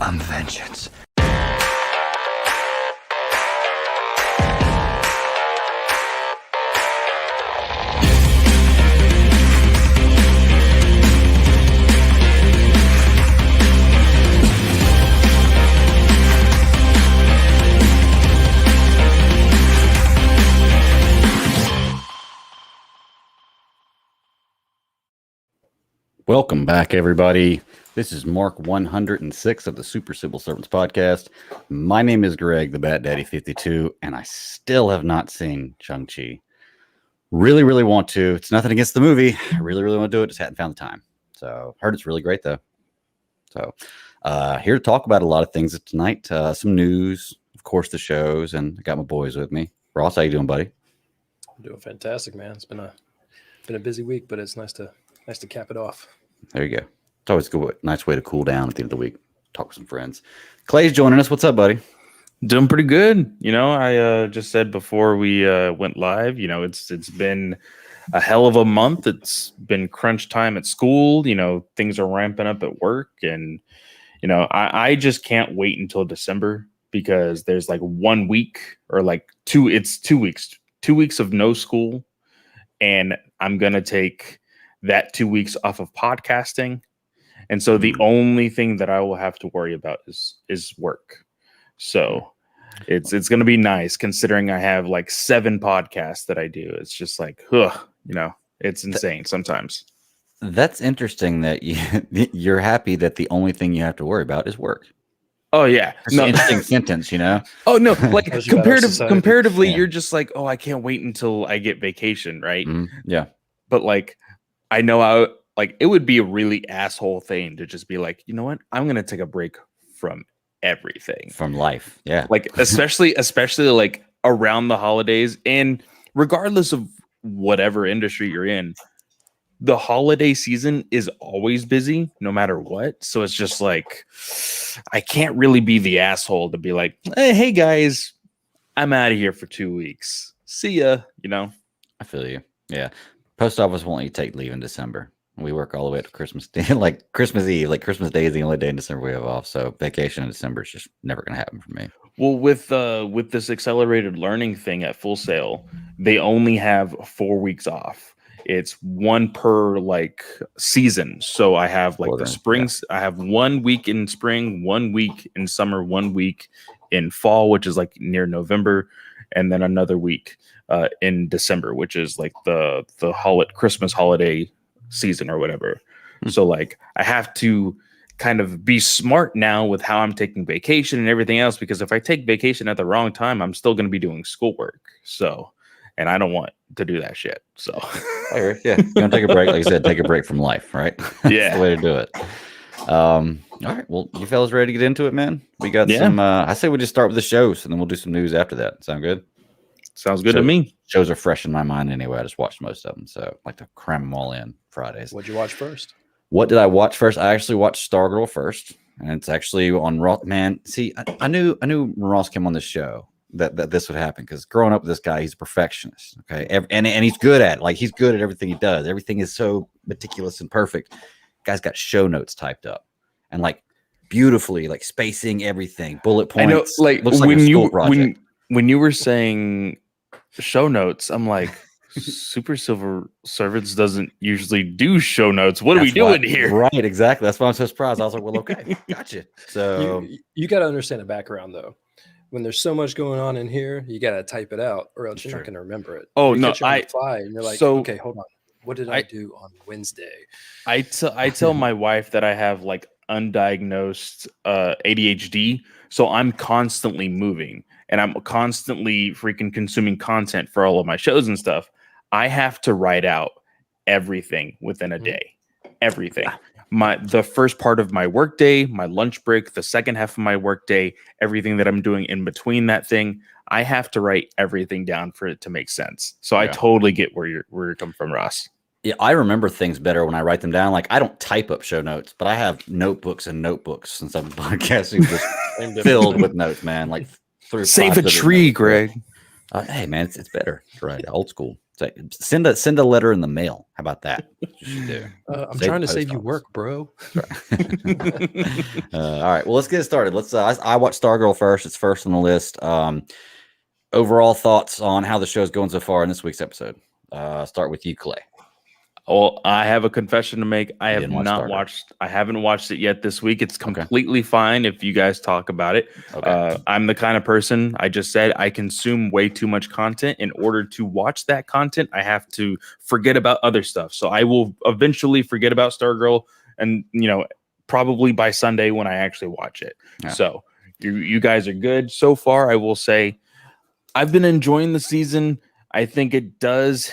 I'm vengeance. Welcome back, everybody. This is Mark 106 of the Super Civil Servants podcast. My name is Greg, the Bat Daddy 52, and I still have not seen Shang-Chi. Really, really want to. It's nothing against the movie. I really, really want to do it. Just hadn't found the time. So, heard it's really great, though. So, here to talk about a lot of things tonight. Some news, of course, the shows, and I got my boys with me. Ross, how you doing, buddy? I'm doing fantastic, man. It's been a busy week, but it's nice to cap it off. There you go. It's always a good, nice way to cool down at the end of the week. Talk with some friends. Clay's joining us. What's up, buddy? Doing pretty good. You know, I just said before we went live, you know, it's been a hell of a month. It's been crunch time at school. You know, things are ramping up at work. And, you know, I just can't wait until December because there's like 1 week or like 2 weeks, 2 weeks of no school. And I'm going to take that 2 weeks off of podcasting. And so the only thing that I will have to worry about is work. So it's going to be nice considering I have like 7 podcasts that I do. It's just like, you know, it's insane sometimes. That's interesting that you're happy that the only thing you have to worry about is work. Oh yeah. It's an interesting sentence, you know? Oh no, like comparatively, Yeah. you're just like, oh, I can't wait until I get vacation, right? Yeah. But like, I know it would be a really asshole thing to just be like, you know what? I'm going to take a break from everything. From life. Yeah. Like, especially like around the holidays and regardless of whatever industry you're in, the holiday season is always busy no matter what. So it's just like, I can't really be the asshole to be like, hey guys, I'm out of here for 2 weeks. See ya, you know? I feel you. Yeah. Post office won't let you take leave in December. We work all the way up to Christmas Day, like Christmas Eve. Like Christmas Day is the only day in December we have off. So vacation in December is just never going to happen for me. Well, with this accelerated learning thing at Full Sail, they only have 4 weeks off. It's one per like season. So I have like the springs. Yeah. I have 1 week in spring, 1 week in summer, 1 week in fall, which is like near November, and then another week in December, which is like the Christmas holiday season or whatever. So like I have to kind of be smart now with how I'm taking vacation and everything else, because if I take vacation at the wrong time, I'm still going to be doing schoolwork. So, and I don't want to do that shit. So yeah, you're gonna take a break, like I said, take a break from life, right? That's yeah, the way to do it. All right, well, you fellas ready to get into it, man? We got some. I say we just start with the shows, and then we'll do some news after that. Sound good? Sounds good to me. Shows are fresh in my mind anyway. I just watched most of them, so I like to cram them all in Fridays. What'd you watch first? What did I watch first? I actually watched Stargirl first, and it's actually on Raw. Man, see, I knew when Ross came on this show that this would happen because growing up with this guy, he's a perfectionist. Okay, and he's good at it. Like he's good at everything he does. Everything is so meticulous and perfect. Guy's got show notes typed up and like beautifully, like spacing everything, bullet points. I know, like looks when like a school project. when you were saying show notes, I'm like, Super Silver Servants doesn't usually do show notes. What are we doing here? Right, exactly. That's why I'm so surprised. I was like, well, okay, gotcha. So you got to understand the background though. When there's so much going on in here, you got to type it out, or else you're not going to remember it. Oh you no, fly, and you're like, okay, hold on. What did I do on Wednesday? I tell my wife that I have like undiagnosed ADHD, so I'm constantly moving and I'm constantly freaking consuming content for all of my shows and stuff. I have to write out everything within a day. Everything. The first part of my workday, my lunch break, the second half of my workday, everything that I'm doing in between that thing, I have to write everything down for it to make sense. So I totally get where you're coming from, Ross. Yeah, I remember things better when I write them down. Like I don't type up show notes, but I have notebooks and notebooks since I've been podcasting, just filled with notes, man. Like save a tree, Greg. Hey, man, it's better. Right, old school. So send a letter in the mail. How about that? You should do. I'm trying to save you work, bro. All right. Well, let's get started. Let's. I watched Stargirl first. It's first on the list. Overall thoughts on how the show's going so far in this week's episode. Start with you, Clay. Well, I have a confession to make. I You have didn't watch not Stargirl. watched. I haven't watched it yet this week. It's completely fine if you guys talk about it. Okay. I'm the kind of person, I just said, I consume way too much content. In order to watch that content, I have to forget about other stuff. So I will eventually forget about Stargirl, and probably by Sunday when I actually watch it. Yeah. So you guys are good so far. I will say, I've been enjoying the season. I think it does.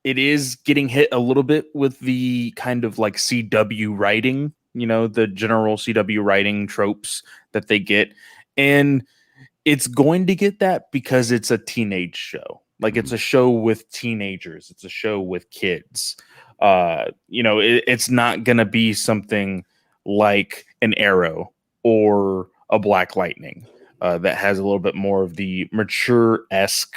It is getting hit a little bit with the kind of like CW writing, the general CW writing tropes that they get. And it's going to get that because it's a teenage show. Like it's a show with teenagers. It's a show with kids. It's not going to be something like an Arrow or a Black Lightning that has a little bit more of the mature-esque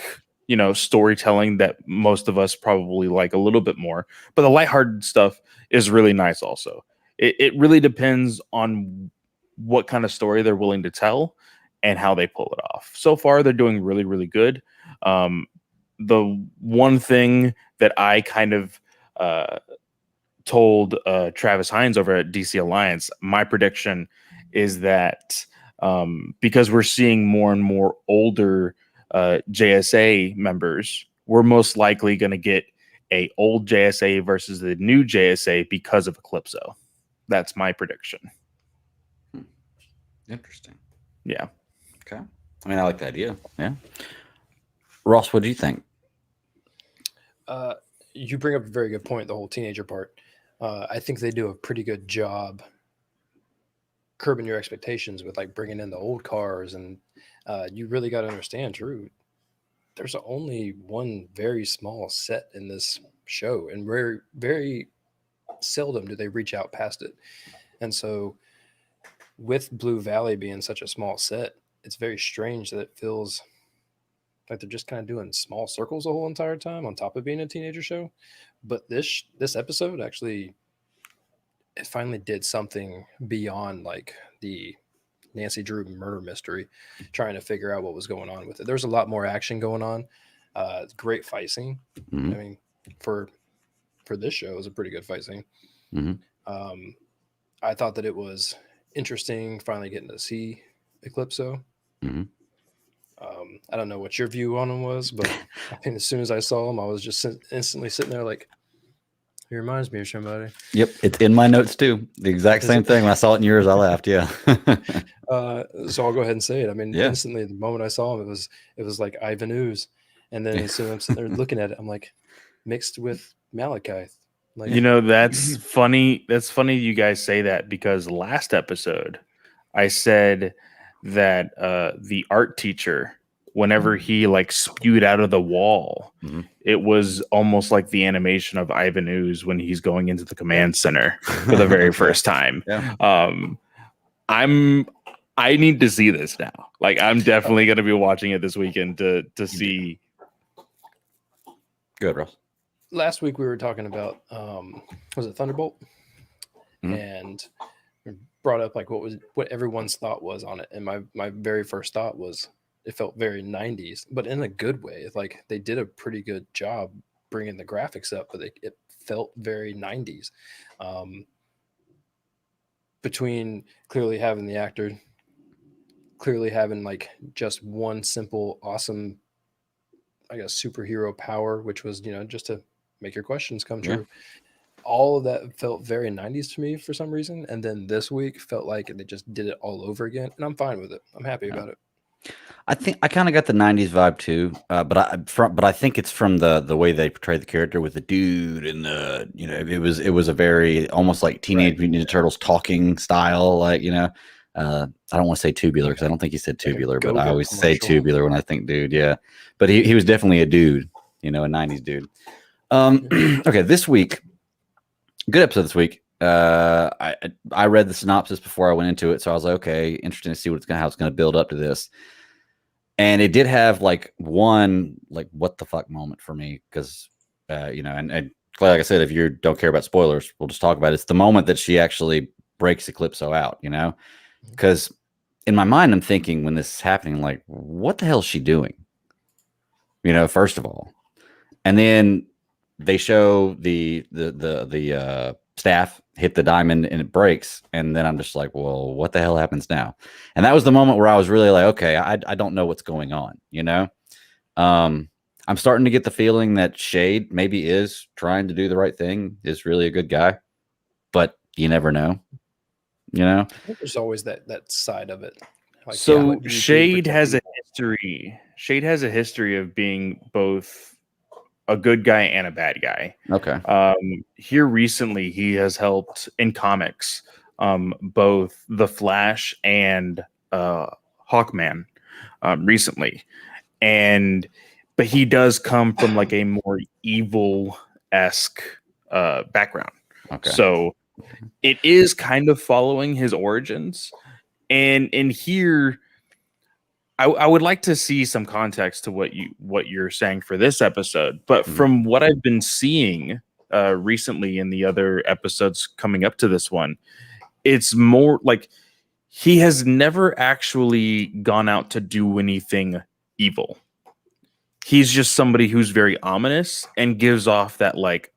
storytelling that most of us probably like a little bit more. But the lighthearted stuff is really nice also. It really depends on what kind of story they're willing to tell and how they pull it off. So far, they're doing really, really good. The one thing that I kind of told Travis Hines over at DC Alliance, my prediction is that because we're seeing more and more older JSA members, we're most likely going to get a old JSA versus the new JSA because of Eclipso. That's my prediction. Interesting. Yeah. Okay. I mean, I like the idea. Yeah. Ross, what do you think? You bring up a very good point, the whole teenager part. I think they do a pretty good job curbing your expectations with like bringing in the old cars, and you really got to understand, Drew, there's only one very small set in this show, and very, very seldom do they reach out past it. And so with Blue Valley being such a small set, it's very strange that it feels like they're just kind of doing small circles the whole entire time on top of being a teenager show. But this episode actually, it finally did something beyond like the Nancy Drew murder mystery, trying to figure out what was going on with it. There's a lot more action going on. Great fight scene. Mm-hmm. I mean, for this show, it was a pretty good fight scene. Mm-hmm. I thought that it was interesting finally getting to see Eclipso. Mm-hmm. I don't know what your view on him was, but I think as soon as I saw him, I was just instantly sitting there like, he reminds me of somebody. Yep, it's in my notes too. The exact same thing. When I saw it in yours, I laughed. Yeah. So I'll go ahead and say it. I mean, Yeah. instantly, the moment I saw him, it was like Ivan Ooze. And then as soon as I'm sitting there looking at it, I'm like, mixed with Malachite. Like, That's funny. That's funny you guys say that, because last episode I said that the art teacher, whenever he like spewed out of the wall, Mm-hmm. it was almost like the animation of Ivan Ooze when he's going into the command center for the very first time. Yeah. I need to see this now. Like, I'm definitely going to be watching it this weekend to see. Good, Ross. last week we were talking about was it Thunderbolt? Mhm. And we brought up like what everyone's thought was on it. And my very first thought was it felt very 90s, but in a good way. It's like they did a pretty good job bringing the graphics up, but it felt very 90s. Between clearly having the actor, clearly having like just one simple, awesome, I guess, superhero power, which was, just to make your questions come true. Yeah. All of that felt very 90s to me for some reason. And then this week felt like they just did it all over again. And I'm fine with it. I'm happy about it. I think I kind of got the 90s vibe too, but I think it's from the way they portrayed the character with the dude and the, it was a very almost like Teenage Mutant Ninja Turtles talking style, like, I don't want to say tubular because I don't think he said tubular, but I always say tubular when I think dude. Yeah, but he was definitely a dude, a 90s dude. Okay, this week, good episode this week. I read the synopsis before I went into it, so I was like, okay, interesting to see how it's going to build up to this. And it did have like one like what the fuck moment for me because and like I said, if you don't care about spoilers, we'll just talk about it. It's the moment that she actually breaks Eclipso out, because in my mind I'm thinking when this is happening, like, what the hell is she doing? First of all. And then they show the staff hit the diamond and it breaks, and then I'm just like, well, what the hell happens now? And that was the moment where I was really like, okay, I don't know what's going on. I'm starting to get the feeling that Shade maybe is trying to do the right thing, is really a good guy, but you never know. I think there's always that side of it. Like, So what do you do to Shade protect has a people? history. Shade has a history of being both a good guy and a bad guy. Okay. Here recently, he has helped in comics, both the Flash and Hawkman recently, but he does come from like a more evil-esque background. Okay. So it is kind of following his origins, and in here, I would like to see some context to what you're saying for this episode. But from what I've been seeing recently in the other episodes coming up to this one, it's more like he has never actually gone out to do anything evil. He's just somebody who's very ominous and gives off that like,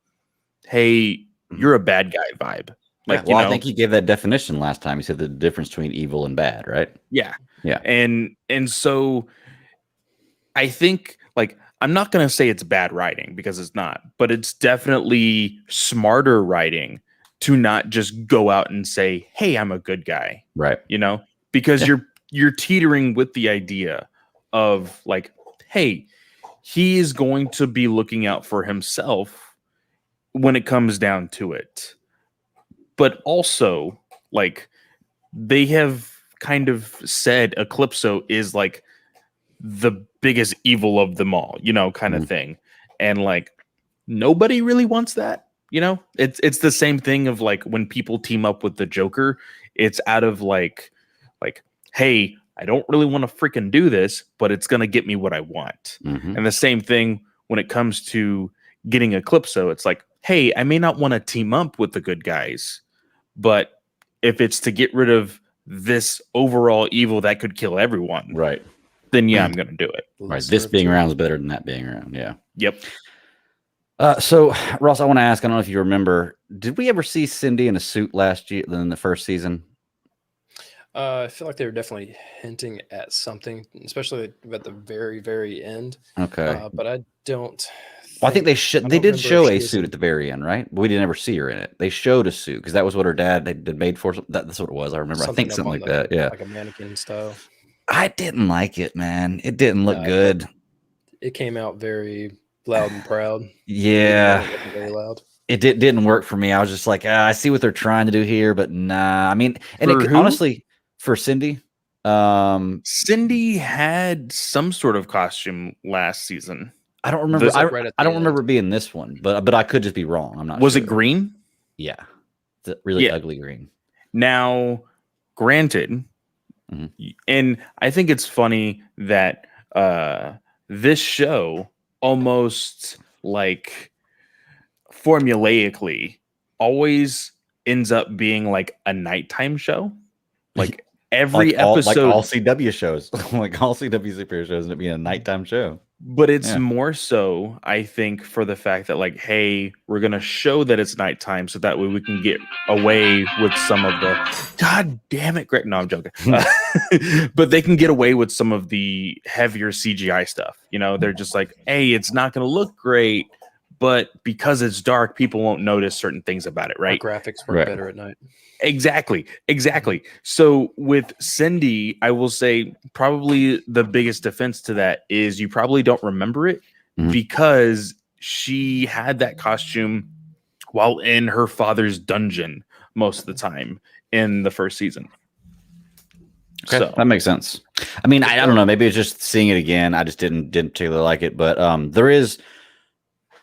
hey, you're a bad guy vibe. Like, I think he gave that definition last time. He said the difference between evil and bad, right? Yeah. Yeah. And so I think, like, I'm not going to say it's bad writing because it's not, but it's definitely smarter writing to not just go out and say, hey, I'm a good guy. Right. Because you're teetering with the idea of like, hey, he is going to be looking out for himself when it comes down to it. But also, like, they have kind of said Eclipso is like the biggest evil of them all, kind of thing. And like nobody really wants that, It's the same thing of like when people team up with the Joker, it's out of like, hey, I don't really want to freaking do this, but it's gonna get me what I want. And the same thing when it comes to getting Eclipso, it's like, hey, I may not want to team up with the good guys, but if it's to get rid of this overall evil that could kill everyone, right, then yeah, I'm gonna do it. Right. This being around is better than that being around. Yeah. Yep. So Ross, I want to ask, I don't know if you remember, did we ever see Cindy in a suit last year in the first season? I feel like they were definitely hinting at something, especially at the very, very end. Okay. But I don't. Well, I think they did remember show if a she was suit in- at the very end, right? But we didn't ever see her in it. They showed a suit because that was what her dad had made for. That's what it was. I remember. I think up something on like that. Yeah. like a mannequin style. I didn't like it, man. It didn't look good. It came out very loud and proud. Yeah. It wasn't very loud. It didn't work for me. I was just like, I see what they're trying to do here, but nah. I mean, and For who? honestly, for Cindy, Cindy had some sort of costume last season. I don't remember. This, like, right at the I don't end. remember it being this one, but I could just be wrong. I'm not Was sure. it green? Yeah. It's a really Yeah. ugly green. Now, granted, and I think it's funny that this show almost like formulaically always ends up being like a nighttime show. Like every episode, like all CW shows, like all CW superhero shows, end up being a nighttime show. But it's more so, I think, for the fact that, like, hey, we're going to show that it's nighttime so that way we can get away with some of the, God damn it, Greg. No, I'm joking. But they can get away with some of the heavier CGI stuff. They're just like, hey, it's not going to look great, but because it's dark, people won't notice certain things about it, right? Our graphics work better at night. Exactly. So with Cindy, I will say probably the biggest defense to that is you probably don't remember it because she had that costume while in her father's dungeon most of the time in the first season. Okay, so that makes sense. I mean, I don't know. Maybe it's just seeing it again. I just didn't particularly like it, but there is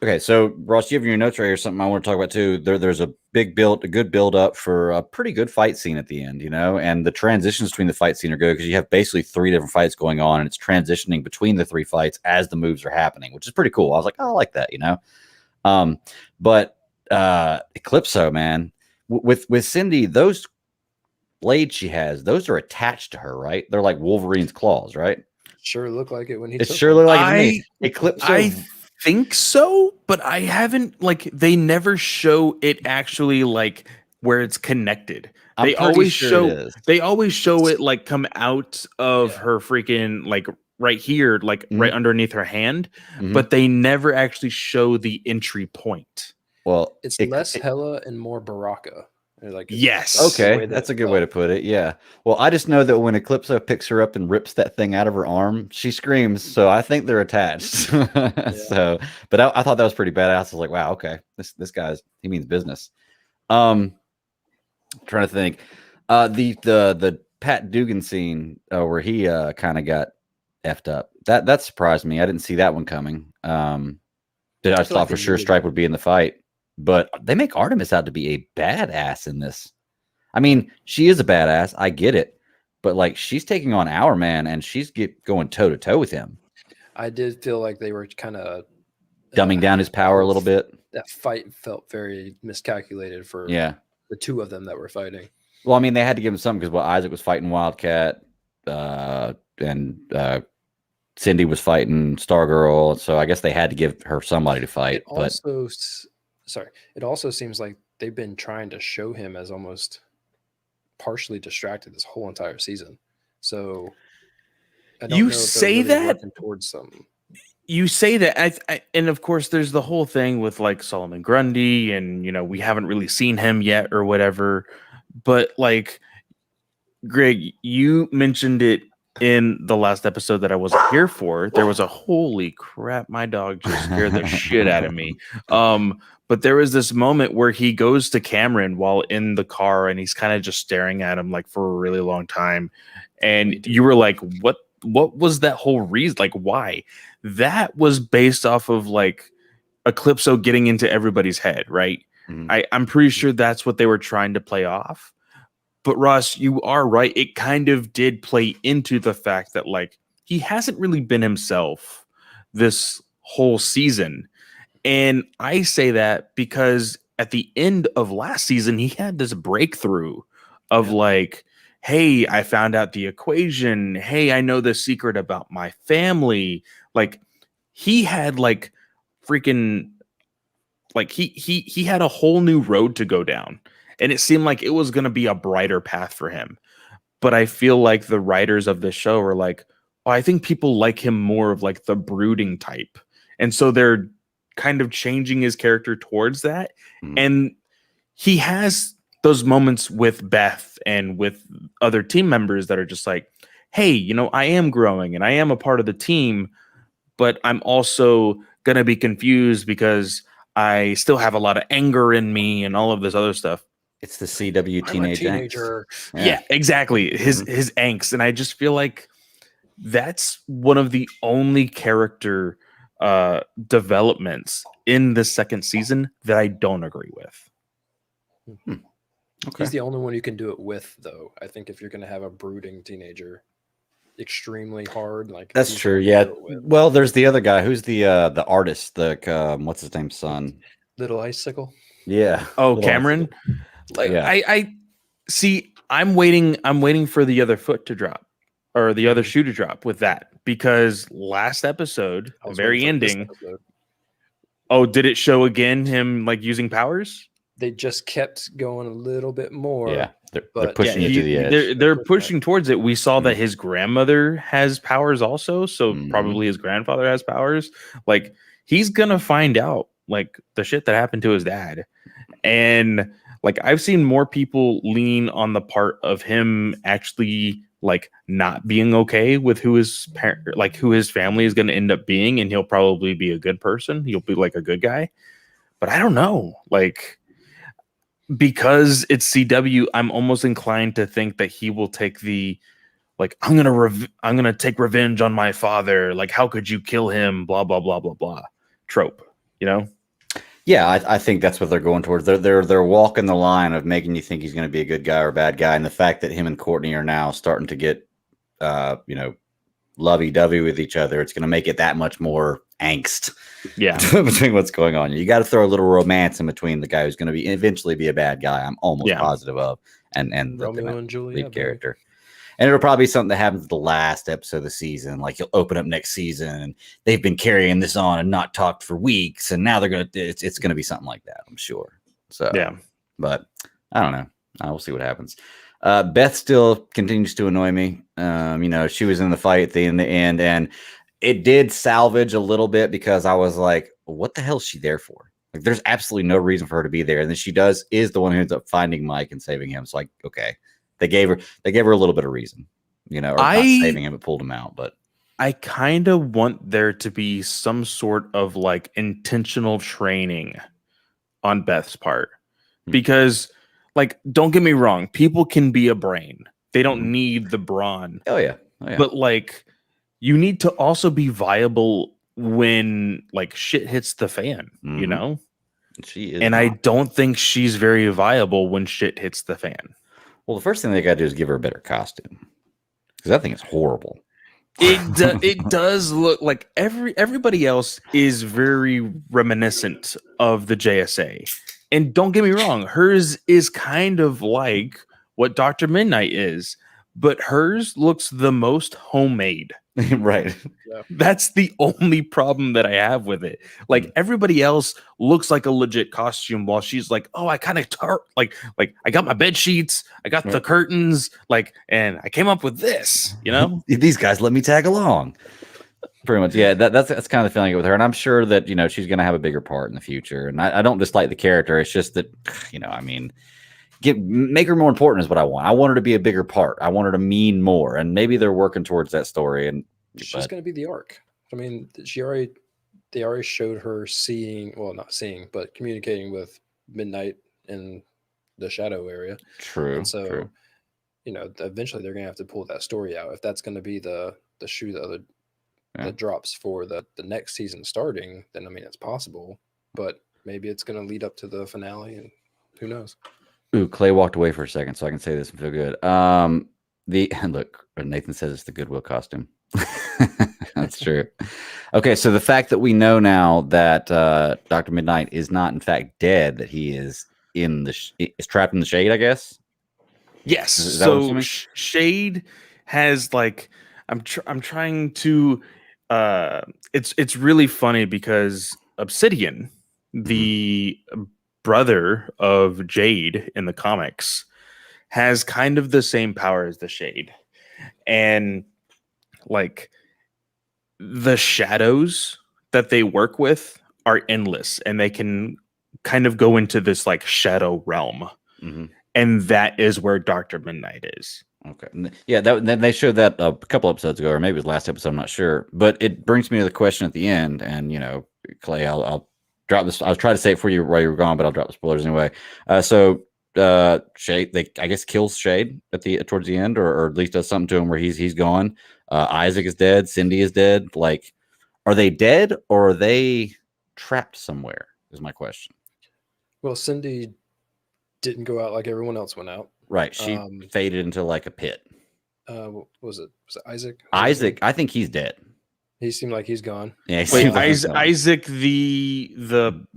Okay, so Ross, you have in your notes right here something I want to talk about too. There's a good build up for a pretty good fight scene at the end, and the transitions between the fight scene are good because you have basically 3 different fights going on, and it's transitioning between the 3 fights as the moves are happening, which is pretty cool. I was like, oh, I like that. But Eclipso, man, with Cindy, those blades she has, those are attached to her, right? They're like Wolverine's claws, right? Sure looked like it when he It took sure one. looked like it to me. I Eclipso. think so, but I haven't they never show it actually like where it's connected. I'm They pretty always sure it show is. they always show it like come out of Yeah. her freaking like right here, like right underneath her hand, Mhm. but they never actually show the entry point. Well, It's less Hela and more Baraka. Yes. the way okay, that that's it a good way to felt. put it. Yeah. Well, I just know that when Eclipso picks her up and rips that thing out of her arm, she screams. So I think they're attached. So, but I thought that was pretty badass. I was like, wow, okay, this guy's he means business. Trying to think, the Pat Dugan scene where he kind of got effed up. That surprised me. I didn't see that one coming. I I just feel like thought for they sure needed Stripe one. would be in the fight, but they make Artemis out to be a badass in this. I mean, she is a badass. I get it, but like she's taking on our man, and she's going toe to toe with him, I did feel like they were kind of dumbing down his power a little bit. that fight felt very miscalculated for Yeah. the 2 of them that were fighting. Well, I mean, they had to give him something because Isaac was fighting Wildcat, and Cindy was fighting Stargirl, so I guess they had to give her somebody to fight. It also seems like they've been trying to show him as almost partially distracted this whole entire season. So I don't You know if they're say really that? working towards something. You say that, and of course, there's the whole thing with like Solomon Grundy, and we haven't really seen him yet or whatever. But like, Greg, you mentioned it in the last episode that I wasn't here for. There was a holy crap, my dog just scared the shit out of me. But there was this moment where he goes to Cameron while in the car, and he's kind of just staring at him like for a really long time. And you were like, what was that whole reason? Like, why? That was based off of like Eclipso getting into everybody's head, right? Mhm. I'm pretty sure that's what they were trying to play off. But Ross, you are right. It kind of did play into the fact that like he hasn't really been himself this whole season. And I say that because at the end of last season, he had this breakthrough of like, hey, I found out the equation. Hey, I know the secret about my family. Like he had like freaking like he had a whole new road to go down. And it seemed like it was going to be a brighter path for him. But I feel like the writers of this show are like, oh, I think people like him more of like the brooding type. And so they're kind of changing his character towards that. And he has those moments with Beth and with other team members that are just like, hey, I am growing and I am a part of the team, but I'm also going to be confused because I still have a lot of anger in me and all of this other stuff. It's the CW I'm a teenage angst. teenager. Yeah, exactly. His angst. And I just feel like that's one of the only character developments in the second season that I don't agree with. Okay. He's the only one you can do it with, though. I think if you're going to have a brooding teenager, extremely hard. Like That's he's the true. one to Yeah. do it with. Well, there's the other guy who's the artist, the what's his name, son. Little icicle. Yeah. Oh, Little Cameron. Like Yeah. I see. I'm waiting for the other foot to drop or the other shoe to drop with that because last episode, I the was very waiting for this ending. episode. Oh, did it show again him like using powers? They just kept going a little bit more. Yeah. They're but pushing you to the edge. They're pushing towards it. We saw that Mhm. his grandmother has powers also, so probably his grandfather has powers. Like he's gonna find out like the shit that happened to his dad. And like I've seen more people lean on the part of him actually like not being okay with who his who his family is going to end up being, and he'll probably be a good person. He'll be like a good guy. But I don't know, like because it's CW, I'm almost inclined to think that he will take the like I'm gonna take revenge on my father. Like how could you kill him? Blah blah blah blah blah trope. Yeah, I think that's what they're going towards. They're walking the line of making you think he's going to be a good guy or a bad guy, and the fact that him and Courtney are now starting to get, you know, lovey-dovey with each other, it's going to make it that much more angst Yeah. between what's going on. You got to throw a little romance in between the guy who's going to be eventually be a bad guy. I'm almost positive of, and the Romeo and Juliet lead baby. character. And it'll probably be something that happens at the last episode of the season. Like you'll open up next season and they've been carrying this on and not talked for weeks. And now they're going to, it's going to be something like that, I'm sure. So, Yeah. But I don't know. We'll see what happens. Beth still continues to annoy me. You know, she was in the fight in the end, and it did salvage a little bit because I was like, what the hell is she there for? Like, there's absolutely no reason for her to be there. And then she is the one who ends up finding Mike and saving him. So like, okay. They gave her a little bit of reason, you know, or not saving him, but pulled him out. But I kind of want there to be some sort of like intentional training on Beth's part, because like, don't get me wrong, people can be a brain. They don't need the brawn. Oh yeah. But like, you need to also be viable when like shit hits the fan, you know? She is. And I don't think she's very viable when shit hits the fan. Well, the first thing they got to do is give her a better costume, because that thing is horrible. It does look like everybody else is very reminiscent of the JSA, and don't get me wrong, hers is kind of like what Dr. Midnight is, but hers looks the most homemade. Right. Yeah. That's the only problem that I have with it. Like everybody else looks like a legit costume, while she's like, oh, I kind of like I got my bed sheets, I got the curtains, like, and I came up with this, you know. These guys let me tag along. Pretty much, yeah. That's kind of the feeling with her, and I'm sure that, you know, she's going to have a bigger part in the future. And I don't dislike the character. It's just that, you know, I mean, make her more important is what I want. I want her to be a bigger part. I want her to mean more, and maybe they're working towards that story. And she's going to be the arc. I mean, they already showed her not seeing, but communicating with Midnight in the shadow area. True. And so, true. you know, eventually they're going to have to pull that story out. If that's going to be the shoe that drops for the next season starting, then I mean, it's possible, but maybe it's going to lead up to the finale, and who knows? Ooh, Clay walked away for a second, so I can say this and feel good. Look, Nathan says it's the Goodwill costume. That's true. Okay, so the fact that we know now that Dr. Midnight is not in fact dead, that he is is trapped in the shade, I guess. Yes. So Shade has like, I'm trying to. It's really funny because Obsidian, the brother of Jade in the comics, has kind of the same power as the Shade, and like the shadows that they work with are endless, and they can kind of go into this like shadow realm, and that is where Dr. Midnight is. Okay, yeah, then they showed that a couple episodes ago, or maybe it was last episode, I'm not sure. But it brings me to the question at the end, and you know, Clay, I'll drop this. I'll try to say it for you while you were gone, but I'll drop the spoilers anyway. So Shade, I guess kills Shade towards the end, or at least does something to him where he's gone. Isaac is dead. Cindy is dead. Like, are they dead or are they trapped somewhere? Is my question. Well, Cindy didn't go out like everyone else went out. Right. She faded into like a pit. Was it Isaac? Isaac, I think he's dead. He seemed like he's gone. Yeah. Wait, Isaac, the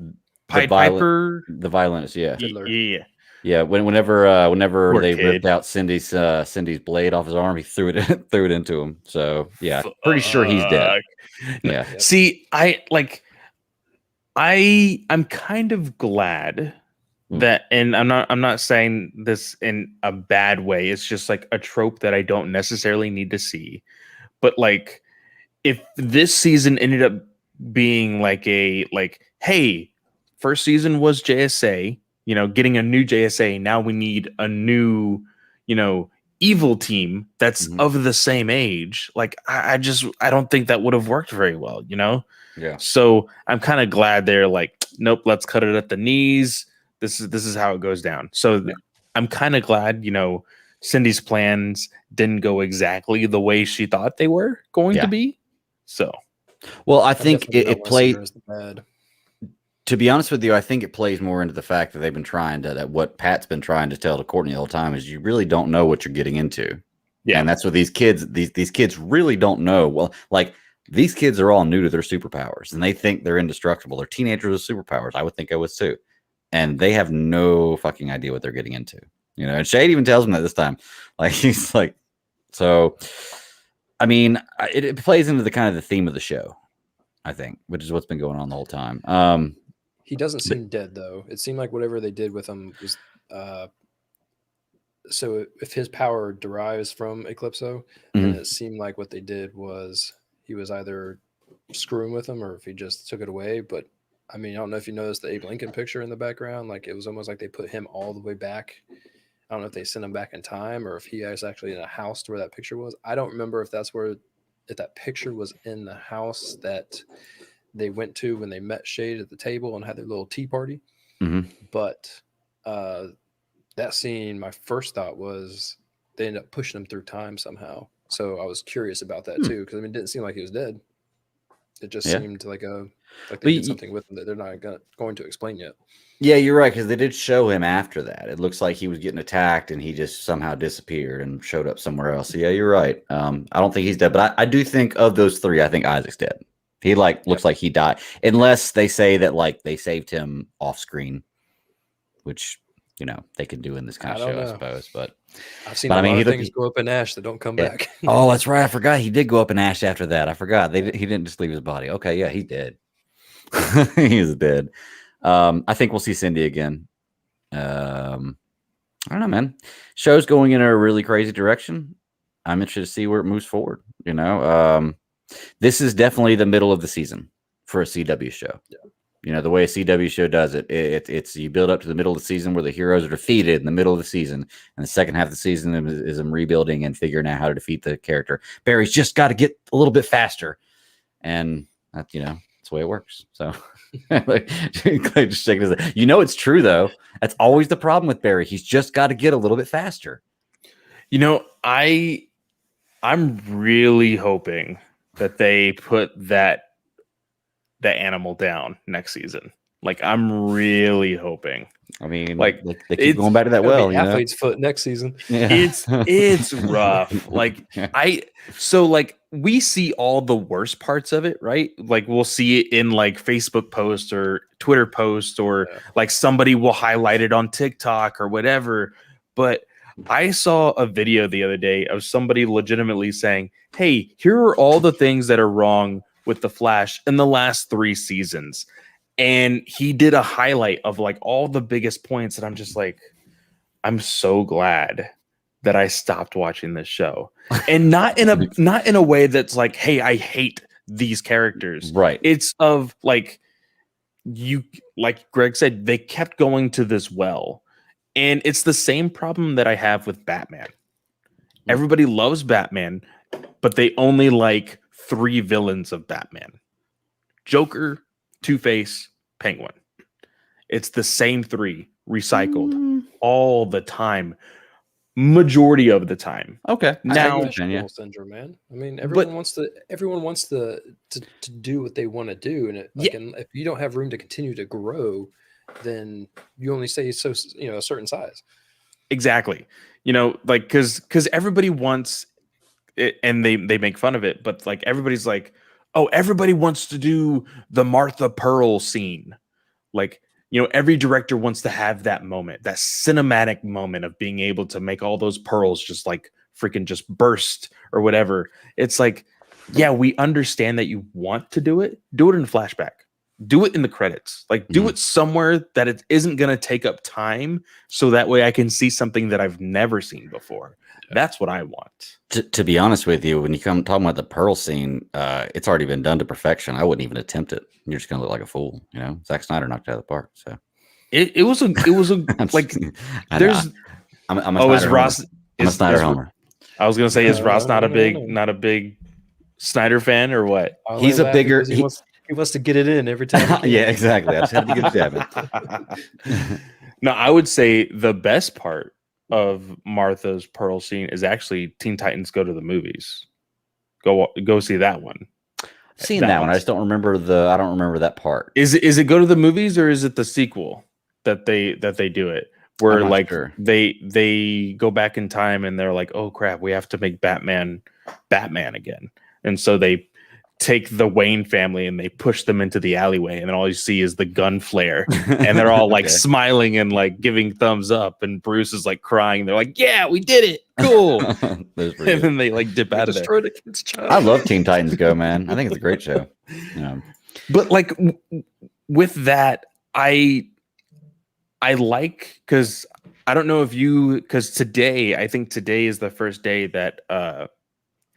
Pied Piper, the violinist. Yeah. Yeah. Yeah. Whenever they ripped out Cindy's blade off his arm, he threw it into him. So yeah, pretty sure he's dead. Yeah. See, I'm kind of glad that, and I'm not saying this in a bad way. It's just like a trope that I don't necessarily need to see. But like, if this season ended up being hey, first season was JSA, you know, getting a new JSA. Now we need a new, you know, evil team that's of the same age. Like, I don't think that would have worked very well, you know? Yeah. So I'm kind of glad they're like, nope, let's cut it at the knees. This is how it goes down. So I'm kind of glad, you know, Cindy's plans didn't go exactly the way she thought they were going to be. So, well, I think it played. To be honest with you, I think it plays more into the fact that they've been trying to, that what Pat's been trying to tell to Courtney the whole time is you really don't know what you're getting into. Yeah. And that's what these kids really don't know. Well, like these kids are all new to their superpowers and they think they're indestructible. They're teenagers with superpowers. I would think I was too. And they have no fucking idea what they're getting into. And Shade even tells them that this time. Like he's like, so I mean, it plays into the kind of the theme of the show, I think, which is what's been going on the whole time. He doesn't seem dead though. It seemed like whatever they did with him was so if his power derives from Eclipso, then it seemed like what they did was he was either screwing with him or if he just took it away. But I mean, I don't know if you noticed the Abe Lincoln picture in the background. Like it was almost like they put him all the way back. I don't know if they sent him back in time or if he was actually in a house to where that picture was. I don't remember if that picture was in the house that they went to when they met Shade at the table and had their little tea party. But that scene, my first thought was they ended up pushing him through time somehow. So I was curious about that too, because I mean, it didn't seem like he was dead. It just seemed like they did something with him that they're not going to explain yet. Yeah, you're right, because they did show him after that. It looks like he was getting attacked and he just somehow disappeared and showed up somewhere else. So yeah, you're right. I don't think he's dead, but I do think of those three, I think Isaac's dead. He looks like he died, unless they say that like they saved him off screen, which they can do in this kind of show, I suppose. But I've seen a lot of things go up in ash that don't come back. Oh, that's right. I forgot he did go up in ash after that. I forgot he didn't just leave his body. Okay, yeah, he's dead. He's dead. I think we'll see Cindy again. I don't know, man. Show's going in a really crazy direction. I'm interested to see where it moves forward. This is definitely the middle of the season for a CW show. Yeah. The way a CW show does it, it's you build up to the middle of the season where the heroes are defeated in the middle of the season, and the second half of the season is them rebuilding and figuring out how to defeat the character. Barry's just got to get a little bit faster, and that's the way it works. So, just shaking his head. It's true though. That's always the problem with Barry. He's just got to get a little bit faster. I'm really hoping that they put that animal down next season. Like I'm really hoping. I mean, like they keep going back to that well. Athlete's foot next season. Yeah. It's rough. Like we see all the worst parts of it, right? Like we'll see it in like Facebook posts or Twitter posts, or like somebody will highlight it on TikTok or whatever. But I saw a video the other day of somebody legitimately saying, "Hey, here are all the things that are wrong with the Flash in the last 3 seasons." And he did a highlight of like all the biggest points. And I'm just like, I'm so glad that I stopped watching this show, and not in a way that's like, hey, I hate these characters. Right. It's of like, like Greg said, they kept going to this well. And it's the same problem that I have with Batman. Everybody loves Batman, but they only like 3 villains of Batman: Joker, Two-Face, Penguin. It's the same 3 recycled all the time, majority of the time. Okay. Now, syndrome, man. I mean, everyone wants to do what they want to do, and and if you don't have room to continue to grow, then you only stay a certain size. Exactly. Like because everybody wants it, and they make fun of it, but like everybody's like, oh, everybody wants to do the Martha Pearl scene. Like, every director wants to have that moment, that cinematic moment of being able to make all those pearls just like freaking just burst or whatever. It's like, yeah, we understand that you want to do it. Do it in flashback. Do it in the credits. Like, do it somewhere that it isn't going to take up time, so that way I can see something that I've never seen before. That's what I want. To be honest with you, when you come talking about the Pearl scene, it's already been done to perfection. I wouldn't even attempt it. You're just gonna look like a fool. Zack Snyder knocked it out of the park. So it was a like there's. I'm a Snyder homer. I was gonna say, is Ross not a big Snyder fan or what? He's a bigger. He wants to get it in every time. Yeah, exactly. I just had to get a jab in. No, I would say the best part of Martha's Pearl scene is actually Teen Titans Go to the Movies. Go see that one. Seen that one. I just don't remember I don't remember that part. Is it go to the movies or is it the sequel that they do it? Where I'm not like sure. they go back in time and they're like, oh crap, we have to make Batman again. And so they take the Wayne family and they push them into the alleyway, and then all you see is the gun flare, and they're all like Okay. smiling and like giving thumbs up, and Bruce is like crying. They're like, yeah, we did it. Cool. That was pretty And good. then they like dip out of there. Destroyed a kid's child. I love Teen Titans Go, man. I think it's a great show. But like with that, I like, because I don't know if because today, I think today is the first day that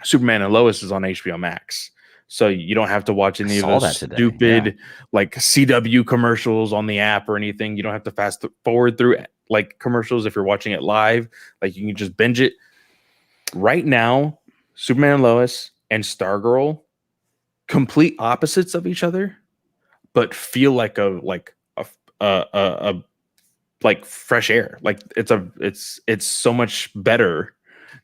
Superman and Lois is on HBO Max. So you don't have to watch any of those stupid like CW commercials on the app or anything. You don't have to fast forward through like commercials if you're watching it live. Like you can just binge it. Right now, Superman and Lois and Stargirl, complete opposites of each other, but feel like a like fresh air. Like it's so much better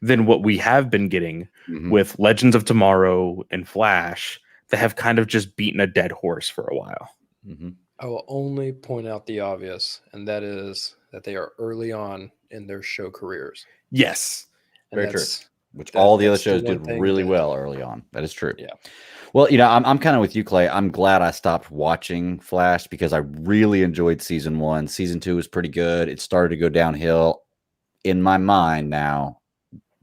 than what we have been getting with Legends of Tomorrow and Flash, that have kind of just beaten a dead horse for a while. I will only point out the obvious, and that is that they are early on in their show careers. Yes. And Very true. Which all the other shows did really well early on. That is true. Yeah. Well, I'm kind of with you, Clay. I'm glad I stopped watching Flash because I really enjoyed season 1. Season 2 was pretty good. It started to go downhill. In my mind now,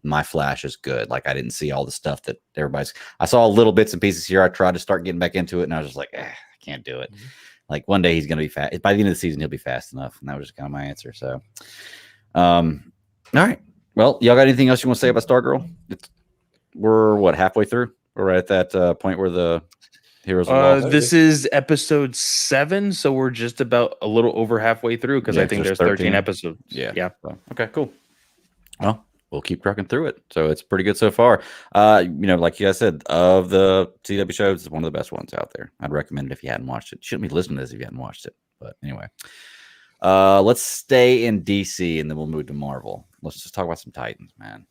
my Flash is good. Like I didn't see all the stuff that I saw little bits and pieces here. I tried to start getting back into it, and I was just like, I can't do it. Like one day he's going to be fast. By the end of the season, he'll be fast enough. And that was just kind of my answer. So, all right. Well, y'all got anything else you want to say about Stargirl? We're halfway through? We're right at that point where the heroes are lost. This is episode 7, so we're just about a little over halfway through, because I think there's 13 episodes. Yeah. So, okay, cool. Well, we'll keep trucking through it. So it's pretty good so far. Like you guys said, of the CW shows, it's one of the best ones out there. I'd recommend it if you hadn't watched it. You shouldn't be listening to this if you hadn't watched it. But anyway, let's stay in DC and then we'll move to Marvel. Let's just talk about some Titans, man.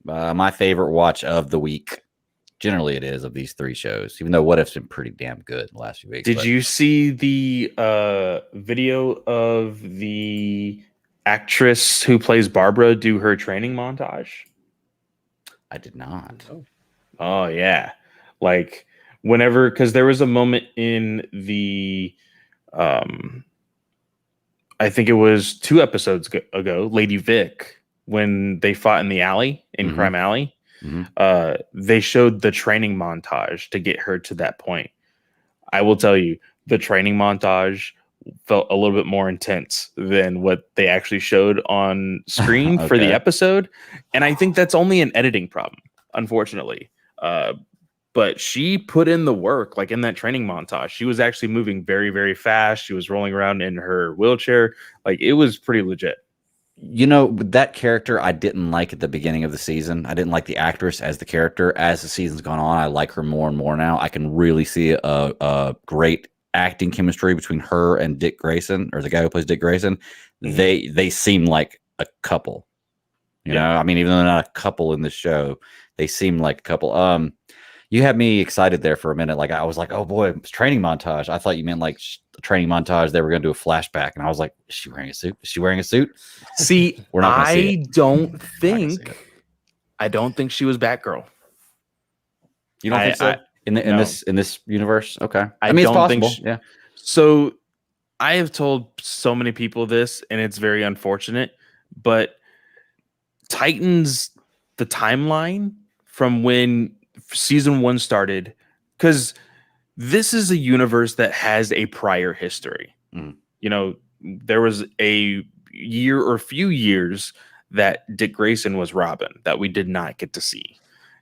My favorite watch of the week. Generally, it is of these 3 shows, even though What If's been pretty damn good the last few weeks. Did you see the video of the actress who plays Barbara do her training montage? I did not. Oh yeah. Like whenever, because there was a moment in the I think it was 2 episodes ago, Lady Vic, when they fought in the alley in Crime Alley, they showed the training montage to get her to that point. I will tell you, the training montage felt a little bit more intense than what they actually showed on screen for the episode. And I think that's only an editing problem, unfortunately. But she put in the work, like in that training montage. She was actually moving very, very fast. She was rolling around in her wheelchair. Like it was pretty legit. That character I didn't like at the beginning of the season. I didn't like the actress as the character. As the season's gone on, I like her more and more now. I can really see a great acting chemistry between her and Dick Grayson, or the guy who plays Dick Grayson. They seem like a couple. You know, I mean, even though they're not a couple in the show, they seem like a couple. You had me excited there for a minute. Like I was like, oh boy, it's training montage. I thought you meant like the training montage. They were going to do a flashback, and I was like, is she wearing a suit? Is she wearing a suit? See, we're not gonna see I don't think she was Batgirl. You don't think so? In this universe? Okay. I mean, it's don't possible. think yeah. So I have told so many people this, and it's very unfortunate, but Titans, the timeline from when season 1 started, because this is a universe that has a prior history. There was a year or few years that Dick Grayson was Robin that we did not get to see.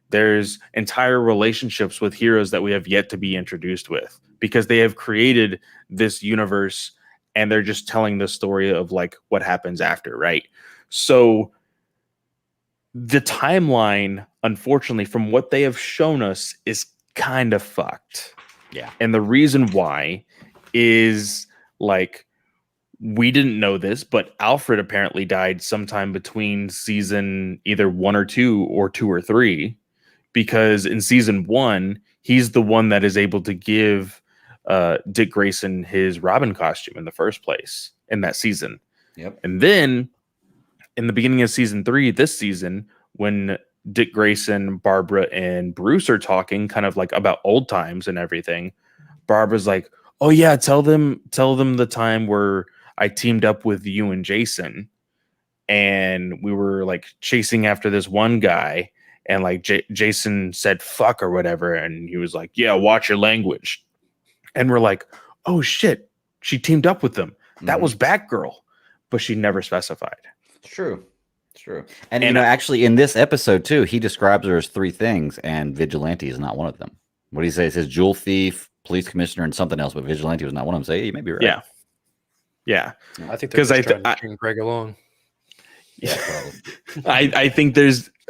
There's entire relationships with heroes that we have yet to be introduced with, because they have created this universe and they're just telling the story of like what happens after, right? So the timeline, unfortunately, from what they have shown us, is kind of fucked. Yeah. And the reason why is, like, we didn't know this, but Alfred apparently died sometime between season either 1 or 2 or 2 or 3, because in season 1, he's the one that is able to give Dick Grayson his Robin costume in the first place in that season. Yep. And then in the beginning of season 3, this season, when Dick Grayson, Barbara, and Bruce are talking kind of like about old times and everything, Barbara's like, oh yeah, tell them the time where I teamed up with you and Jason and we were like chasing after this one guy and like Jason said fuck or whatever and he was like, yeah, watch your language. And we're like, oh shit, she teamed up with them. That was Batgirl, but she never specified. It's true. It's true. And you know, actually in this episode too, he describes her as 3 things and vigilante is not one of them. What do you say? It says jewel thief, police commissioner, and something else, but vigilante was not one of them. Say, hey, you may be right. Yeah. Yeah. I think they're just trying to string Greg along. Yeah, probably.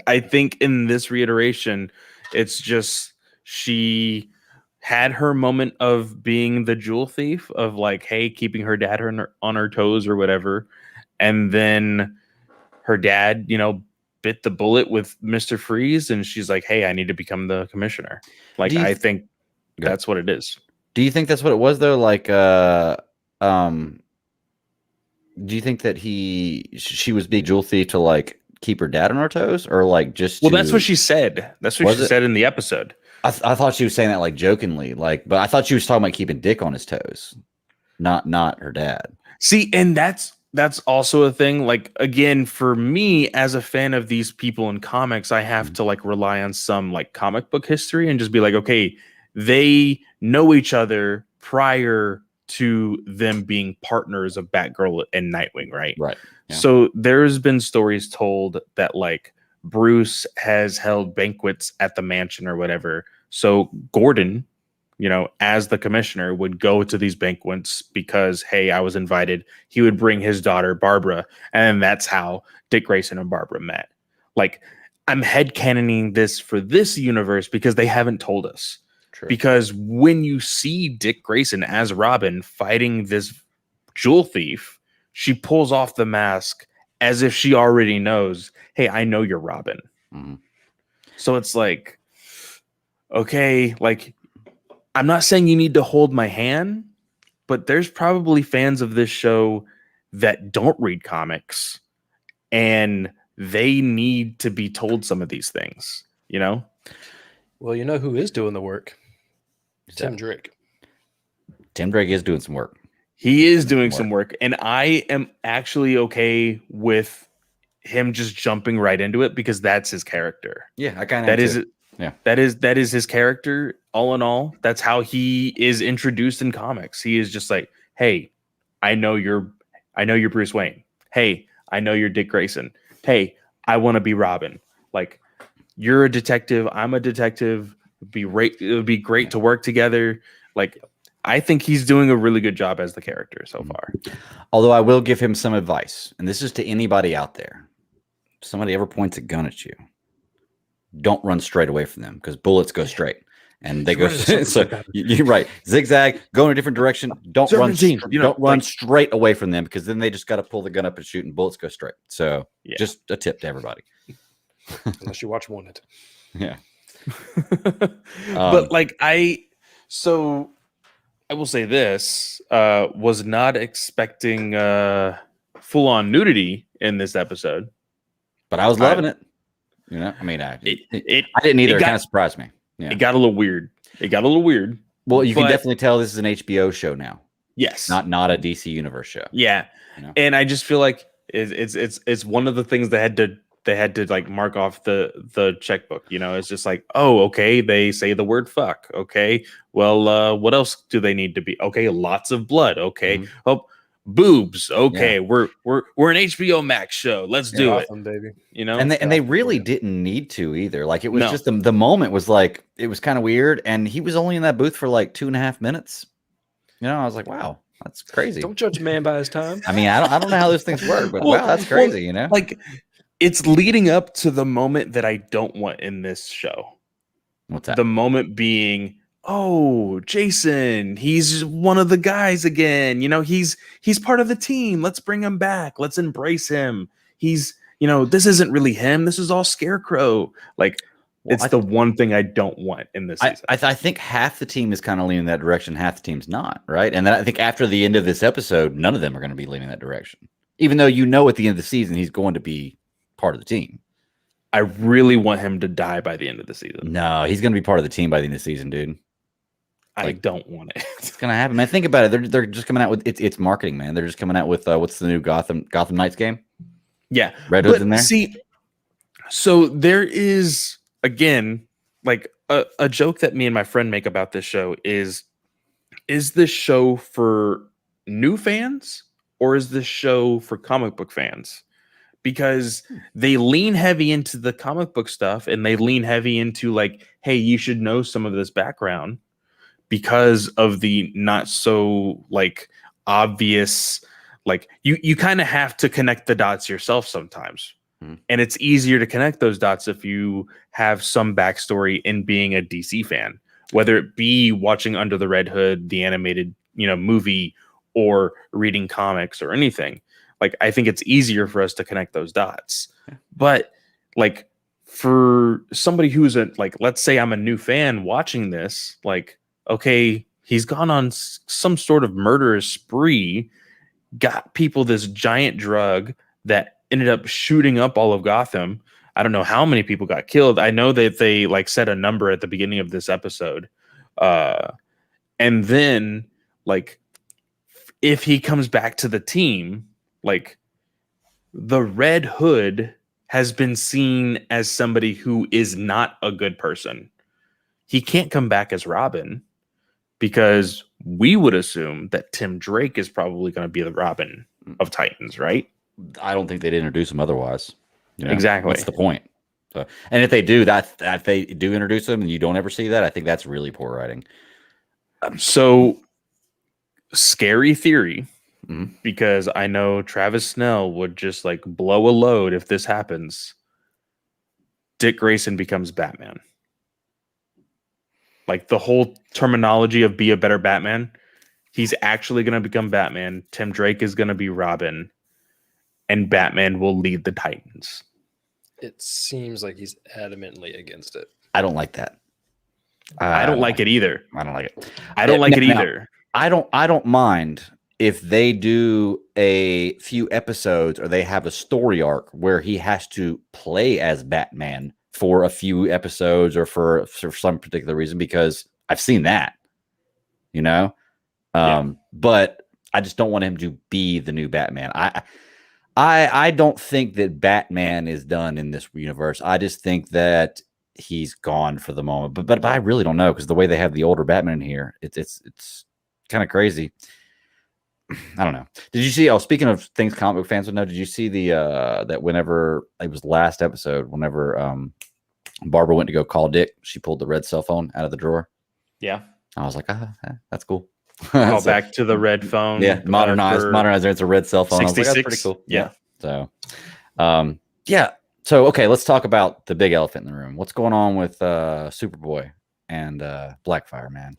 I think in this reiteration, it's just she had her moment of being the jewel thief of like, hey, keeping her dad on her toes or whatever. And then her dad, you know, bit the bullet with Mr. Freeze. And she's like, hey, I need to become the commissioner. Like, I think that's what it is. Do you think that's what it was though? Like, do you think that she was being jewel thief to like keep her dad on her toes, or like just? Well, that's what she said. That's what she said in the episode. I thought she was saying that like jokingly, like, but I thought she was talking about keeping Dick on his toes, not her dad. See, and that's also a thing. Like, again, for me as a fan of these people in comics, I have to like rely on some like comic book history and just be like, okay, they know each other prior to them being partners of Batgirl and Nightwing, right? Right. Yeah. So there's been stories told that like Bruce has held banquets at the mansion or whatever. So Gordon, you know, as the commissioner, would go to these banquets because, hey, I was invited. He would bring his daughter, Barbara, and that's how Dick Grayson and Barbara met. Like, I'm headcanoning this for this universe because they haven't told us. True. Because when you see Dick Grayson as Robin fighting this jewel thief, she pulls off the mask as if she already knows, hey, I know you're Robin. Mm-hmm. So it's like, okay, like, I'm not saying you need to hold my hand, but there's probably fans of this show that don't read comics and they need to be told some of these things, you know? Well, you know who is doing the work? Tim Drake. Tim Drake is doing some work. He is doing some work, and I am actually okay with him just jumping right into it because that's his character. Yeah, I kind of that is it. Yeah, that is his character. All in all, that's how he is introduced in comics. He is just like, hey, I know you're Bruce Wayne. Hey, I know you're Dick Grayson. Hey, I want to be Robin. Like, you're a detective. I'm a detective. It would be great to work together. Like, I think he's doing a really good job as the character so far. Although I will give him some advice, and this is to anybody out there. If somebody ever points a gun at you, don't run straight away from them because bullets go straight. And they go so you're right. Zigzag, go in a different direction. Don't run straight away from them because then they just got to pull the gun up and shoot and bullets go straight. So just a tip to everybody. Unless you watch Wanted. Yeah. But like I will say this, was not expecting full on nudity in this episode. But I was loving it. You know, I mean, I didn't either. It kind of surprised me. Yeah. It got a little weird. Well, you can definitely tell this is an HBO show now. Yes. Not a DC Universe show. Yeah. You know? And I just feel like it's one of the things they had to like mark off the checkbook. You know, it's just like, oh, okay, they say the word fuck. Okay. Well, what else do they need to be? Okay, lots of blood. Okay. Mm-hmm. Oh, boobs. Okay, we're an HBO Max show. Let's do awesome, it, baby. You know, and they really didn't need to either. Like, it was just the moment was like, it was kind of weird, and he was only in that booth for like 2.5 minutes. You know, I was like, wow, that's crazy. Don't judge a man by his time. I mean, I don't know how those things work, but wow, that's crazy. You know, like, it's leading up to the moment that I don't want in this show. What's that? The moment being, oh, Jason, he's one of the guys again. You know, he's part of the team. Let's bring him back. Let's embrace him. He's, you know, this isn't really him. This is all Scarecrow. Like, Well, It's the one thing I don't want in this season. I think half the team is kind of leaning that direction, half the team's not, right? And then I think after the end of this episode, none of them are going to be leaning that direction. Even though you know at the end of the season he's going to be part of the team. I really want him to die by the end of the season. No, he's going to be part of the team by the end of the season, dude. I don't want it. It's going to happen, man. Think about it. They're just coming out with it's marketing, man. They're just coming out with what's the new Gotham Knights game? Yeah, Red Hood's in there. See, so there is again like a joke that me and my friend make about this show is this show for new fans or is this show for comic book fans? Because they lean heavy into the comic book stuff and they lean heavy into like, hey, you should know some of this background because of the not so like obvious, like you kind of have to connect the dots yourself sometimes. And it's easier to connect those dots if you have some backstory in being a DC fan, whether it be watching Under the Red Hood, the animated, movie, or reading comics or anything. Like, I think it's easier for us to connect those dots. Yeah. But like for somebody who's let's say I'm a new fan watching this, like, okay, he's gone on some sort of murderous spree, got people this giant drug that ended up shooting up all of Gotham. I don't know how many people got killed. I know that they said a number at the beginning of this episode. And then if he comes back to the team, the Red Hood has been seen as somebody who is not a good person. He can't come back as Robin because we would assume that Tim Drake is probably going to be the Robin of Titans, right? I don't think they'd introduce him otherwise. Exactly. What's the point? So, and if they do if they do introduce him and you don't ever see that, I think that's really poor writing. So scary theory, because I know Travis Snell would just blow a load if this happens. Dick Grayson becomes Batman. The whole terminology of be a better Batman, he's actually going to become Batman. Tim Drake is going to be Robin. And Batman will lead the Titans. It seems like he's adamantly against it. I don't like that. I don't like it either. I don't like it. I don't like it either. I don't mind if they do a few episodes or they have a story arc where he has to play as Batman for a few episodes or for some particular reason, because I've seen that, but I just don't want him to be the new Batman. I don't think that Batman is done in this universe. I just think that he's gone for the moment. But I really don't know, because the way they have the older Batman in here, it's kind of crazy. I don't know. Did you see? Oh, speaking of things comic book fans would know, did you see that whenever it was last episode, whenever Barbara went to go call Dick, she pulled the red cell phone out of the drawer? Yeah, I was like, that's cool. Call back to the red phone. Yeah, modernized. It's a red cell phone. 66. I was like, that's pretty cool. Yeah. So, So, okay, let's talk about the big elephant in the room. What's going on with Superboy and Blackfire, man?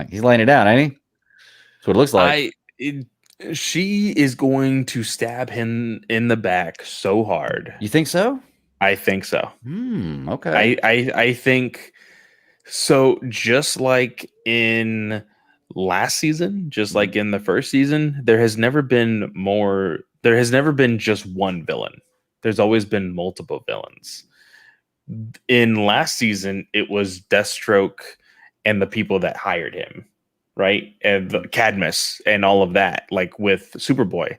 He's laying it down, ain't he? That's what it looks like. She is going to stab him in the back so hard. You think so? I think so. Okay. I think so. Just like in last season, just like in the first season, there has never been just one villain. There's always been multiple villains. In last season, it was Deathstroke and the people that hired him, right? And the Cadmus and all of that, with Superboy,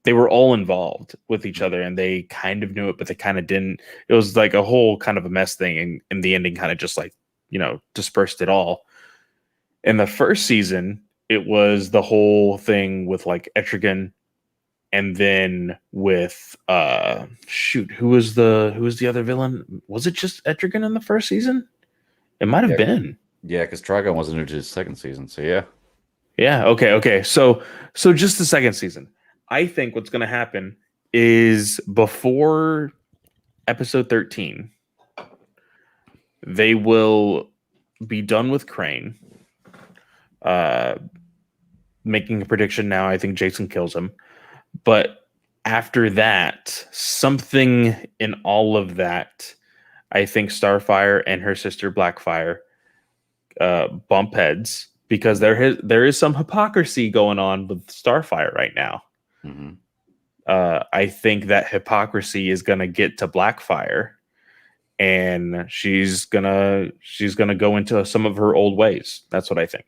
they were all involved with each other and they kind of knew it, but they kind of didn't. It was a whole kind of a mess thing. And the ending kind of just dispersed it all. In the first season, it was the whole thing with Etrigan, and then with who was the other villain? Was it just Etrigan in the first season? It might have been. Yeah, because Trigon wasn't into his second season, so yeah. Yeah, okay. So just the second season. I think what's gonna happen is before episode 13, they will be done with Crane. Making a prediction now, I think Jason kills him. But after that, something in all of that I think Starfire and her sister Blackfire bump heads because there is some hypocrisy going on with Starfire right now. Mm-hmm. I think that hypocrisy is gonna get to Blackfire, and she's gonna go into some of her old ways. That's what I think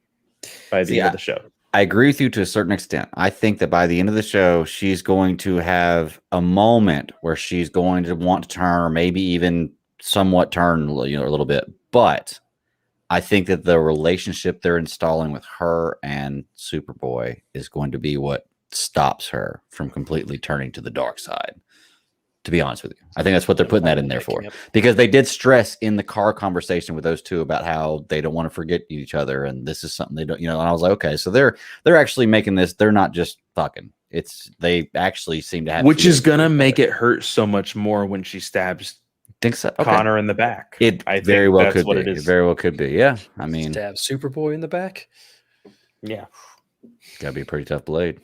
by the end of the show. I agree with you to a certain extent. I think that by the end of the show, she's going to have a moment where she's going to want to turn, or maybe even somewhat turn, a little bit. But I think that the relationship they're installing with her and Superboy is going to be what stops her from completely turning to the dark side. To be honest with you, I think that's what they're putting that in there for, because they did stress in the car conversation with those two about how they don't want to forget each other, and this is something they don't, and I was like, okay, so they're actually making this. They're not just fucking. They actually seem to have, which is gonna make it hurt so much more when she stabs think so. Okay. Connor in the back. I very well could be. It very well could be. Yeah, I mean, stab Superboy in the back. Yeah, gotta be a pretty tough blade.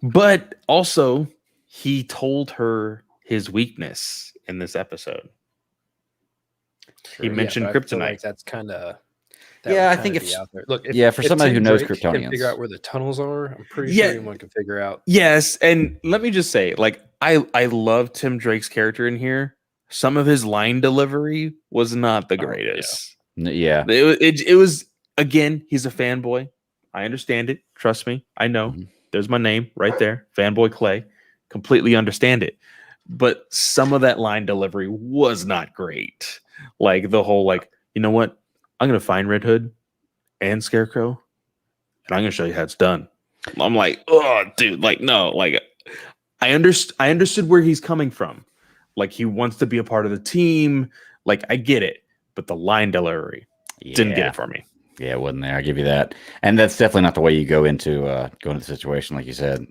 But also, he told her his weakness in this episode. He mentioned kryptonite. Like that's kind of. I think if out there. Look, for somebody who knows Kryptonians, can figure out where the tunnels are. I'm pretty sure anyone can figure out. Yes, and let me just say, like, I love Tim Drake's character in here. Some of his line delivery was not the greatest. Yeah. It was, again, he's a fanboy. I understand it. Trust me. I know. Mm-hmm. There's my name right there. Fanboy Clay. Completely understand it. But some of that line delivery was not great. Like the whole, like, you know what? I'm going to find Red Hood and Scarecrow, and I'm going to show you how it's done. I'm like, oh, dude, like, no, like, I understood where he's coming from. Like, he wants to be a part of the team. Like, I get it. But the line delivery didn't get it for me. Yeah, it wasn't there. I'll give you that. And that's definitely not the way you go into the situation, like you said.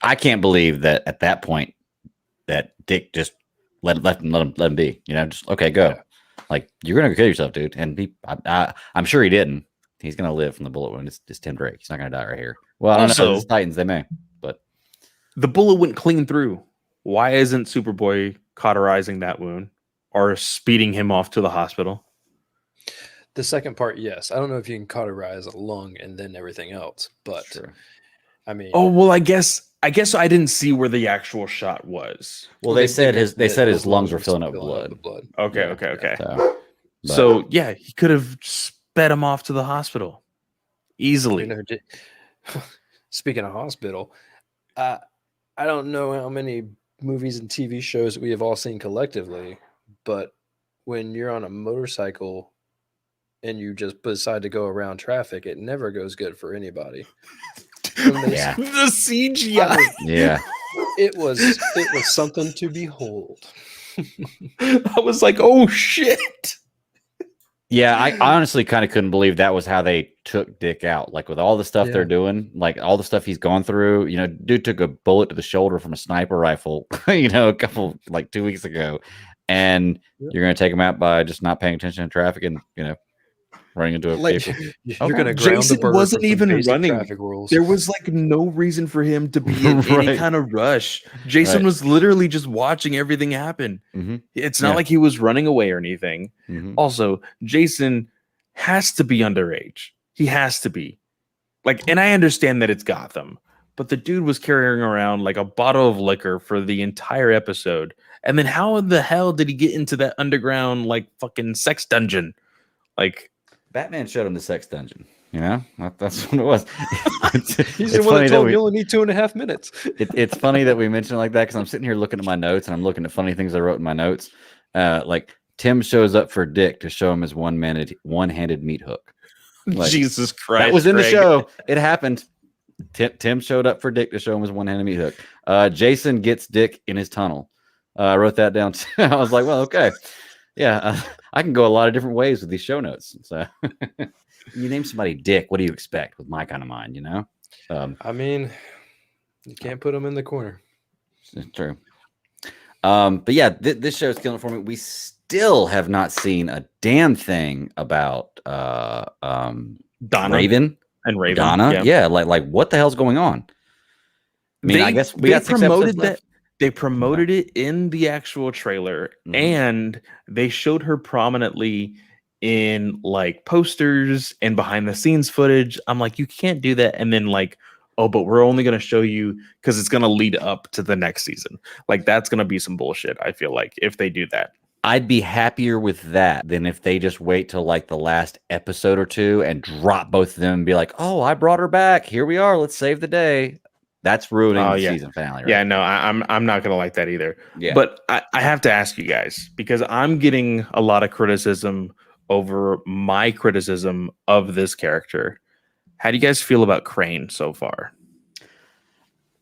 I can't believe that at that point that Dick just let him be. Just okay, go. Yeah. Like, you're gonna kill yourself, dude. And I'm sure he didn't. He's gonna live from the bullet wound. It's Tim Drake. He's not gonna die right here. Well, I don't know. It's Titans, they may, but the bullet went clean through. Why isn't Superboy cauterizing that wound or speeding him off to the hospital? The second part, yes. I don't know if you can cauterize a lung and then everything else, but sure. I mean, I guess I didn't see where the actual shot was. Well, they said his lungs were filling up with blood. Okay. So yeah, he could have sped him off to the hospital easily. Speaking of hospital, I don't know how many movies and TV shows that we have all seen collectively, but when you're on a motorcycle and you just decide to go around traffic, it never goes good for anybody. The CGI. It was something to behold. I was like, oh shit. Yeah, I honestly kind of couldn't believe that was how they took Dick out. Like, with all the stuff they're doing, like all the stuff he's gone through, dude took a bullet to the shoulder from a sniper rifle, a couple, like 2 weeks ago. And you're going to take him out by just not paying attention to traffic and, running into a vehicle. You're going to ground Jason the bird wasn't even running. Traffic rules. There was like no reason for him to be in any kind of rush. Jason was literally just watching everything happen. Mm-hmm. It's not like he was running away or anything. Mm-hmm. Also, Jason has to be underage. He has to be. Like, and I understand that it's Gotham, but the dude was carrying around like a bottle of liquor for the entire episode. And then how in the hell did he get into that underground, like, fucking sex dungeon? Like, Batman showed him the sex dungeon. That's what it was. He's the one that told me you only need 2.5 minutes. It's funny that we mentioned it like that, because I'm sitting here looking at my notes and I'm looking at funny things I wrote in my notes. Like, Tim shows up for Dick to show him his one-handed meat hook. Like, Jesus Christ! That was in the show. It happened. Tim showed up for Dick to show him his one-handed meat hook. Jason gets Dick in his tunnel. I wrote that down. I was like, well, okay. Yeah, I can go a lot of different ways with these show notes. So, you name somebody Dick, what do you expect with my kind of mind? I mean, you can't put them in the corner. It's true. But yeah, this show is killing it for me. We still have not seen a damn thing about Donna Raven and Donna. Yeah, like what the hell's going on? I mean, I guess we got 6 episodes left. They promoted it in the actual trailer, and they showed her prominently in like posters and behind the scenes footage. I'm like, you can't do that. And then like, oh, but we're only going to show you because it's going to lead up to the next season. Like that's going to be some bullshit. I feel like if they do that. I'd be happier with that than if they just wait till like the last episode or two and drop both of them and be like, oh, I brought her back. Here we are. Let's save the day. That's ruining the season finale, right? Yeah, no, I'm not gonna like that either. Yeah. But I have to ask you guys because I'm getting a lot of criticism over my criticism of this character. How do you guys feel about Crane so far?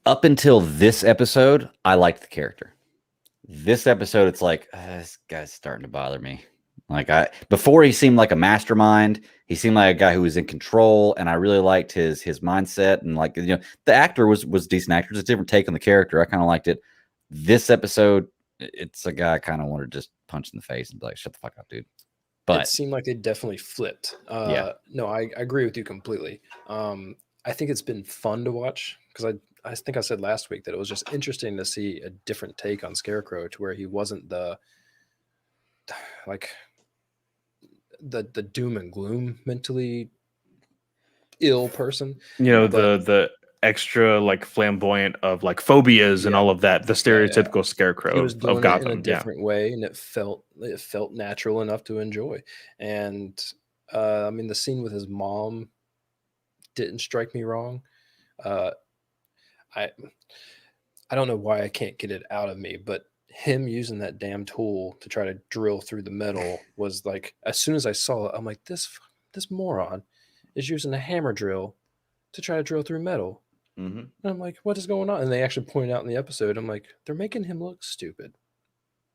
Up until this episode, I liked the character. This episode, it's like this guy's starting to bother me. Like before, he seemed like a mastermind. He seemed like a guy who was in control, and I really liked his mindset. And like the actor was decent actor. It's a different take on the character. I kind of liked it. This episode, it's a guy I kind of wanted to just punch in the face and be like, "Shut the fuck up, dude." But it seemed like they definitely flipped. No, I agree with you completely. I think it's been fun to watch because I think I said last week that it was just interesting to see a different take on Scarecrow to where he wasn't the doom and gloom mentally ill person. The extra like flamboyant of like phobias and all of that, the stereotypical Scarecrow he was doing of Gotham it in a different way, and it felt natural enough to enjoy. And I mean, the scene with his mom didn't strike me wrong. I don't know why I can't get it out of me, but him using that damn tool to try to drill through the metal was like, as soon as I saw it, I'm like, this moron is using a hammer drill to try to drill through metal. And I'm like, what is going on? And they actually point out in the episode, I'm like, they're making him look stupid.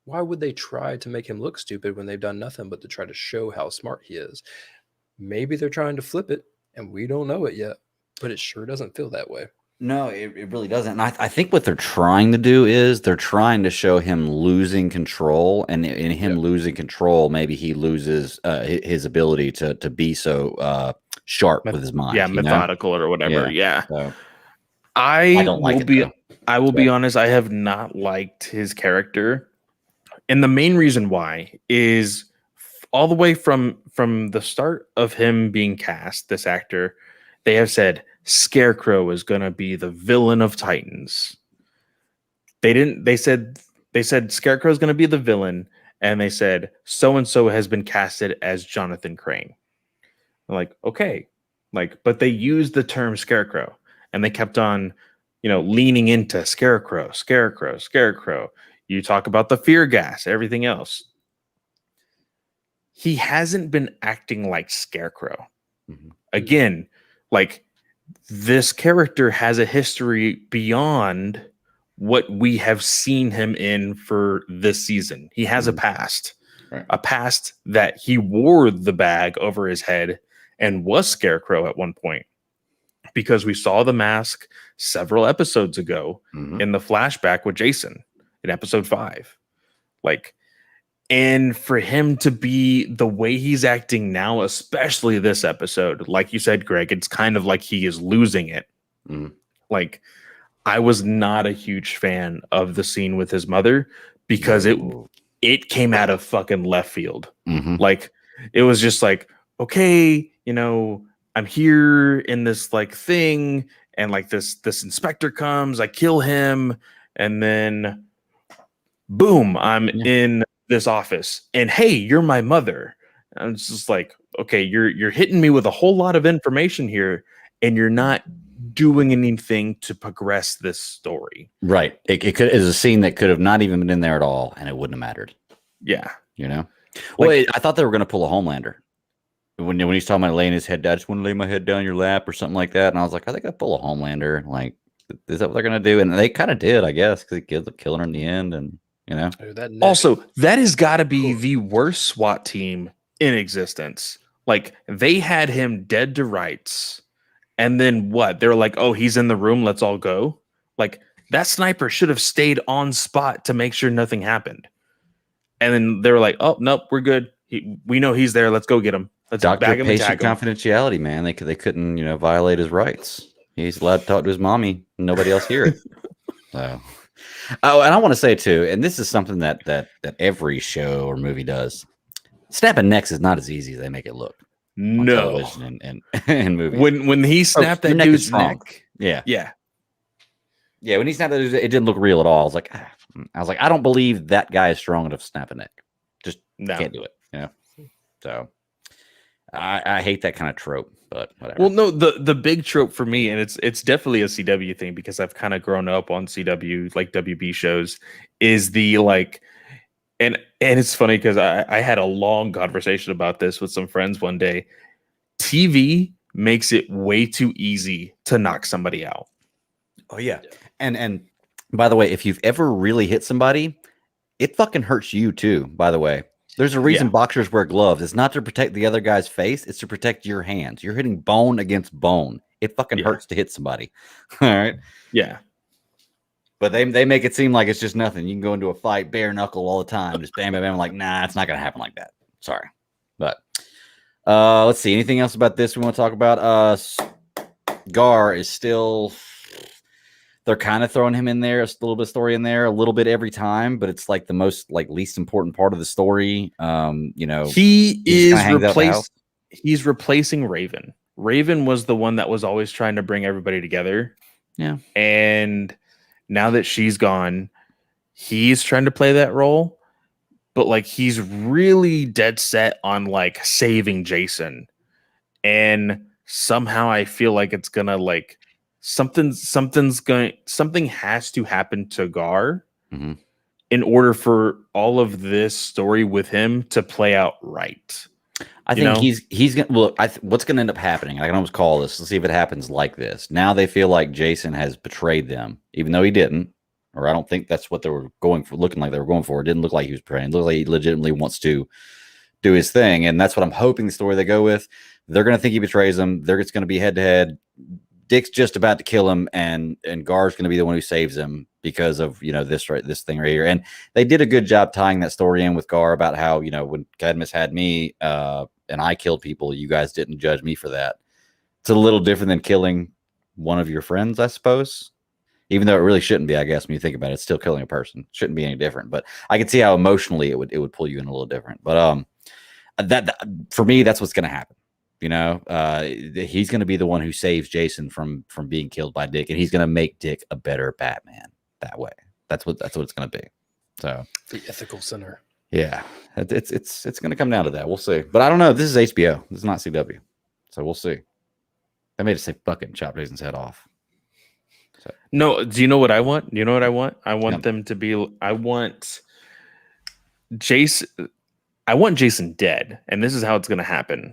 Why would they try to make him look stupid when they've done nothing but to try to show how smart he is? Maybe they're trying to flip it, and we don't know it yet, but it sure doesn't feel that way. No, it really doesn't. And I think what they're trying to do is they're trying to show him losing control, and in him losing control, maybe he loses his ability to be so sharp with his mind. Yeah, methodical or whatever. Yeah. So, I don't like I will be honest, I have not liked his character. And the main reason why is all the way from the start of him being cast, this actor, they have said Scarecrow is going to be the villain of Titans. They said Scarecrow is going to be the villain, and they said so and so has been casted as Jonathan Crane. I'm like, okay, like, but they used the term Scarecrow, and they kept on, leaning into Scarecrow. You talk about the fear gas, everything else. He hasn't been acting like Scarecrow. Again, like, this character has a history beyond what we have seen him in for this season. He has a past, a past that he wore the bag over his head and was Scarecrow at one point, because we saw the mask several episodes ago in the flashback with Jason in episode 5. Like, and for him to be the way he's acting now, especially this episode, like you said, Greg, it's kind of like he is losing it. Like, I was not a huge fan of the scene with his mother because it came out of fucking left field. Like, it was just like, okay, I'm here in this like thing, and like this inspector comes, I kill him, and then boom, I'm in this office, and hey, you're my mother. And it's just like, okay, you're hitting me with a whole lot of information here, and you're not doing anything to progress this story. Right. It is a scene that could have not even been in there at all, and it wouldn't have mattered. Yeah. Well, I thought they were going to pull a Homelander. When he's talking about laying his head down, I just want to lay my head down your lap or something like that. And I was like, I think I pull a Homelander. Like, is that what they're going to do? And they kind of did, I guess, because he ends up killing her in the end. And, Also, that has got to be the worst SWAT team in existence. Like, they had him dead to rights. And then what? They were like, oh, he's in the room. Let's all go. Like, that sniper should have stayed on spot to make sure nothing happened. And then they were like, oh, nope, we're good. We know he's there. Let's go get him. Let's bag him and tag him. Confidentiality, man. They couldn't, violate his rights. He's allowed to talk to his mommy. And nobody else hear it. So, Oh, and I want to say too, and this is something that every show or movie does. Snapping necks is not as easy as they make it look on No. television and and movies. When he snapped your that neck is dude's strong. neck. Yeah, Yeah. yeah. When he snapped that, it didn't look real at all. I was like, I don't believe that guy is strong enough to snap a neck. Just No. can't do it. You know. So I hate that kind of trope, but whatever. Well, no, the big trope for me, and it's definitely a CW thing because I've kind of grown up on CW like WB shows, is the like, and it's funny because I had a long conversation about this with some friends one day. TV makes it way too easy to knock somebody out. Oh yeah. And by the way, if you've ever really hit somebody, it fucking hurts you too, by the way. There's a reason boxers wear gloves. It's not to protect the other guy's face, it's to protect your hands. You're hitting bone against bone. It fucking hurts to hit somebody. All right. Yeah. But they make it seem like it's just nothing. You can go into a fight bare knuckle all the time, just bam, bam, bam. Like, nah, it's not gonna happen like that. Sorry. But let's see. Anything else about this we want to talk about? Gar is still, they're kind of throwing him in there, a little bit of story in there, a little bit every time, but it's like the most like least important part of the story. You know, he's replacing Raven. Raven was the one that was always trying to bring everybody together. Yeah. And now that she's gone, he's trying to play that role, but like he's really dead set on like saving Jason. And somehow I feel like it's gonna like something has to happen to Gar in order for all of this story with him to play out right. I think he's gonna look. What's gonna end up happening? I can almost call this. Let's see if it happens like this. Now they feel like Jason has betrayed them, even though he didn't, or I don't think that's what they were going for. Looking like they were going for. It didn't look like he was betraying. It looked like he legitimately wants to do his thing, and that's what I'm hoping the story they go with. They're gonna think he betrays them. They're just gonna be head to head. Dick's just about to kill him, and Gar's gonna be the one who saves him because of this thing right here. And they did a good job tying that story in with Gar about how when Cadmus had me. And I killed people, you guys didn't judge me for that. It's a little different than killing one of your friends, I suppose. Even though it really shouldn't be, I guess, when you think about it, it's still killing a person. Shouldn't be any different. But I can see how emotionally it would pull you in a little different. But that for me, that's what's gonna happen. He's gonna be the one who saves Jason from being killed by Dick, and he's gonna make Dick a better Batman that way. That's what it's gonna be. So the ethical center. Yeah, it's going to come down to that. We'll see. But I don't know. This is HBO. This is not CW. So we'll see. They made us say fucking chop Jason's head off. So. No, do you know what I want? You know what I want? I want them to be. I want Jason dead, and this is how it's going to happen.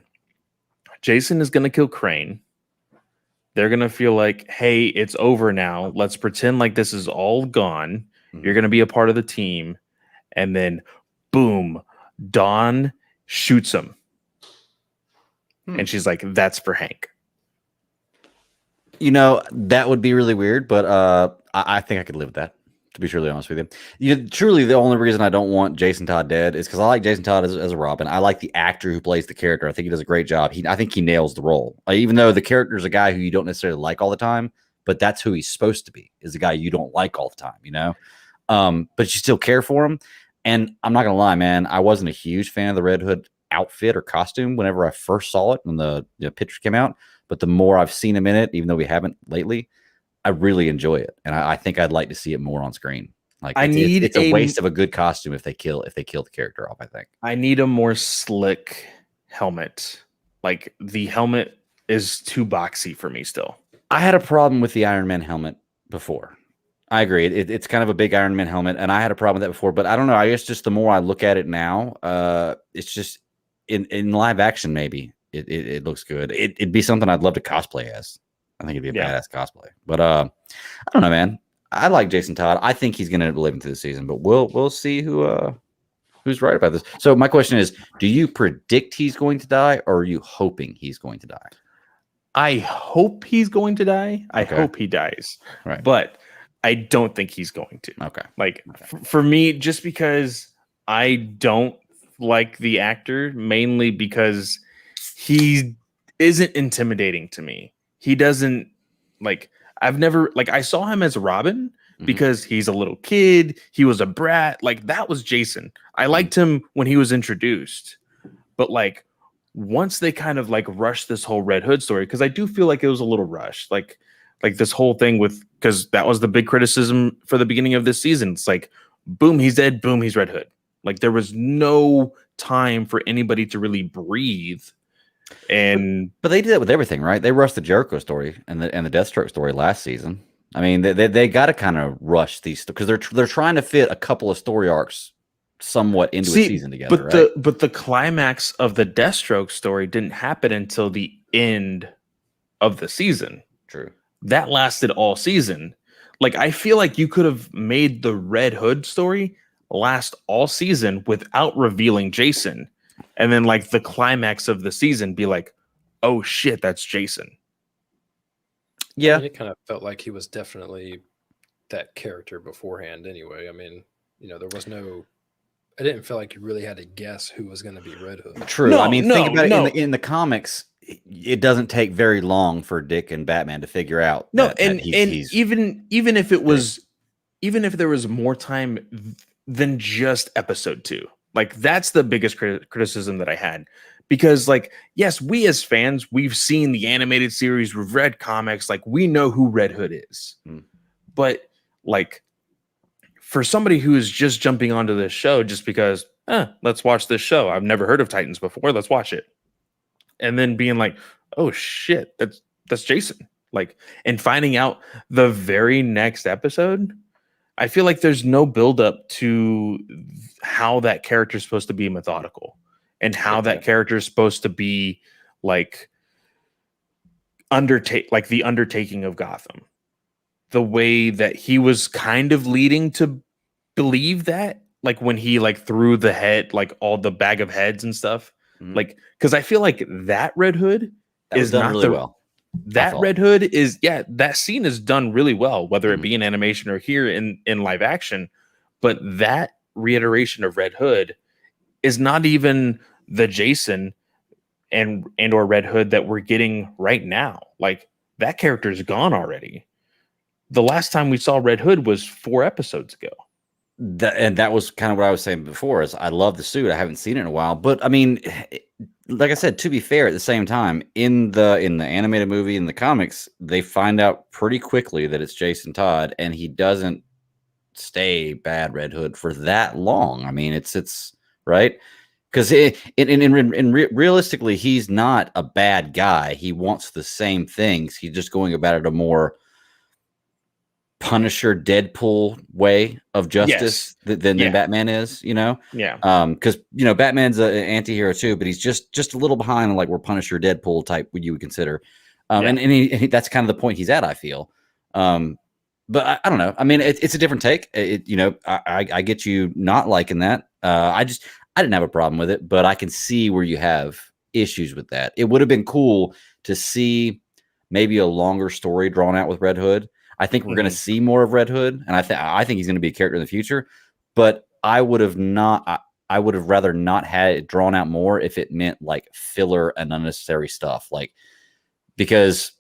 Jason is going to kill Crane. They're going to feel like, hey, it's over now. Let's pretend like this is all gone. You're going to be a part of the team, and then. Boom, Dawn shoots him. And she's like, that's for Hank. That would be really weird, but I think I could live with that, to be truly honest with you. Truly, the only reason I don't want Jason Todd dead is because I like Jason Todd as a Robin. I like the actor who plays the character. I think he does a great job. I think he nails the role. Even though the character is a guy who you don't necessarily like all the time, but that's who he's supposed to be, is a guy you don't like all the time, but you still care for him. And I'm not going to lie, man, I wasn't a huge fan of the Red Hood outfit or costume whenever I first saw it when the pictures came out. But the more I've seen him in it, even though we haven't lately, I really enjoy it. And I think I'd like to see it more on screen. Like it's a waste of a good costume if they kill the character off, I think. I need a more slick helmet. Like the helmet is too boxy for me still. I had a problem with the Iron Man helmet before. I agree. It's kind of a big Iron Man helmet, and I had a problem with that before. But I don't know. I guess just the more I look at it now, it's just in live action. Maybe it looks good. It'd be something I'd love to cosplay as. I think it'd be a badass cosplay. But I don't know, man. I like Jason Todd. I think he's going to live into the season, but we'll see who's right about this. So my question is: do you predict he's going to die, or are you hoping he's going to die? I hope he's going to die. I hope he dies. Right, but. I don't think he's going to. Okay. For me, just because I don't like the actor, mainly because he isn't intimidating to me. He doesn't I saw him as Robin, because he's a little kid. He was a brat. Like, that was Jason. I liked him when he was introduced, but like once they kind of like rushed this whole Red Hood story, because I do feel like it was a little rushed. Like this whole thing with, because that was the big criticism for the beginning of this season. It's like, boom, he's dead. Boom, he's Red Hood. Like, there was no time for anybody to really breathe. And but they did that with everything, right? They rushed the Jericho story and the Deathstroke story last season. I mean, they got to kind of rush these because they're trying to fit a couple of story arcs somewhat into a season together, right? But the climax of the Deathstroke story didn't happen until the end of the season. True. That lasted all season. Like, I feel like you could have made the Red Hood story last all season without revealing Jason. And then like the climax of the season be like, oh shit, that's Jason. Yeah. I mean, it kind of felt like he was definitely that character beforehand anyway. I mean, there was no, I didn't feel like you really had to guess who was going to be Red Hood. True. No, I mean, think about no. it in the comics. It doesn't take very long for Dick and Batman to figure out. And even if it was, even if there was more time than just episode 2, like that's the biggest criticism that I had, because like, yes, we as fans, we've seen the animated series, we've read comics, like we know who Red Hood is, but like for somebody who is just jumping onto this show just because, let's watch this show. I've never heard of Titans before. Let's watch it. And then being like, oh shit, that's Jason. Like, and finding out the very next episode, I feel like there's no buildup to how that character is supposed to be methodical and how that character is supposed to be like the undertaking of Gotham. The way that he was kind of leading to believe that, like when he like threw the head, like all the bag of heads and stuff, like, because I feel like that Red Hood is done not really well. That Red Hood is, that scene is done really well, whether it be in animation or here in live action. But that reiteration of Red Hood is not even the Jason and or Red Hood that we're getting right now. Like, that character is gone already. The last time we saw Red Hood was 4 episodes ago. That was kind of what I was saying before, is I love the suit. I haven't seen it in a while, but I mean, like I said, to be fair, at the same time, in the animated movie, in the comics, they find out pretty quickly that it's Jason Todd, and he doesn't stay bad Red Hood for that long. I mean, it's right, because realistically, he's not a bad guy. He wants the same things. He's just going about it a more Punisher, Deadpool way of justice than Batman is, because Batman's an anti-hero too, but he's just a little behind like where Punisher, Deadpool type you would consider, and that's kind of the point he's at, I feel. But I don't know. I mean, it's a different take. I get you not liking that. I didn't have a problem with it, but I can see where you have issues with that. It would have been cool to see maybe a longer story drawn out with Red Hood. I think we're going to see more of Red Hood, and I think he's going to be a character in the future. But I would have rather not had it drawn out more if it meant like filler and unnecessary stuff, like, because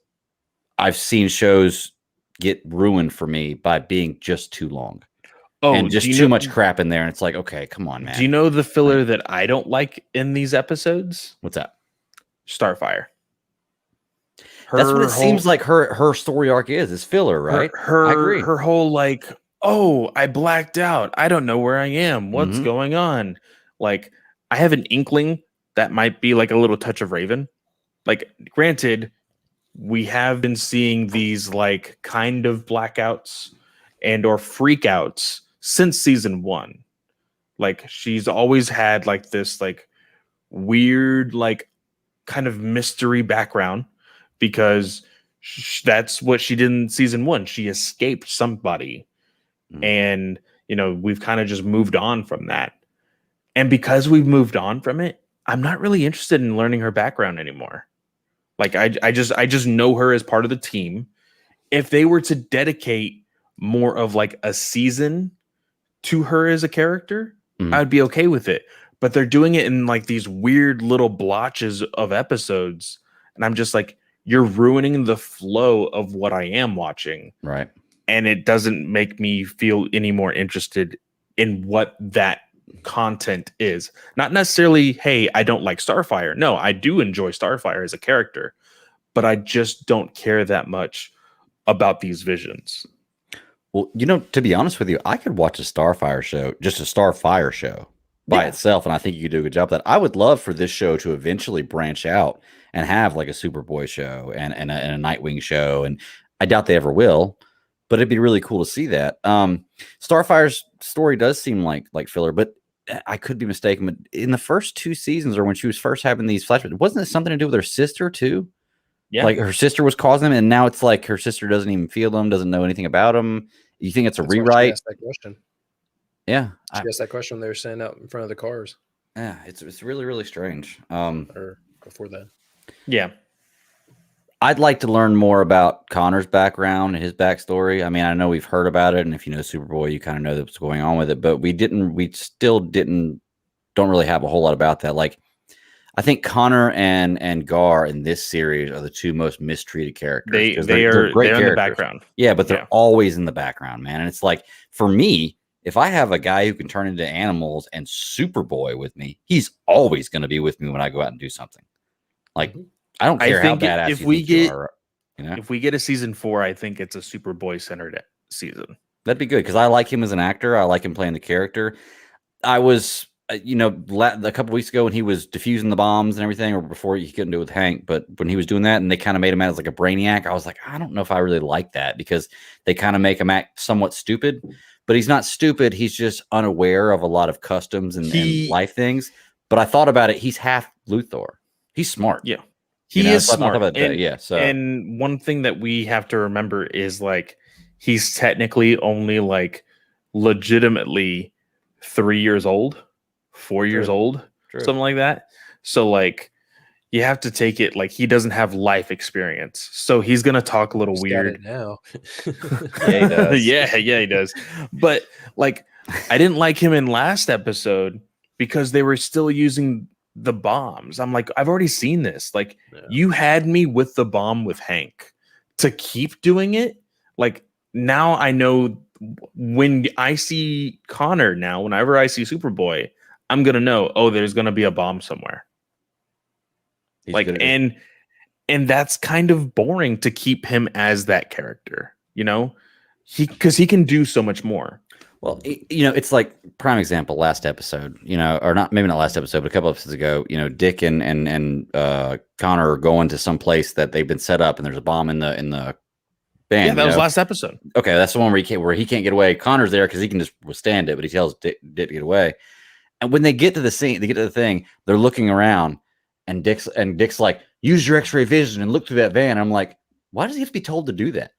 I've seen shows get ruined for me by being just too long. And just too much crap in there, and it's like, okay, come on, man. Do you know the filler that I don't like in these episodes? What's that? Starfire. That's what it seems like her story arc is filler, right? I agree. Her whole like, oh, I blacked out. I don't know where I am. What's going on? Like, I have an inkling that might be like a little touch of Raven. Like, granted, we have been seeing these like kind of blackouts and or freakouts since season 1. Like, she's always had like this like weird like kind of mystery background, because that's what she did in season 1. She escaped somebody, and we've kind of just moved on from that. And because we've moved on from it, I'm not really interested in learning her background anymore. Like, I just know her as part of the team. If they were to dedicate more of like a season to her as a character, I'd be okay with it. But they're doing it in like these weird little blotches of episodes, and I'm just like, you're ruining the flow of what I am watching. Right. and it doesn't make me feel any more interested in what that content is. Not necessarily, hey, I don't like Starfire. No, I do enjoy Starfire as a character, but I just don't care that much about these visions. Well, to be honest with you, I could watch a Starfire show, just a Starfire show by Yeah. itself, and I think you could do a good job of that. I would love for this show to eventually branch out and have like a Superboy show and a Nightwing show, and I doubt they ever will, but it'd be really cool to see that. Starfire's story does seem like filler, but I could be mistaken. But in the first 2 seasons, or when she was first having these flashbacks, wasn't it something to do with her sister too? Yeah. Like her sister was causing them, and now it's like her sister doesn't even feel them, doesn't know anything about them. You think it's a That's why she rewrite? asked that question. Yeah, She asked that question when they were standing out in front of the cars, yeah, it's really really strange. or before that. Yeah. I'd like to learn more about Connor's background and his backstory. I mean, I know we've heard about it, and if you know Superboy, you kind of know what's going on with it, but we still don't really have a whole lot about that. Like, I think Connor and Gar in this series are the two most mistreated characters. 'Cause They're great in the characters. background. Yeah, but they're Yeah. always in the background, man. And it's like, for me, if I have a guy who can turn into animals and Superboy with me, he's always going to be with me when I go out and do something. Like, I don't I care how think badass if you we think you get are, if we get a season 4, I think it's a Superboy centered season. that'd be good because I like him as an actor. I like him playing the character. I was, a couple weeks ago when he was diffusing the bombs and everything, or before he couldn't do it with Hank, but when he was doing that and they kind of made him out as like a brainiac, I was like, I don't know if I really like that because they kind of make him act somewhat stupid, but he's not stupid. He's just unaware of a lot of customs and life things. But I thought about it. He's half Luthor. He's smart. Yeah. He is So I thought smart. about that. And, Yeah. So and one thing that we have to remember is like he's technically only like legitimately 3 years old, 4 years old, something like that. So like you have to take it like he doesn't have life experience. So he's gonna talk a little He's weird. got it now. Yeah, he does. yeah, he does. But like I didn't like him in last episode because they were still using the bombs. I'm like, I've already seen this. Like, you had me with the bomb with Hank to keep doing it. Like, now I know when I see Connor now, whenever I see Superboy, I'm gonna know, oh, there's gonna be a bomb somewhere. Like, and that's kind of boring to keep him as that character, because he can do so much more. Well, it's like prime example last episode, or not, maybe not last episode, but a couple episodes ago, Dick and Connor are going to some place that they've been set up and there's a bomb in the band. Yeah, that was last episode. Okay, that's the one where he can't get away. Connor's there because he can just withstand it, but he tells Dick to get away. And when they get to the scene, they get to the thing, they're looking around, and Dick's like, use your X-ray vision and look through that van. I'm like, why does he have to be told to do that?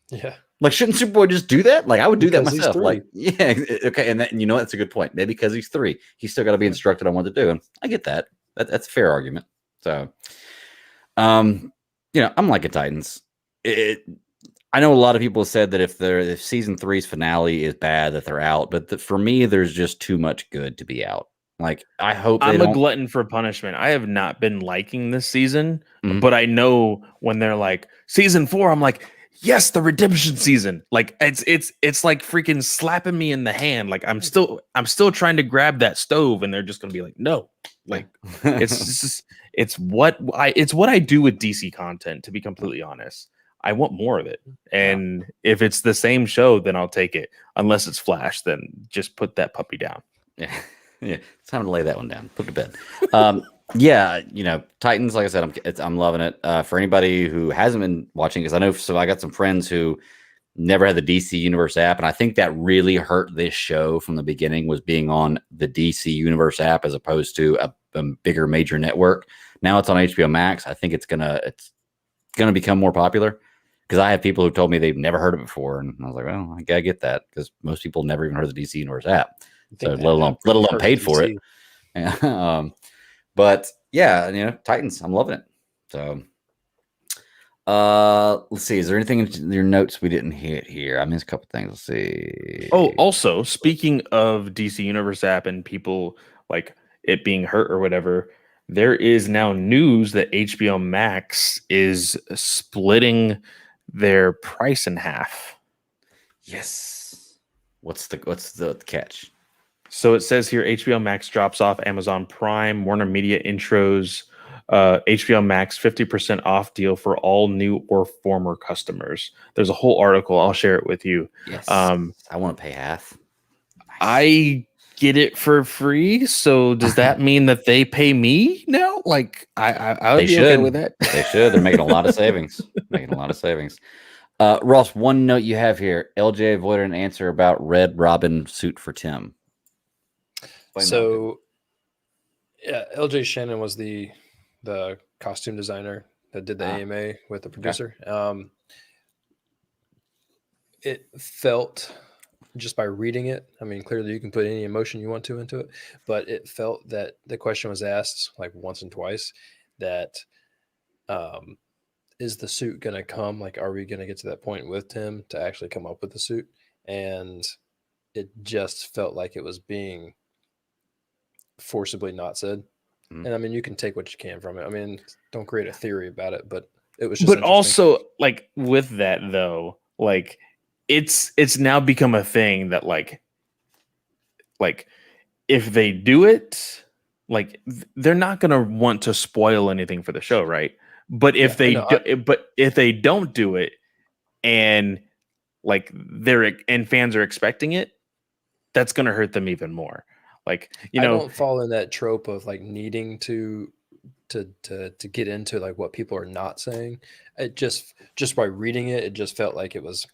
Yeah. Like, shouldn't Superboy just do that? Like, I would do that Because he's myself. 3. Like, yeah, okay. And that's a good point. Maybe because he's 3, he's still got to be instructed on what to do. And I get that. That's a fair argument. So, I'm liking Titans. I know a lot of people have said that if season 3's finale is bad, that they're out. But for me, there's just too much good to be out. Like, I hope I'm a glutton for punishment. I have not been liking this season, but I know when they're like season 4, I'm like, yes, the redemption season. Like it's like freaking slapping me in the hand. Like I'm still trying to grab that stove, and they're just gonna be like, no. Like it's what I do with DC content. To be completely honest, I want more of it. And if it's the same show, then I'll take it. Unless it's Flash, then just put that puppy down. Yeah. Yeah, it's time to lay that one down. Put it to bed. Yeah, Titans. Like I said, I'm loving it. For anybody who hasn't been watching, because I got some friends who never had the DC Universe app, and I think that really hurt this show from the beginning, was being on the DC Universe app as opposed to a bigger major network. Now it's on HBO Max. I think it's gonna become more popular, because I have people who told me they've never heard of it before, and I was like, well, I gotta get that, because most people never even heard of the DC Universe app. So let alone paid for it. Yeah. But yeah, Titans, I'm loving it. So let's see. Is there anything in your notes we didn't hit here? I mean, there's a couple things. Let's see. Oh, also, speaking of DC Universe app and people like it being hurt or whatever, there is now news that HBO Max is splitting their price in half. Yes. What's the catch? So it says here HBO Max drops off Amazon Prime, Warner Media intros, HBO Max 50% off deal for all new or former customers. There's a whole article. I'll share it with you. Yes. Um, I want to pay half. Nice. I get it for free. So does that mean that they pay me now? Like I would They be okay should. with that. They should. They're making a lot of savings. Making a lot of savings. Ross, one note you have here. LJ avoided an answer about Red Robin suit for Tim. Explain that one. So, yeah, LJ Shannon was the costume designer that did the AMA with the producer. It felt, just by reading it, I mean, clearly you can put any emotion you want to into it, but it felt that the question was asked like once and twice that is the suit going to come? Like, are we going to get to that point with Tim to actually come up with the suit? And it just felt like it was being forcibly not said. Mhm. And I mean, you can take what you can from it. I mean, don't create a theory about it, but it was just But interesting. also, like with that though, like it's now become a thing that like if they do it, like they're not gonna want to spoil anything for the show, right? But if Yeah, they no, but if they don't do it, and like and fans are expecting it, that's gonna hurt them even more. Like I don't fall in that trope of like needing to get into like what people are not saying. It just by reading it, it just felt like it was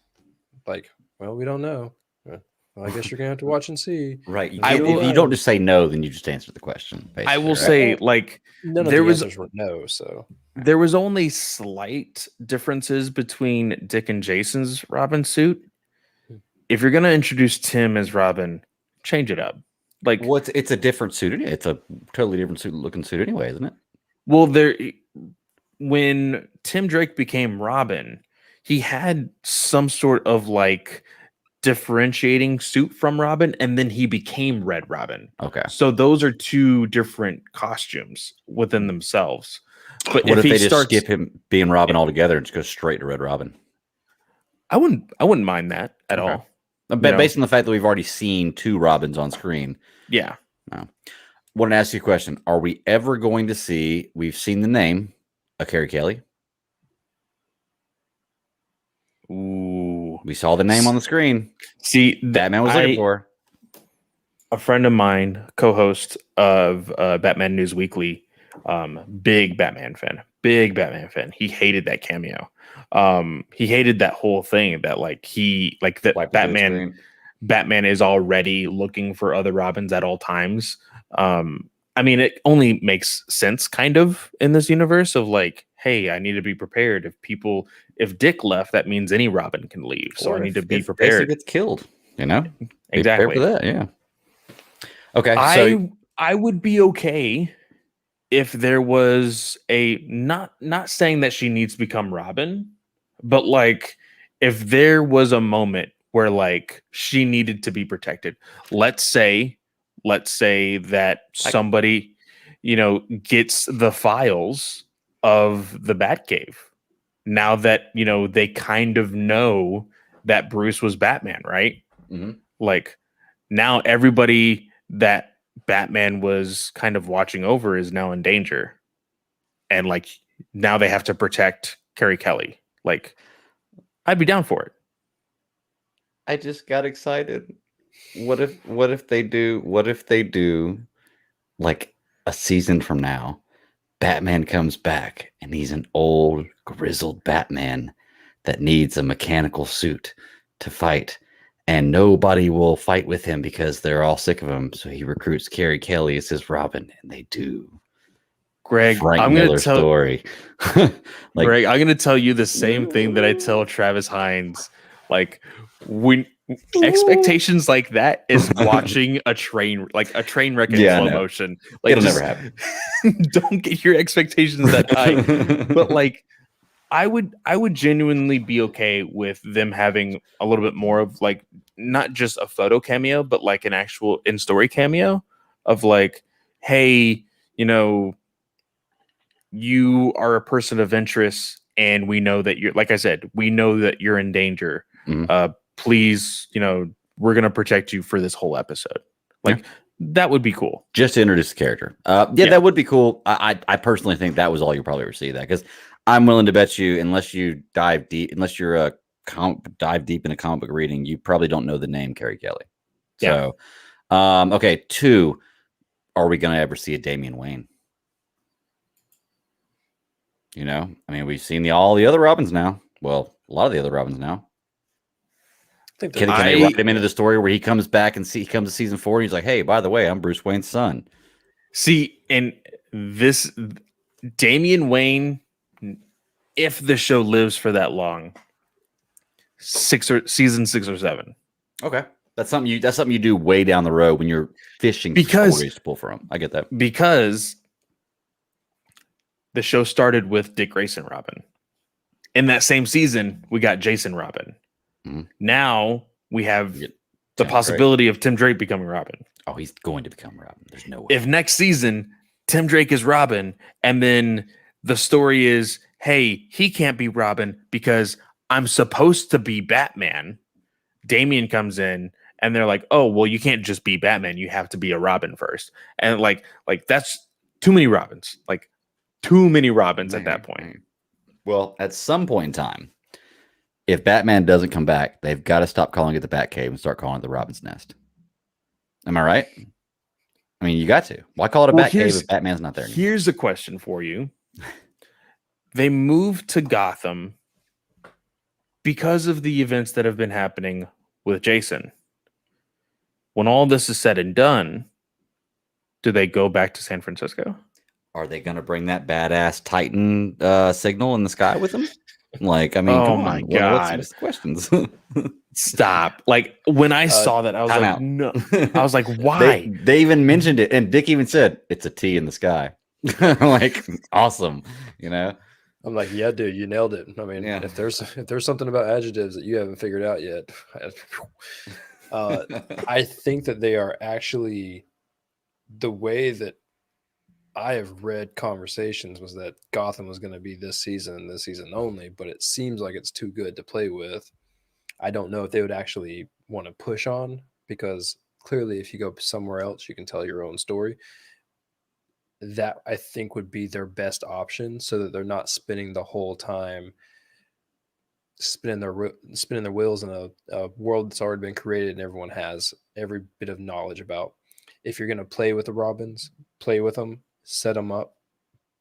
like, well, we don't know. Well, I guess you're gonna have to watch and see. Right. You I can't, will- if you don't just say no, then you just answer the question. Basically, I will right? say, like None of there the was answers were no. So there was only slight differences between Dick and Jason's Robin suit. If you're gonna introduce Tim as Robin, change it up. Like, Well, it's a different suit. It's a totally different suit looking suit anyway, isn't it? well, when Tim Drake became Robin, he had some sort of like differentiating suit from Robin, and then he became Red Robin. Okay. So those are two different costumes within themselves. But What if he they just starts, skip him being Robin altogether and just go straight to Red Robin? I wouldn't mind that at Okay. all. But based on the fact that we've already seen two Robins on screen, Yeah. no. Want to ask you a question. Are we ever going to see, we've seen the name of Carrie Kelly. Ooh. We saw the name on the screen. See, Batman was looking for her. A friend of mine, co-host of Batman News Weekly, big Batman fan. He hated that cameo. He hated that whole thing that Wiped the screen. Batman is already looking for other Robins at all times. I mean, it only makes sense kind of in this universe of like, hey, I need to be prepared. If Dick left, that means any Robin can leave. So Or I need to if be prepared. Gets killed, you know? Be Exactly. prepared for that, yeah. Okay, so I would be okay if there was a not saying that she needs to become Robin, but like if there was a moment where like she needed to be protected. Let's say that somebody, gets the files of the Batcave. Now that, they kind of know that Bruce was Batman, right? Mhm. Like now everybody that Batman was kind of watching over is now in danger. And like now they have to protect Carrie Kelly. Like I'd be down for it. I just got excited. What if they do like a season from now, Batman comes back and he's an old grizzled Batman that needs a mechanical suit to fight, and nobody will fight with him because they're all sick of him. So he recruits Carrie Kelly as his Robin, and they do. Greg, Frank I'm gonna Miller story. Greg, I'm gonna tell you the same thing that I tell Travis Hines. Like when expectations like that is watching a train wreck in slow motion. Like it'll never happen. Don't get your expectations that high. But like I would genuinely be okay with them having a little bit more of like not just a photo cameo, but like an actual in-story cameo of like, hey, you are a person of interest, and we know that you're, like I said, we know that you're in danger. Mhm. please, we're going to protect you for this whole episode. Like, that would be cool. Just to introduce the character. Yeah. That would be cool. I personally think that was all you probably ever see that, because I'm willing to bet you, unless you dive deep, unless you're a dive deep into comic book reading, you probably don't know the name Carrie Kelly. So, okay, 2, are we going to ever see a Damian Wayne? I mean, we've seen all the other Robins now. Well, a lot of the other Robins now. Can they write him into the story where he comes back and he comes to season 4 and he's like, hey, by the way, I'm Bruce Wayne's son. See, and this Damian Wayne, if the show lives for that long, season 6 or 7. Okay. That's something you do way down the road when you're fishing for stories to pull from. I get that. Because the show started with Dick Grayson Robin. In that same season, we got Jason Robin. Mm-hmm. Now we have the possibility of Tim Drake becoming Robin. Oh, he's going to become Robin. There's no way. If next season Tim Drake is Robin, and then the story is, hey, he can't be Robin because I'm supposed to be Batman. Damian comes in and they're like, oh, well, you can't just be Batman. You have to be a Robin first. And like that's too many Robins. Like, too many Robins at that point. Well, at some point in time, if Batman doesn't come back, they've got to stop calling it the Batcave and start calling it the Robin's Nest. Am I right? I mean, you got to. Why call it a Batcave if Batman's not there anymore? Here's a question for you. They moved to Gotham because of the events that have been happening with Jason. When all this is said and done, do they go back to San Francisco? Are they going to bring that badass Titan signal in the sky with them? Like, I mean, oh my God. What's the questions? Stop. Like, when I saw that, I was like, no. I was like, why? They even mentioned it. And Dick even said, it's a T in the sky. Like, awesome. I'm like, yeah, dude, you nailed it. I mean, if there's something about adjectives that you haven't figured out yet, I think that they are actually, the way that I have read conversations was that Gotham was going to be this season and this season only, but it seems like it's too good to play with. I don't know if they would actually want to push on, because clearly if you go somewhere else, you can tell your own story. That, I think, would be their best option, so that they're not spending the whole time spinning their wheels in a world that's already been created and everyone has every bit of knowledge about. If you're going to play with the Robins, play with them, set them up,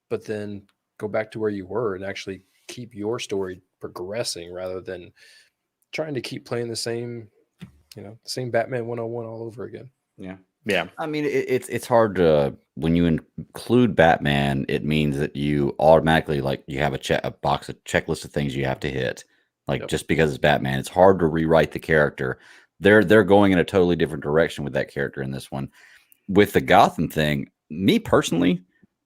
but then go back to where you were and actually keep your story progressing, rather than trying to keep playing the same Batman 101 all over again. Yeah. I mean, it's hard to, when you include Batman, it means that you automatically, like, you have a checklist of things you have to hit. Like, just because it's Batman, it's hard to rewrite the character. They're going in a totally different direction with that character in this one. With the Gotham thing, me personally,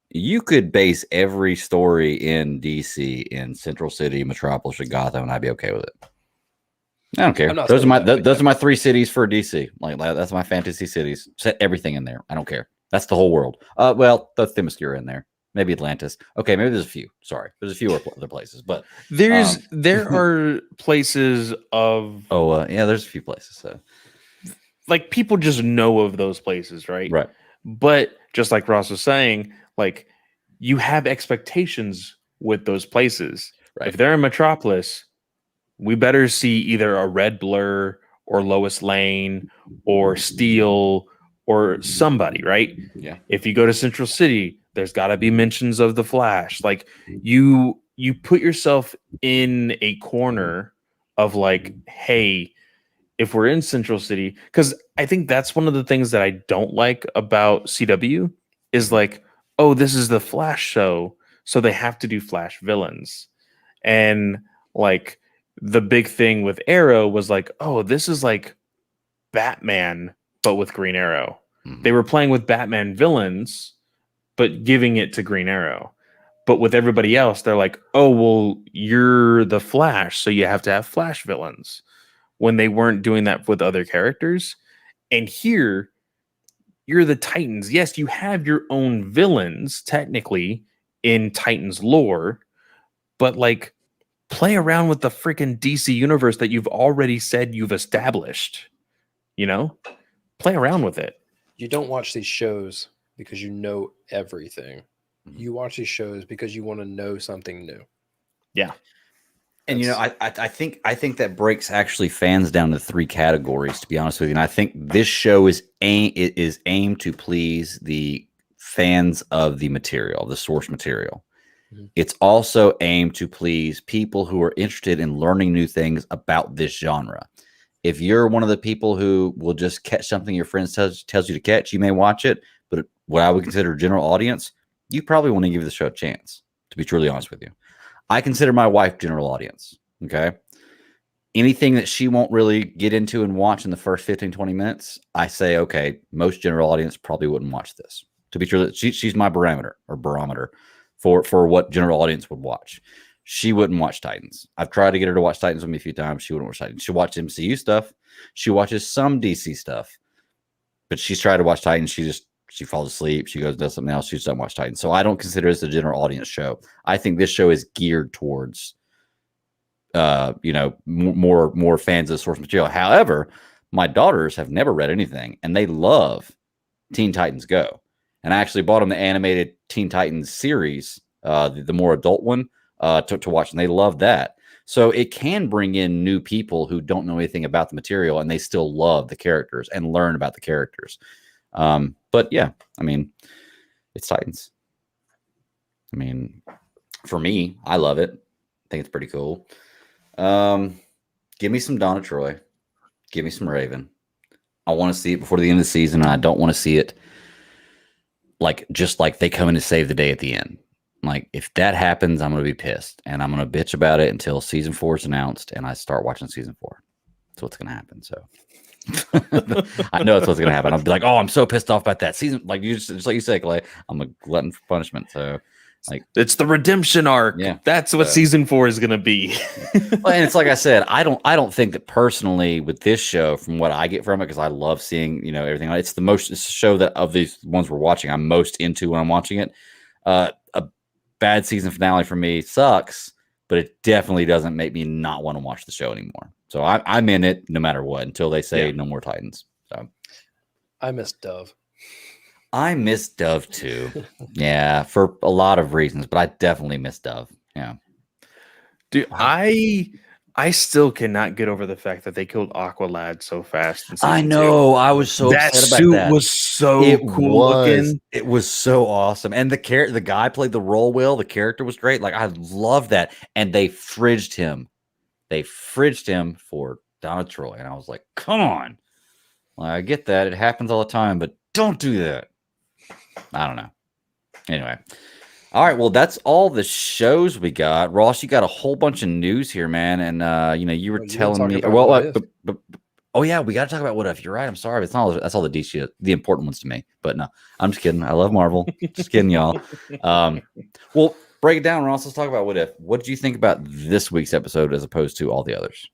you could base every story in DC in Central City, Metropolis, or Gotham, and I'd be okay with it. I don't care. Those are my 3 cities for DC. Like, that's my fantasy cities. Set everything in there. I don't care. That's the whole world. Well, that's Themyscira in there. Maybe Atlantis. Okay, maybe there's a few. Sorry, there's a few other places, but there are places of. There's a few places. So, like, people just know of those places, right? Right. But just like Ross was saying, like, you have expectations with those places. Right. If they're in Metropolis, we better see either a Red Blur or Lois Lane or Steel or somebody, right? Yeah. If you go to Central City, there's got to be mentions of the Flash. Like, you put yourself in a corner of, like, hey, if we're in Central City, because I think that's one of the things that I don't like about CW is, like, oh, this is the Flash show, so they have to do Flash villains. And, like, the big thing with Arrow was, like, oh, this is like Batman, but with Green Arrow. Mm-hmm. They were playing with Batman villains, but giving it to Green Arrow. But with everybody else, they're like, oh, well, you're the Flash, so you have to have Flash villains, when they weren't doing that with other characters. And here, you're the Titans. Yes, you have your own villains, technically, in Titans lore, but, like, play around with the freaking DC universe that you've already said you've established. You know, play around with it. You don't watch these shows because you know everything. Mhm. You watch these shows because you want to know something new. Yeah. And you know, I think that breaks actually fans down to three categories. To be honest with you, and I think this show is aimed to please the fans of the material, the source material. Mhm. It's also aimed to please people who are interested in learning new things about this genre. If you're one of the people who will just catch something your friend tells you to catch, you may watch it. But what I would consider a general audience, you probably want to give the show a chance. To be truly honest with you. I consider my wife general audience. Okay. Anything that she won't really get into and watch in the first 15, 20 minutes, I say, okay, most general audience probably wouldn't watch this. To be true, she's my barometer for what general audience would watch. She wouldn't watch Titans. I've tried to get her to watch Titans with me a few times. She wouldn't watch Titans. She watches MCU stuff. She watches some DC stuff, but she's tried to watch Titans. She falls asleep. She goes and does something else. She doesn't watch Titans. So I don't consider this a general audience show. I think this show is geared towards more fans of the source material. However, my daughters have never read anything and they love Teen Titans Go. And I actually bought them the animated Teen Titans series, the more adult one, to watch, and they love that. So it can bring in new people who don't know anything about the material and they still love the characters and learn about the characters. But yeah, I mean, it's Titans. I mean, for me, I love it. I think it's pretty cool. Give me some Donna Troy. Give me some Raven. I want to see it before the end of the season, and I don't want to see it just like they come in to save the day at the end. Like, if that happens, I'm going to be pissed, and I'm going to bitch about it until season 4 is announced, and I start watching season 4. That's what's going to happen. So I know that's what's going to happen. I'll be like, oh, I'm so pissed off about that season. Like just like you said, Clay, I'm a glutton for punishment. So like, it's the redemption arc. Yeah, that's what season 4 is going to be. Well, and it's like I said, I don't think that personally with this show, from what I get from it, because I love seeing everything. It's a show that of these ones we're watching, I'm most into when I'm watching it. A bad season finale for me sucks, but it definitely doesn't make me not want to watch the show anymore. So I'm in it no matter what until they say no more Titans. So I miss Dove. I miss Dove too. Yeah, for a lot of reasons, but I definitely miss Dove. Yeah. Dude, I still cannot get over the fact that they killed Aqualad so fast. I know. I was so that upset about suit that. was so cool looking. It was so awesome, and the guy played the role well. The character was great. Like, I love that, and they fridged him. They fridged him for Donna Troy, and I was like, "Come on!" Like, I get that it happens all the time, but don't do that. I don't know. Anyway. All right, well, that's all the shows we got. Ross, you got a whole bunch of news here, man, and you were telling me. Well, oh yeah, we got to talk about What If. You're right. I'm sorry, it's not. That's all the DC, the important ones to me. But no, I'm just kidding. I love Marvel. Just kidding, y'all. Well, break it down, Ross. Let's talk about What If. What did you think about this week's episode as opposed to all the others?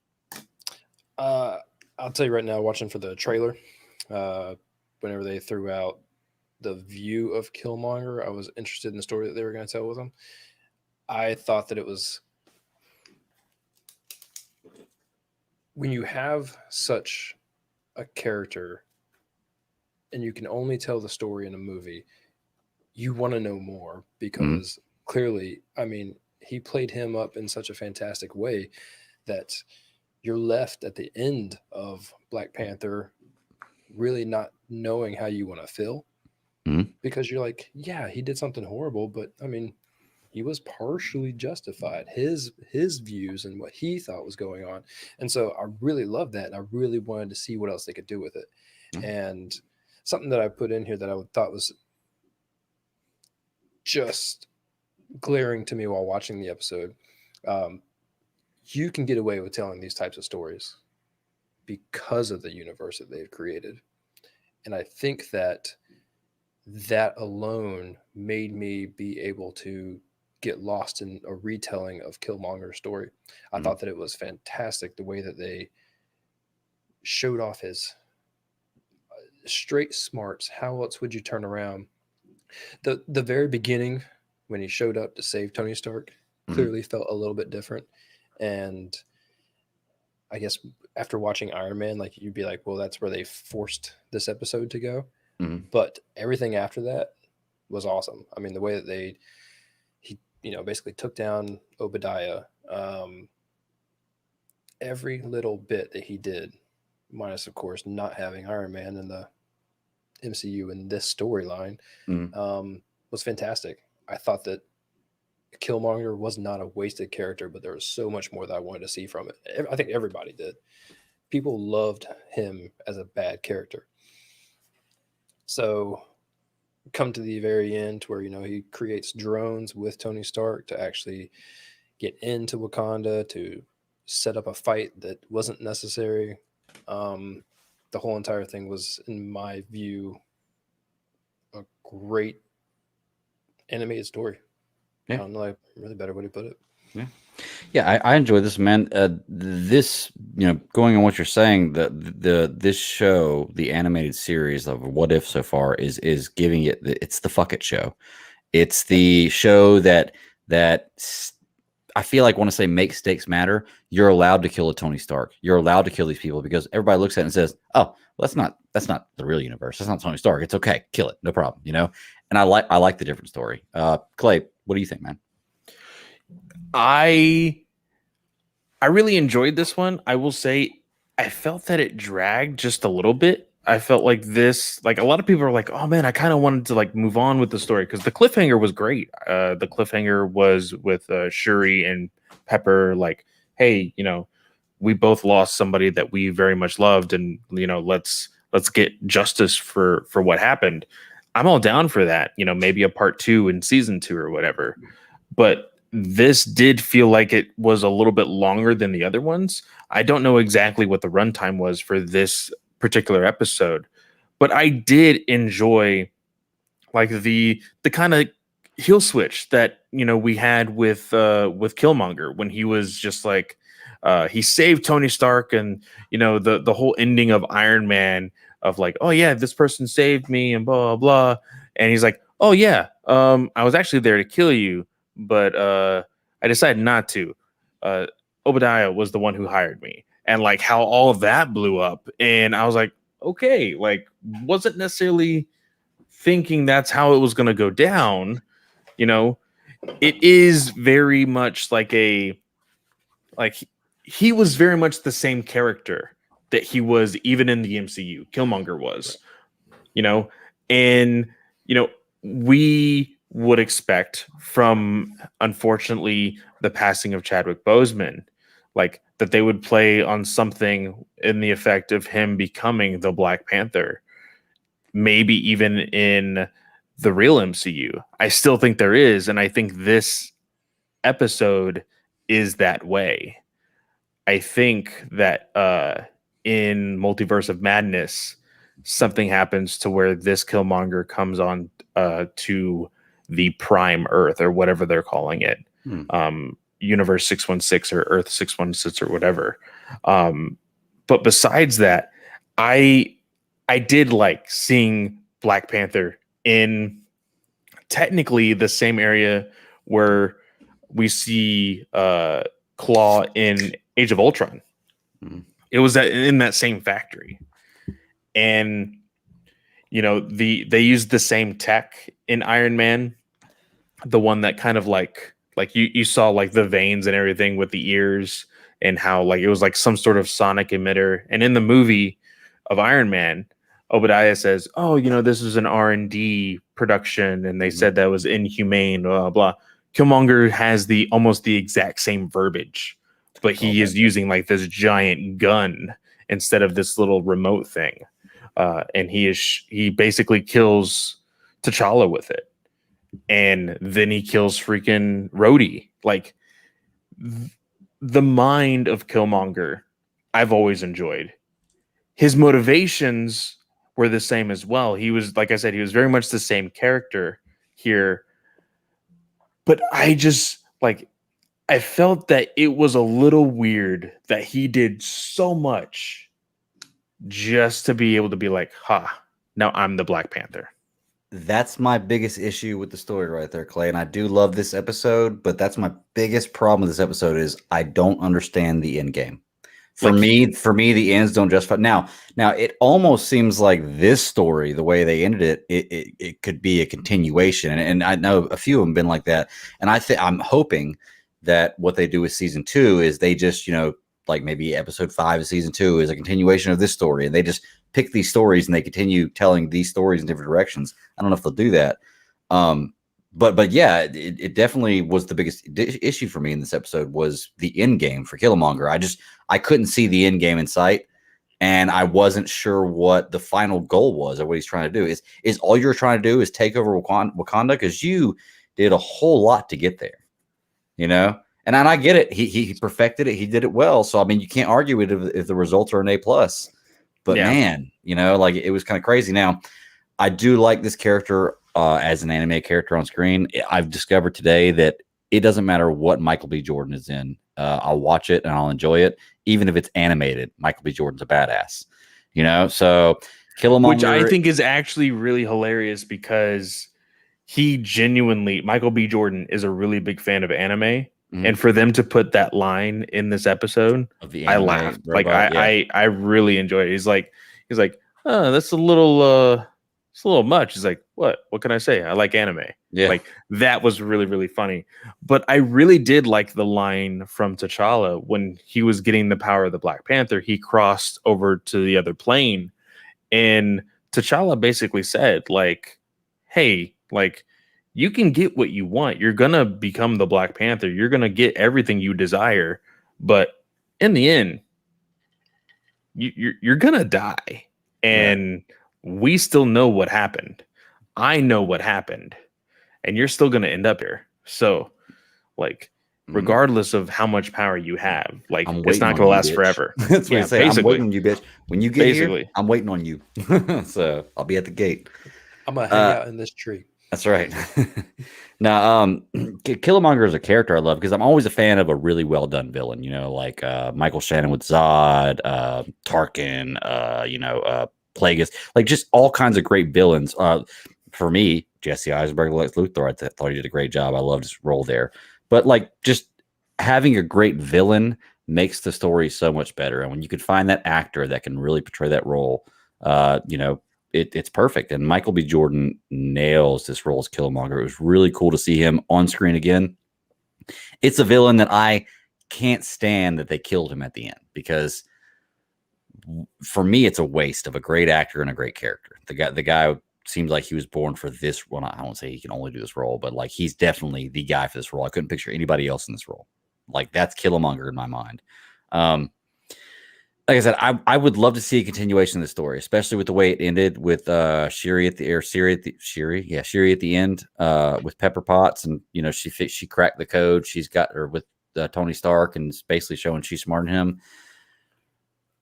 I'll tell you right now, watching for the trailer, whenever they threw out the view of Killmonger, I was interested in the story that they were going to tell with him. I thought that it was, when you have such a character and you can only tell the story in a movie, you want to know more because clearly, I mean, he played him up in such a fantastic way that you're left at the end of Black Panther really not knowing how you want to feel. Because you're like, yeah, he did something horrible, but I mean, he was partially justified. His views and what he thought was going on. And so I really loved that. And I really wanted to see what else they could do with it. And something that I put in here that I thought was just glaring to me while watching the episode. You can get away with telling these types of stories because of the universe that they've created. And I think that alone made me be able to get lost in a retelling of Killmonger's story. I thought that it was fantastic the way that they showed off his straight smarts. How else would you turn around? The very beginning when he showed up to save Tony Stark clearly felt a little bit different. And I guess after watching Iron Man, like you'd be like, well, that's where they forced this episode to go. Mhm. But everything after that was awesome. I mean, the way that he basically took down Obadiah. Every little bit that he did, minus of course not having Iron Man in the MCU in this storyline, Mhm. was fantastic. I thought that Killmonger was not a wasted character, but there was so much more that I wanted to see from it. I think everybody did. People loved him as a bad character. So come to the very end where he creates drones with Tony Stark to actually get into Wakanda to set up a fight that wasn't necessary. The whole entire thing was, in my view, a great animated story. I Yeah. don't know, really better way to put it. Yeah, I enjoy this, man. This, going on what you're saying, this show, the animated series of What If so far is giving it's the fuck it show. It's the show that I feel like, want to say, make stakes matter. You're allowed to kill a Tony Stark. You're allowed to kill these people because everybody looks at it and says, "Oh, well, that's not the real universe. That's not Tony Stark. It's okay, kill it, no problem." And I like the different story. Clay, what do you think, man? I really enjoyed this one. I will say I felt that it dragged just a little bit. I felt like this, like a lot of people are like, "Oh man, I kind of wanted to like move on with the story," because the cliffhanger was great. The cliffhanger was with Shuri and Pepper, like, "Hey, we both lost somebody that we very much loved, and let's get justice for what happened." I'm all down for that. Maybe a part 2 in season 2 or whatever. But this did feel like it was a little bit longer than the other ones. I don't know exactly what the runtime was for this particular episode, but I did enjoy like the kind of heel switch that we had with Killmonger when he was just like he saved Tony Stark, and the whole ending of Iron Man of like, oh yeah, this person saved me and blah blah blah, and he's like, oh yeah, I was actually there to kill you, but I decided not to. uh Obadiah was the one who hired me, and like how all of that blew up, and I was like, okay, like wasn't necessarily thinking that's how it was going to go down. you know it is very much like he was very much the same character that he was even in the MCU. Killmonger was, you know, and we would expect from, unfortunately, the passing of Chadwick Boseman, like that they would play on something in the effect of him becoming the Black Panther, maybe even in the real MCU. I still think there is, and I think this episode is that way. I think that in Multiverse of Madness, something happens to where this Killmonger comes on to the Prime Earth, or whatever they're calling it, Universe 616 or Earth 616 or whatever. But besides that, I did like seeing Black Panther in technically the same area where we see Claw in Age of Ultron. It was in that same factory, and they used the same tech in Iron Man, the one that kind of like you saw like the veins and everything with the ears, and how like it was like some sort of sonic emitter. And in the movie of Iron Man, Obadiah says, "Oh, this is an R&D production, and they said that was inhumane." Blah blah. Killmonger has almost the exact same verbiage, but he is using like this giant gun instead of this little remote thing, and he basically kills T'Challa with it, and then he kills freaking Rhodey. Like the mind of Killmonger, I've always enjoyed. His motivations were the same as well. He was, like I said, he was very much the same character here. But I felt that it was a little weird that he did so much just to be able to be like, ha, now I'm the Black Panther. that's my biggest issue with the story right there, Clay. And I do love this episode, but that's my biggest problem with this episode is I don't understand the end game. For Like, me, the ends don't justify. Now, it almost seems like this story, the way they ended it, it could be a continuation, and I know a few of them been like that. And I'm hoping that what they do with season 2 is they just, like maybe episode 5 of season 2 is a continuation of this story, and they just pick these stories and they continue telling these stories in different directions. I don't know if they'll do that. But yeah, it definitely was the biggest issue for me in this episode was the end game for Killmonger. I couldn't see the end game in sight, and I wasn't sure what the final goal was or what he's trying to do. Is all you're trying to do is take over Wakanda? Because you did a whole lot to get there, And I get it. He perfected it. He did it well. So I mean, you can't argue it if the results are an A+. But man, like it was kind of crazy. Now, I do like this character as an anime character on screen. I've discovered today that it doesn't matter what Michael B. Jordan is in. I'll watch it and I'll enjoy it, even if it's animated. Michael B. Jordan's a badass, So Killmonger, which I think is actually really hilarious because Michael B. Jordan is a really big fan of anime. And for them to put that line in this episode, I laughed. Robot, I really enjoyed it. He's like, oh, that's a little much. He's like, what can I say? I like anime. Yeah. Like that was really, really funny. But I really did like the line from T'Challa when he was getting the power of the Black Panther. He crossed over to the other plane, and T'Challa basically said, like, hey, like, you can get what you want. You're going to become the Black Panther. You're going to get everything you desire. But in the end, you're going to die. And we still know what happened. I know what happened. And you're still going to end up here. So, like, regardless of how much power you have, like, it's not going to last forever. That's what I say. I'm waiting on you, bitch. When you get here, I'm waiting on you. So I'll be at the gate. I'm going to hang out in this tree. That's right. Now, Killmonger is a character I love because I'm always a fan of a really well done villain. Like Michael Shannon with Zod, Tarkin, Plagueis, like just all kinds of great villains. For me, Jesse Eisenberg, Lex Luthor, I thought he did a great job. I loved his role there. But like just having a great villain makes the story so much better. And when you could find that actor that can really portray that role, it's perfect. And Michael B. Jordan nails this role as Killmonger. It was really cool to see him on screen again. It's a villain that I can't stand that they killed him at the end, because for me, it's a waste of a great actor and a great character. The guy seems like he was born for this one. I won't say he can only do this role, but like he's definitely the guy for this role. I couldn't picture anybody else in this role. Like that's Killmonger in my mind. Like I said, I would love to see a continuation of the story, especially with the way it ended with Shuri at the end with Pepper Potts, and she cracked the code. She's got her with Tony Stark, and it's basically showing she's smarter than him.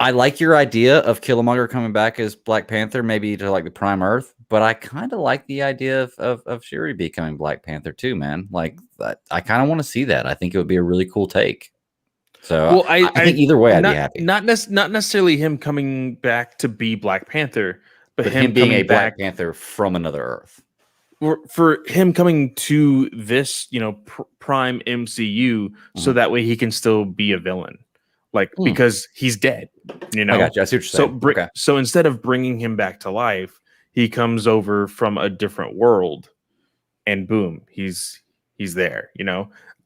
I like your idea of Killmonger coming back as Black Panther, maybe to like the Prime Earth, but I kind of like the idea of Shuri becoming Black Panther too, man. Like I kind of want to see that. I think it would be a really cool take. So well, I think either way, I'd be happy. Not necessarily him coming back to be Black Panther, but him being a Black Panther from another Earth. For him coming to this, Prime MCU, so that way he can still be a villain, like because he's dead. I got you. I see what you're saying. So instead of bringing him back to life, he comes over from a different world, and boom, he's there.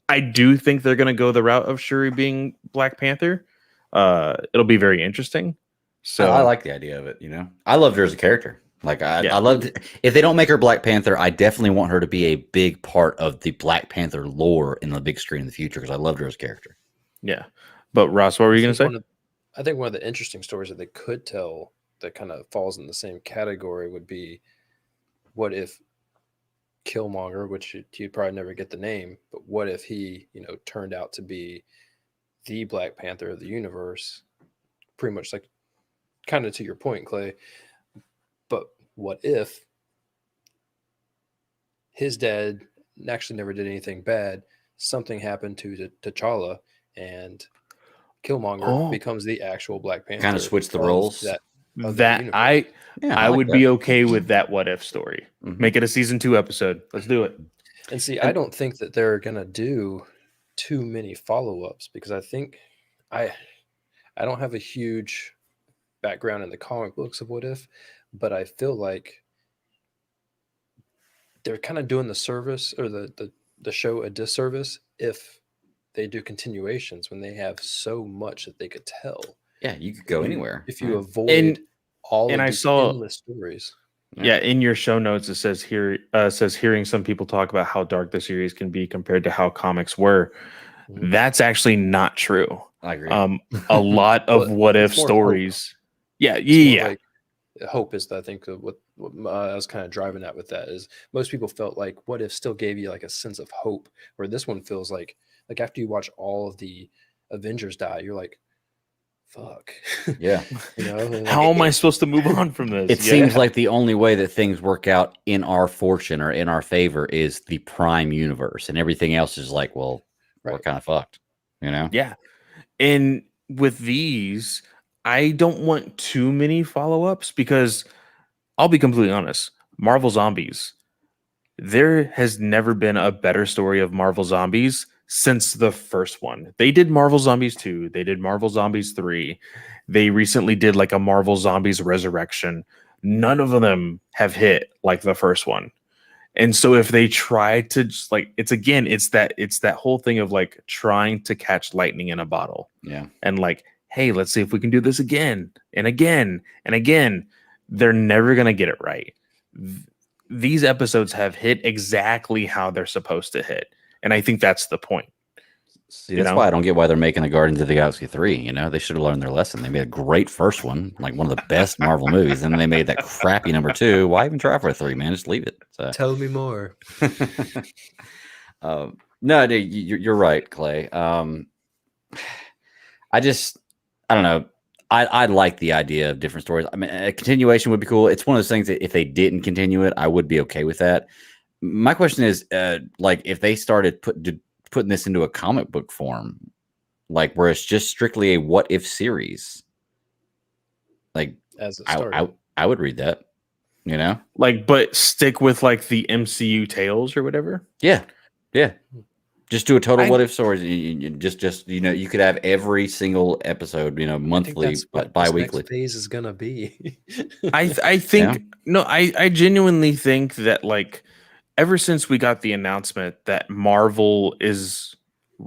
I do think they're going to go the route of Shuri being Black Panther. It'll be very interesting. So I like the idea of it. I loved her as a character. Like I loved it. If they don't make her Black Panther, I definitely want her to be a big part of the Black Panther lore in the big screen in the future, because I loved her as a character. Yeah. But Ross, what were you going to say? I think one of the interesting stories that they could tell that kind of falls in the same category would be, what if Killmonger, which you'd probably never get the name, but what if he, turned out to be the Black Panther of the universe? Pretty much like, kind of to your point, Clay. But what if his dad actually never did anything bad? Something happened to T'Challa, and Killmonger becomes the actual Black Panther. Kind of switch the roles. of that universe. I like would that. be okay with that what if story. Mhm. Make it a season 2 episode. Let's do it. And see, And- I don't think that they're gonna do too many follow-ups because I think I I don't have a huge background in the comic books of What If, but I feel like they're kind of doing the service or the show a disservice if they do continuations when they have so much that they could tell. Yeah, you could go anywhere. If you right? avoid all and of I these saw- endless stories. Yeah, in your show notes it says here says hearing some people talk about how dark the series can be compared to how comics were. Mhm. That's actually not true. I agree. A lot of Well, what if it's more hope. stories. Yeah, It's more yeah. like hope is, I think, what I was kind of driving at with that is most people felt like What If still gave you like a sense of hope, where this one feels like after you watch all of the Avengers die, you're like, fuck. Yeah. You know, and How like, am I supposed to move on from this? It seems like the only way that things work out in our fortune or in our favor is the prime universe, and everything else is like, well, we're Right. kind of fucked, you know? Yeah. And with these, I don't want too many follow-ups because I'll be completely honest. Marvel Zombies, there has never been a better story of Marvel Zombies since the first one. They did Marvel Zombies 2, they did Marvel Zombies 3. They recently did like a Marvel Zombies Resurrection. None of them have hit like the first one. And so if they try to just like it's that whole thing of like trying to catch lightning in a bottle Yeah. and like, hey, let's see if we can do this again and again and again. They're never going to get it right. These episodes have hit exactly how they're supposed to hit. And I think that's the point. See, that's why I don't get why they're making a Guardians of the Galaxy 3. You know, they should have learned their lesson. They made a great first one, like one of the best Marvel movies, and then they made that crappy number 2. Why even try for a 3, man? Just leave it. So. tell me more. No, dude, you're right, Clay. I don't know. I like the idea of different stories. I mean, a continuation would be cool. It's one of those things that if they didn't continue it, I would be okay with that. My question is, like, if they started putting this into a comic book form, like where it's just strictly a what if series, like As it started. I would read that, you know, like, but stick with like the MCU tales or whatever. Yeah. Just do a total what if story. You just you know, you could have every single episode, you know, monthly, bi-weekly. Next phase is gonna be. I think I genuinely think that like ever since we got the announcement that Marvel is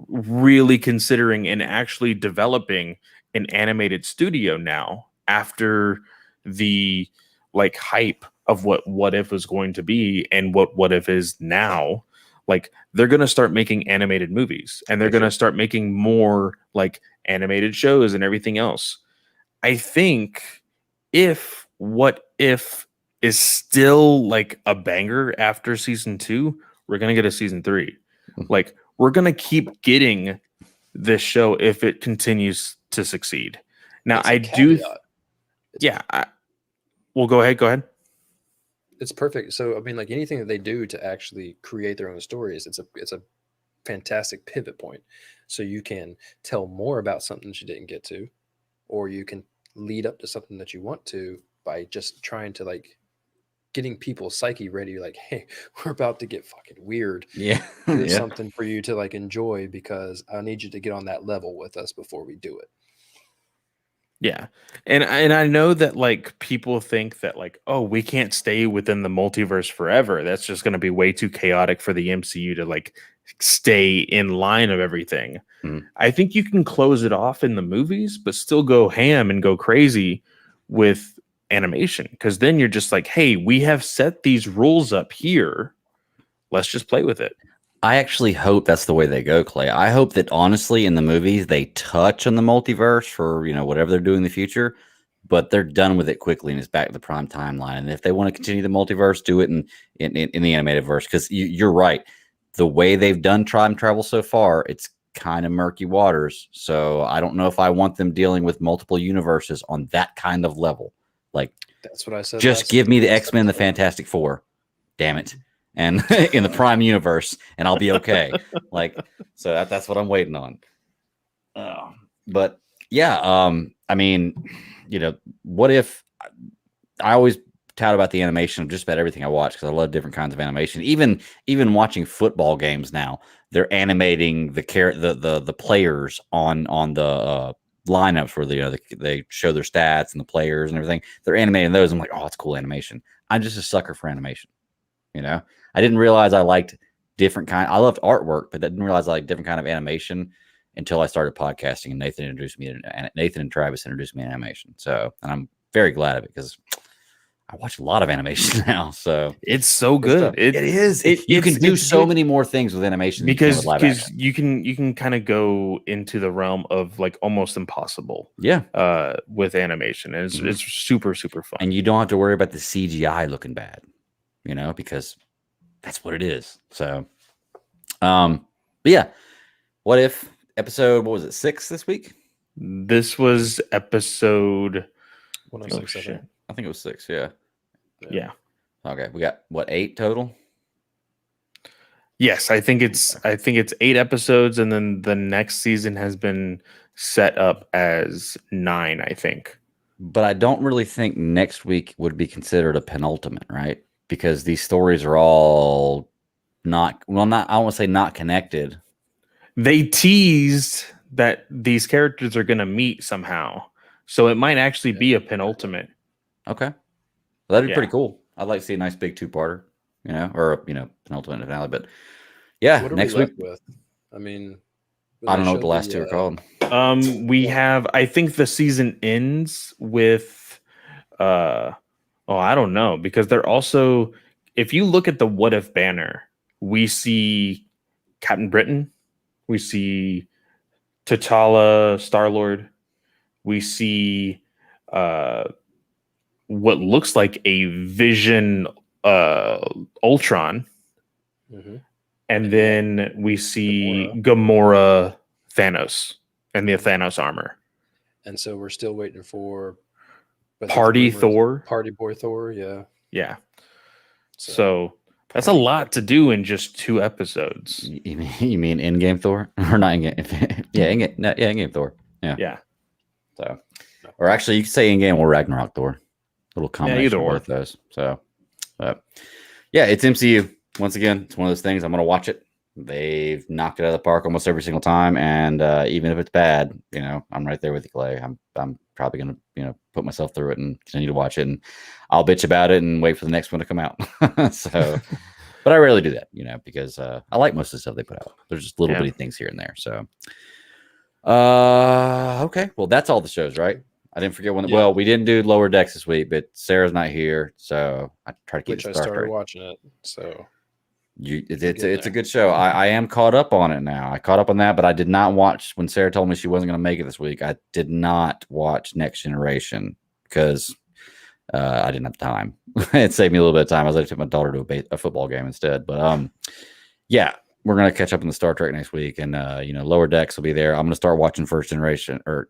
really considering and actually developing an animated studio now after the like hype of what if was going to be and what if is now, like they're going to start making animated movies and they're going to start making more like animated shows and everything else. I think if what if is still like a banger after season 2, we're going to get a season 3. Like we're going to keep getting this show if it continues to succeed. Now I do. Yeah. Well, go ahead. It's perfect. So I mean, like anything that they do to actually create their own stories, it's a fantastic pivot point. So you can tell more about something that you didn't get to, or you can lead up to something that you want to by just trying to like getting people's psyche ready. Like, hey, we're about to get fucking weird. Yeah. Here's something for you to like enjoy because I need you to get on that level with us before we do it. Yeah. And I know that like people think that like, oh, we can't stay within the multiverse forever. That's just going to be way too chaotic for the MCU to like stay in line of everything. I think you can close it off in the movies, but still go ham and go crazy with animation. Because then you're just like, hey, we have set these rules up here. Let's just play with it. I actually hope that's the way they go, Clay. I hope that honestly in the movies they touch on the multiverse for, you know, whatever they're doing in the future, but they're done with it quickly and it's back to the prime timeline. And if they want to continue the multiverse, do it in the animated verse. Because you're right. The way they've done time travel so far, it's kind of murky waters. So I don't know if I want them dealing with multiple universes on that kind of level. Like, that's what I said. Just give me the X-Men, the Fantastic Four. Damn it. And in the prime universe, and I'll be okay. Like, so that's what I'm waiting on. But yeah, I mean, you know, what if I always tout about the animation of just about everything I watch because I love different kinds of animation. Even watching football games now, they're animating the players on the lineups where they show their stats and the players and everything. They're animating those. I'm like, oh, it's cool animation. I'm just a sucker for animation. I didn't realize I liked different kind. I loved artwork, but I didn't realize I liked different kind of animation until I started podcasting and Nathan and Travis introduced me to animation. So, and I'm very glad of it because I watch a lot of animation now. So it's so good. It is. You can do so many more things with animation because with live action. you can kind of go into the realm of like almost impossible. Yeah. With animation, and it's super fun. And you don't have to worry about the CGI looking bad, because that's what it is. So, but yeah, what if episode, what was it, 6 this week? This was episode 106. I think it was 6. Yeah. Okay, we got what, 8 total? Yes, I think it's 8 episodes, and then the next season has been set up as 9, I think. But I don't really think next week would be considered a penultimate, right? Because these stories are all I don't want to say not connected. They teased that these characters are going to meet somehow, so it might actually be a penultimate. Okay, well, that'd be pretty cool. I'd like to see a nice big 2-parter, or penultimate finale. But yeah, what are next we week. Left with? I mean, I don't know what the last 2 are called. We have. I think the season ends with. I don't know, because they're also. If you look at the What If banner, we see Captain Britain, we see T'Challa, Star-Lord, we see what looks like a Vision Ultron, and then we see Gamora, Thanos, and the Thanos armor. And so we're still waiting for Party Thor. Party Boy Thor, yeah. So that's a lot to do in just 2 episodes. You mean in-game Thor? Or not in-game? In-game Thor. Yeah. So, or actually, you could say in-game or Ragnarok Thor. A little combination of both those. So, yeah, it's MCU. Once again, it's one of those things. I'm going to watch it. They've knocked it out of the park almost every single time, and even if it's bad, I'm right there with you, Clay. I'm probably going to put myself through it and continue to watch it, and I'll bitch about it and wait for the next one to come out. So, but I rarely do that, because I like most of the stuff they put out. There's just little bitty things here and there. So, okay, well, that's all the shows, right? I didn't forget one. Well, we didn't do Lower Decks this week, but Sarah's not here, so I try to keep it started. I started watching it, so. It's a good show. I am caught up on it now. I caught up on that, but I did not watch when Sarah told me she wasn't going to make it this week. I did not watch Next Generation because I didn't have time. It saved me a little bit of time. I was going to take my daughter to a football game instead. But yeah, we're going to catch up on the Star Trek next week, and Lower Decks will be there. I'm going to start watching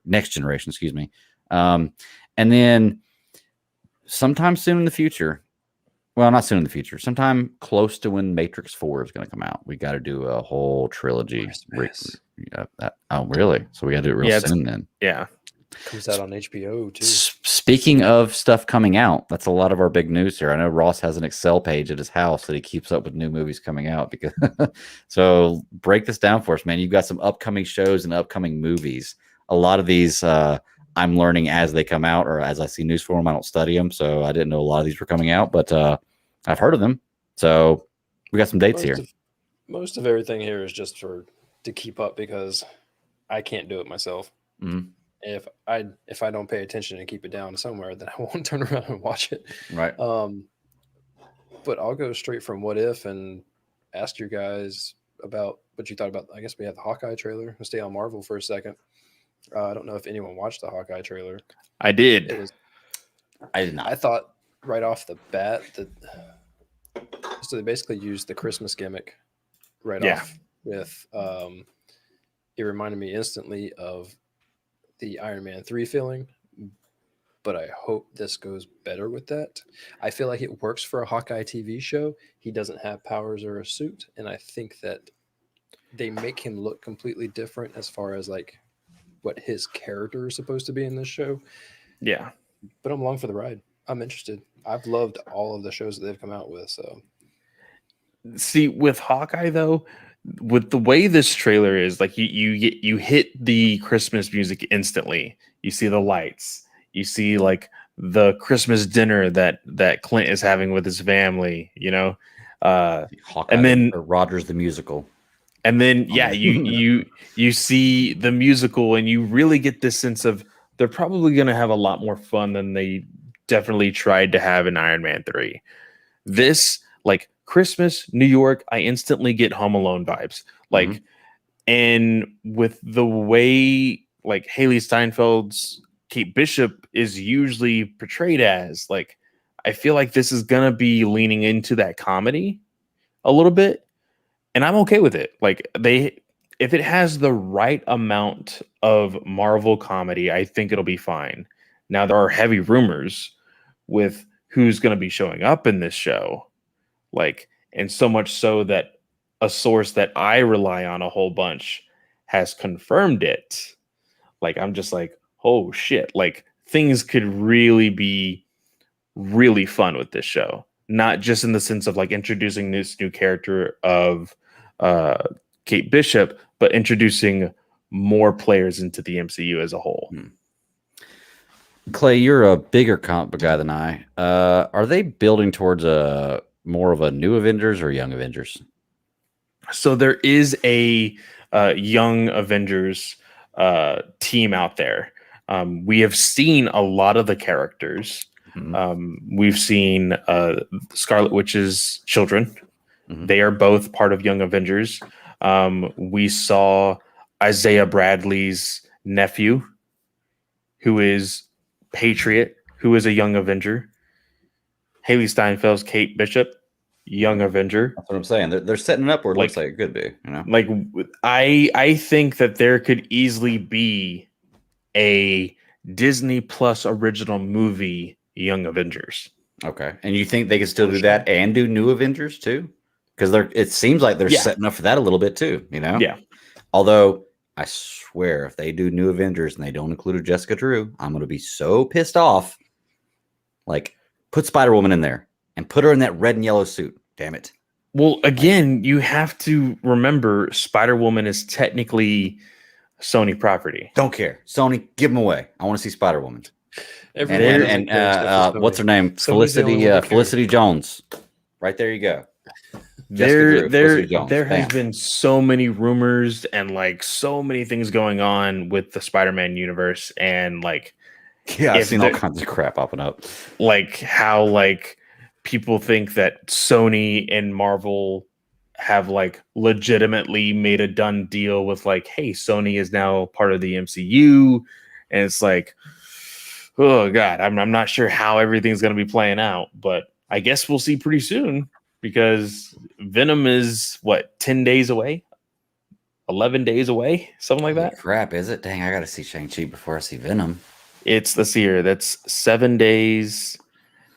Next Generation, excuse me, and then sometime soon in the future. Well, not soon in the future. Sometime close to when Matrix 4 is going to come out. We got to do a whole trilogy. Oh, really? So we got to do it real soon then. Yeah. Comes out on HBO too. Speaking of stuff coming out, that's a lot of our big news here. I know Ross has an Excel page at his house that he keeps up with new movies coming out. So break this down for us, man. You've got some upcoming shows and upcoming movies. A lot of these I'm learning as they come out, or as I see news for them. I don't study them, so I didn't know a lot of these were coming out, but I've heard of them. So we got some dates here. Most of everything here is just to keep up because I can't do it myself. Mm-hmm. If I don't pay attention and keep it down somewhere, then I won't turn around and watch it. Right. But I'll go straight from What If and ask you guys about what you thought about. I guess we have the Hawkeye trailer. We'll stay on Marvel for a second. I don't know if anyone watched the Hawkeye trailer. I did. I did not. I thought right off the bat that so they basically used the Christmas gimmick off with it reminded me instantly of the Iron Man 3 feeling, but I hope this goes better with that. I feel like it works for a Hawkeye TV show. He doesn't have powers or a suit, and I think that they make him look completely different as far as like what his character is supposed to be in this show. Yeah. But I'm along for the ride. I'm interested. I've loved all of the shows that they've come out with. So See, with Hawkeye though, with the way this trailer is, like you hit the Christmas music instantly. You see the lights. You see like the Christmas dinner that Clint is having with his family. Hawkeye And then or Rogers the musical. yeah, you see the musical, and you really get this sense of they're probably going to have a lot more fun than they definitely tried to have in Iron Man 3. This, like Christmas, New York, I instantly get Home Alone vibes. Like, and with the way like Haley Steinfeld's Kate Bishop is usually portrayed as, like, I feel like this is gonna be leaning into that comedy a little bit, and I'm okay with it. Like, if it has the right amount of Marvel comedy, I think it'll be fine. Now there are heavy rumors with who's going to be showing up in this show, like, and so much so that a source that I rely on a whole bunch has confirmed it. Like, I'm just like, oh shit, like things could really be really fun with this show, not just in the sense of like introducing this new character of uh Kate Bishop, but introducing more players into the MCU as a whole. Clay, you're a bigger comic book guy than I. Are they building towards a more of a new Avengers or young Avengers? So there is a young Avengers team out there. We have seen a lot of the characters. We've seen Scarlet Witch's children. They are both part of Young Avengers. We saw Isaiah Bradley's nephew, who is Patriot, who is a Young Avenger. Haley Steinfeld's Kate Bishop, Young Avenger. That's what I'm saying. They're setting it up where it Like- looks like it could be. You know, Like, I think that there could easily be a Disney Plus original movie, Young Avengers. okay. And you think they could still For do sure. that and do New Avengers too? Because it seems like they're Yeah. setting up for that a little bit too. You know, Yeah. Although I swear, if they do New Avengers and they don't include a Jessica Drew, I'm going to be so pissed off. Like, put Spider-Woman in there and put her in that red and yellow suit. Damn it. Well, again, you have to remember Spider-Woman is technically Sony property. Don't care. Sony, give them away. I want to see Spider-Woman. everyone And, doesn't care except for what's her Sony. name? Sony's the only one that cares. Felicity Jones. Right there you go. Jessica Drew, There Felicity Jones. has Bam. been so many rumors and like so many things going on with the Spider-Man universe, and like Yeah, I've if seen all the- kinds of crap popping up. like how like people think that Sony and Marvel have like legitimately made a done deal with like, hey, Sony is now part of the MCU, and it's like, oh god, I'm not sure how everything's gonna be playing out, but I guess we'll see pretty soon, because Venom is what, 10 days away, 11 days away, something like that. Crap, is it? Dang, I got to see Shang-Chi before I see Venom. It's this year. That's 7 days,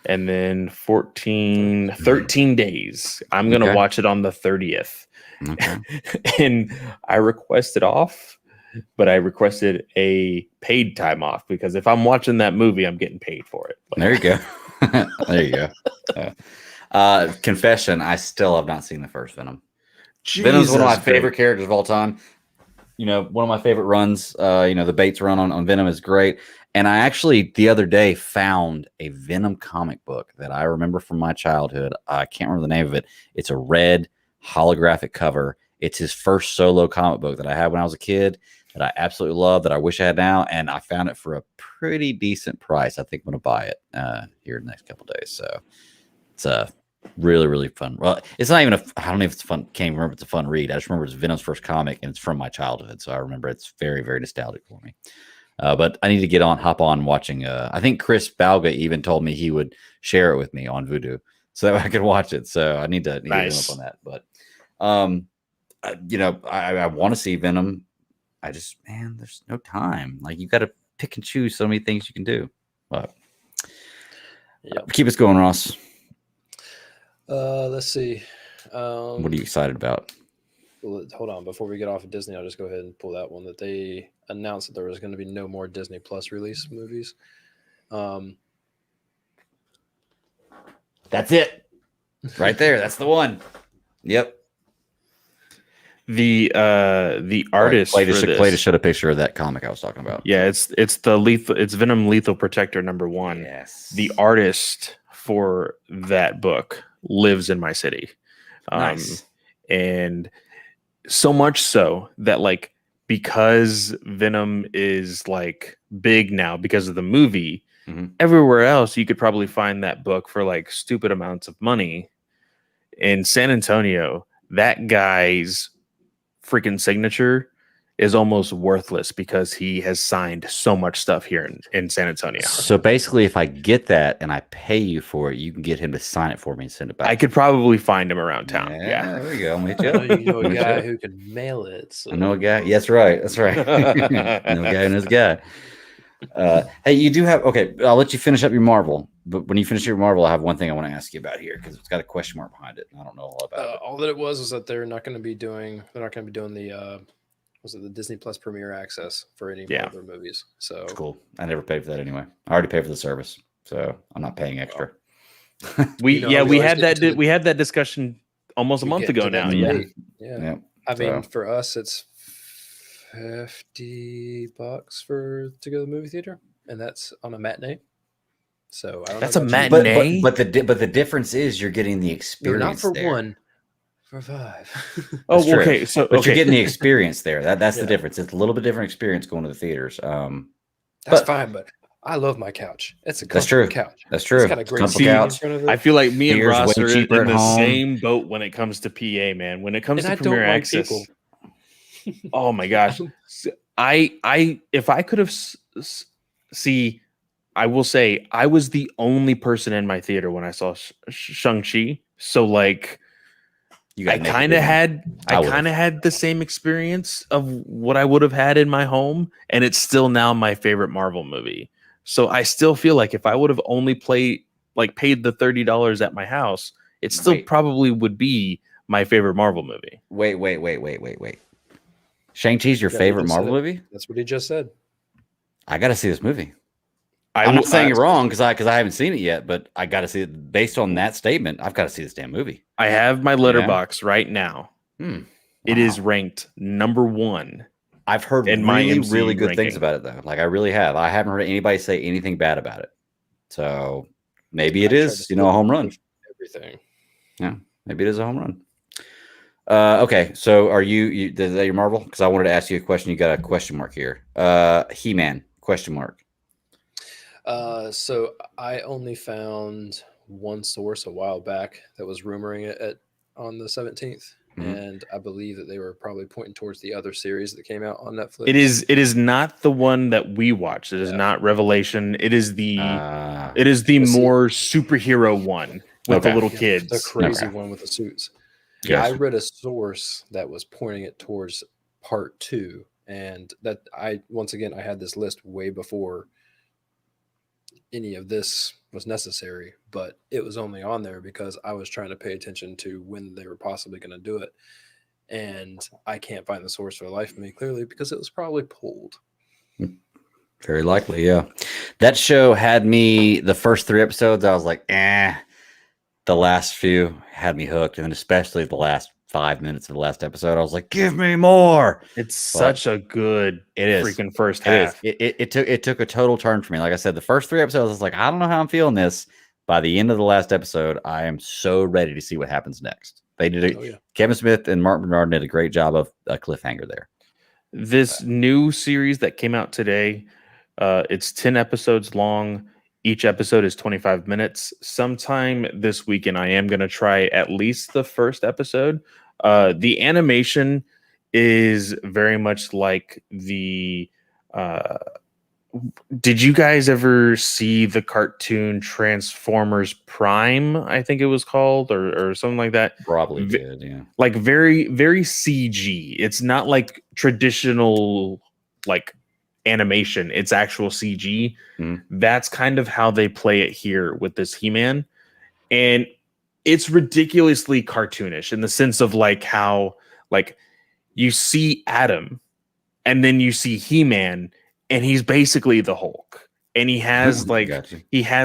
and then 13 days. I'm going to Okay. watch it on the 30th. Okay. And I requested off, but I requested a paid time off, because if I'm watching that movie, I'm getting paid for it. Like, There you go. There you go. Confession, I still have not seen the first Venom. Venom's one of my Jesus, favorite dude. characters of all time. You know, one of my favorite runs. The Bates run on Venom is great. And I actually the other day found a Venom comic book that I remember from my childhood. I can't remember the name of it. It's a red holographic cover. It's his first solo comic book that I had when I was a kid that I absolutely love, that I wish I had now. And I found it for a pretty decent price. I think I'm going to buy it here in the next couple of days. So it's really, really fun. Well, it's not even I don't know if it's fun. Can't even remember if it's a fun read. I just remember it's Venom's first comic, and it's from my childhood. So I remember it's very, very nostalgic for me. But I need to hop on watching. I think Chris Balga even told me he would share it with me on Vudu so that I could watch it. So I need to hit him up on that. But, I want to see Venom. There's no time. Like, you got to pick and choose so many things you can do. But keep us going, Ross. Let's see. What are you excited about? Hold on. Before we get off of Disney, I'll just go ahead and pull that one that they announced that there was going to be no more Disney Plus release movies. That's it. Right there. That's the one. Yep. The artist Clay for just this. showed a picture of that comic I was talking about. Yeah, it's Venom Lethal Protector #1. Yes. The artist for that book lives in my city. Nice. And so much so that like because Venom is like big now because of the movie, everywhere else you could probably find that book for like stupid amounts of money. In San Antonio, that guy's freaking signature is almost worthless because he has signed so much stuff here in San Antonio. So basically, if I get that and I pay you for it, you can get him to sign it for me and send it back. I could probably find him around town. Yeah. There we go. I'm with you. You know a guy who can mail it. So. I know a guy. Yeah, that's right. That's right. No guy knows a guy. Hey, you do have. Okay, I'll let you finish up your Marvel. But when you finish your Marvel, I have one thing I want to ask you about here because it's got a question mark behind it. I don't know all about it. All that it was that they're not going to be doing. They're not going to be doing the. Was it the Disney Plus Premiere access for any of their movies? So it's cool. I never paid for that anyway. I already paid for the service, so I'm not paying extra. We had that discussion almost a month ago now. Yeah. I mean, for us, it's $50 to go to the movie theater, and that's on a matinee. So I don't that's know a matinee. But the difference is you're getting the experience. Not for there. one, for 5. Oh, true. Okay. So but you're getting the experience there. That's the difference. It's a little bit different experience going to the theaters. That's fine, but I love my couch. It's a true couch. That's true. It's got a great seat in front of it. I feel like me and Beer's Ross way are cheaper in at the home. same boat when it comes to PA, man. When it comes to Premiere Access. Oh my gosh. If I could have see, I will say I was the only person in my theater when I saw Shang-Chi. So like I kind of had the same experience of what I would have had in my home, and it's still now my favorite Marvel movie. So I still feel like if I would have only paid the $30 at my house, it still probably would be my favorite Marvel movie. Wait. Shang-Chi's your favorite Marvel movie? That's what he just said. I got to see this movie. I'm not saying you're wrong because I haven't seen it yet, but I got to see it based on that statement. I've got to see this damn movie. I have my letterbox right now. Wow. It is ranked #1. I've heard really good things about it though. Like I really have. I haven't heard anybody say anything bad about it. So maybe it is, a home run. Everything. Yeah, maybe it is a home run. Okay, so are you is that your Marvel? Because I wanted to ask you a question. You got a question mark here. He-Man question mark. So I only found one source a while back that was rumoring it on the 17th. And I believe that they were probably pointing towards the other series that came out on Netflix. It is not the one that we watched. It is not Revelation. It is the more superhero one with the little kids. The crazy one with the suits. Yeah, I read a source that was pointing it towards part 2, and that I had this list way before any of this was necessary, but it was only on there because I was trying to pay attention to when they were possibly going to do it. And I can't find the source for the life of me, clearly, because it was probably pulled. Very likely, yeah. That show had me, the first 3 episodes, I was like, The last few had me hooked, and especially the last 5 minutes of the last episode, I was like, "Give me more!" It's such a good freaking first half. It took a total turn for me. Like I said, the first 3 episodes, I was like, "I don't know how I'm feeling this." By the end of the last episode, I am so ready to see what happens next. They did Kevin Smith and Mark Bernard did a great job of a cliffhanger there. This new series that came out today, it's 10 episodes long. Each episode is 25 minutes. Sometime this weekend, I am going to try at least the first episode. The animation is very much like the... did you guys ever see the cartoon Transformers Prime? I think it was called, or something like that. Probably did, yeah. Like very, very CG. It's not like traditional like animation. It's actual CG. That's kind of how they play it here with this He-Man, and it's ridiculously cartoonish in the sense of like how like you see Adam, and then you see He-Man. And he's basically the Hulk. and he has Gotcha.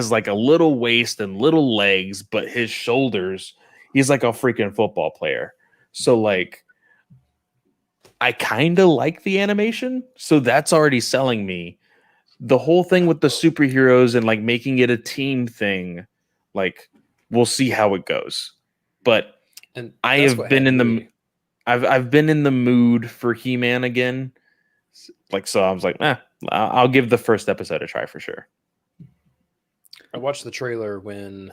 like a little waist and little legs, but his shoulders, he's like a freaking football player. So like I kind of like the animation, so that's already selling me. The whole thing with the superheroes and like making it a team thing, like we'll see how it goes. But And I that's have what been had in the me. I've been in the mood for He-Man again. Like so I was like, I'll give the first episode a try for sure. I watched the trailer when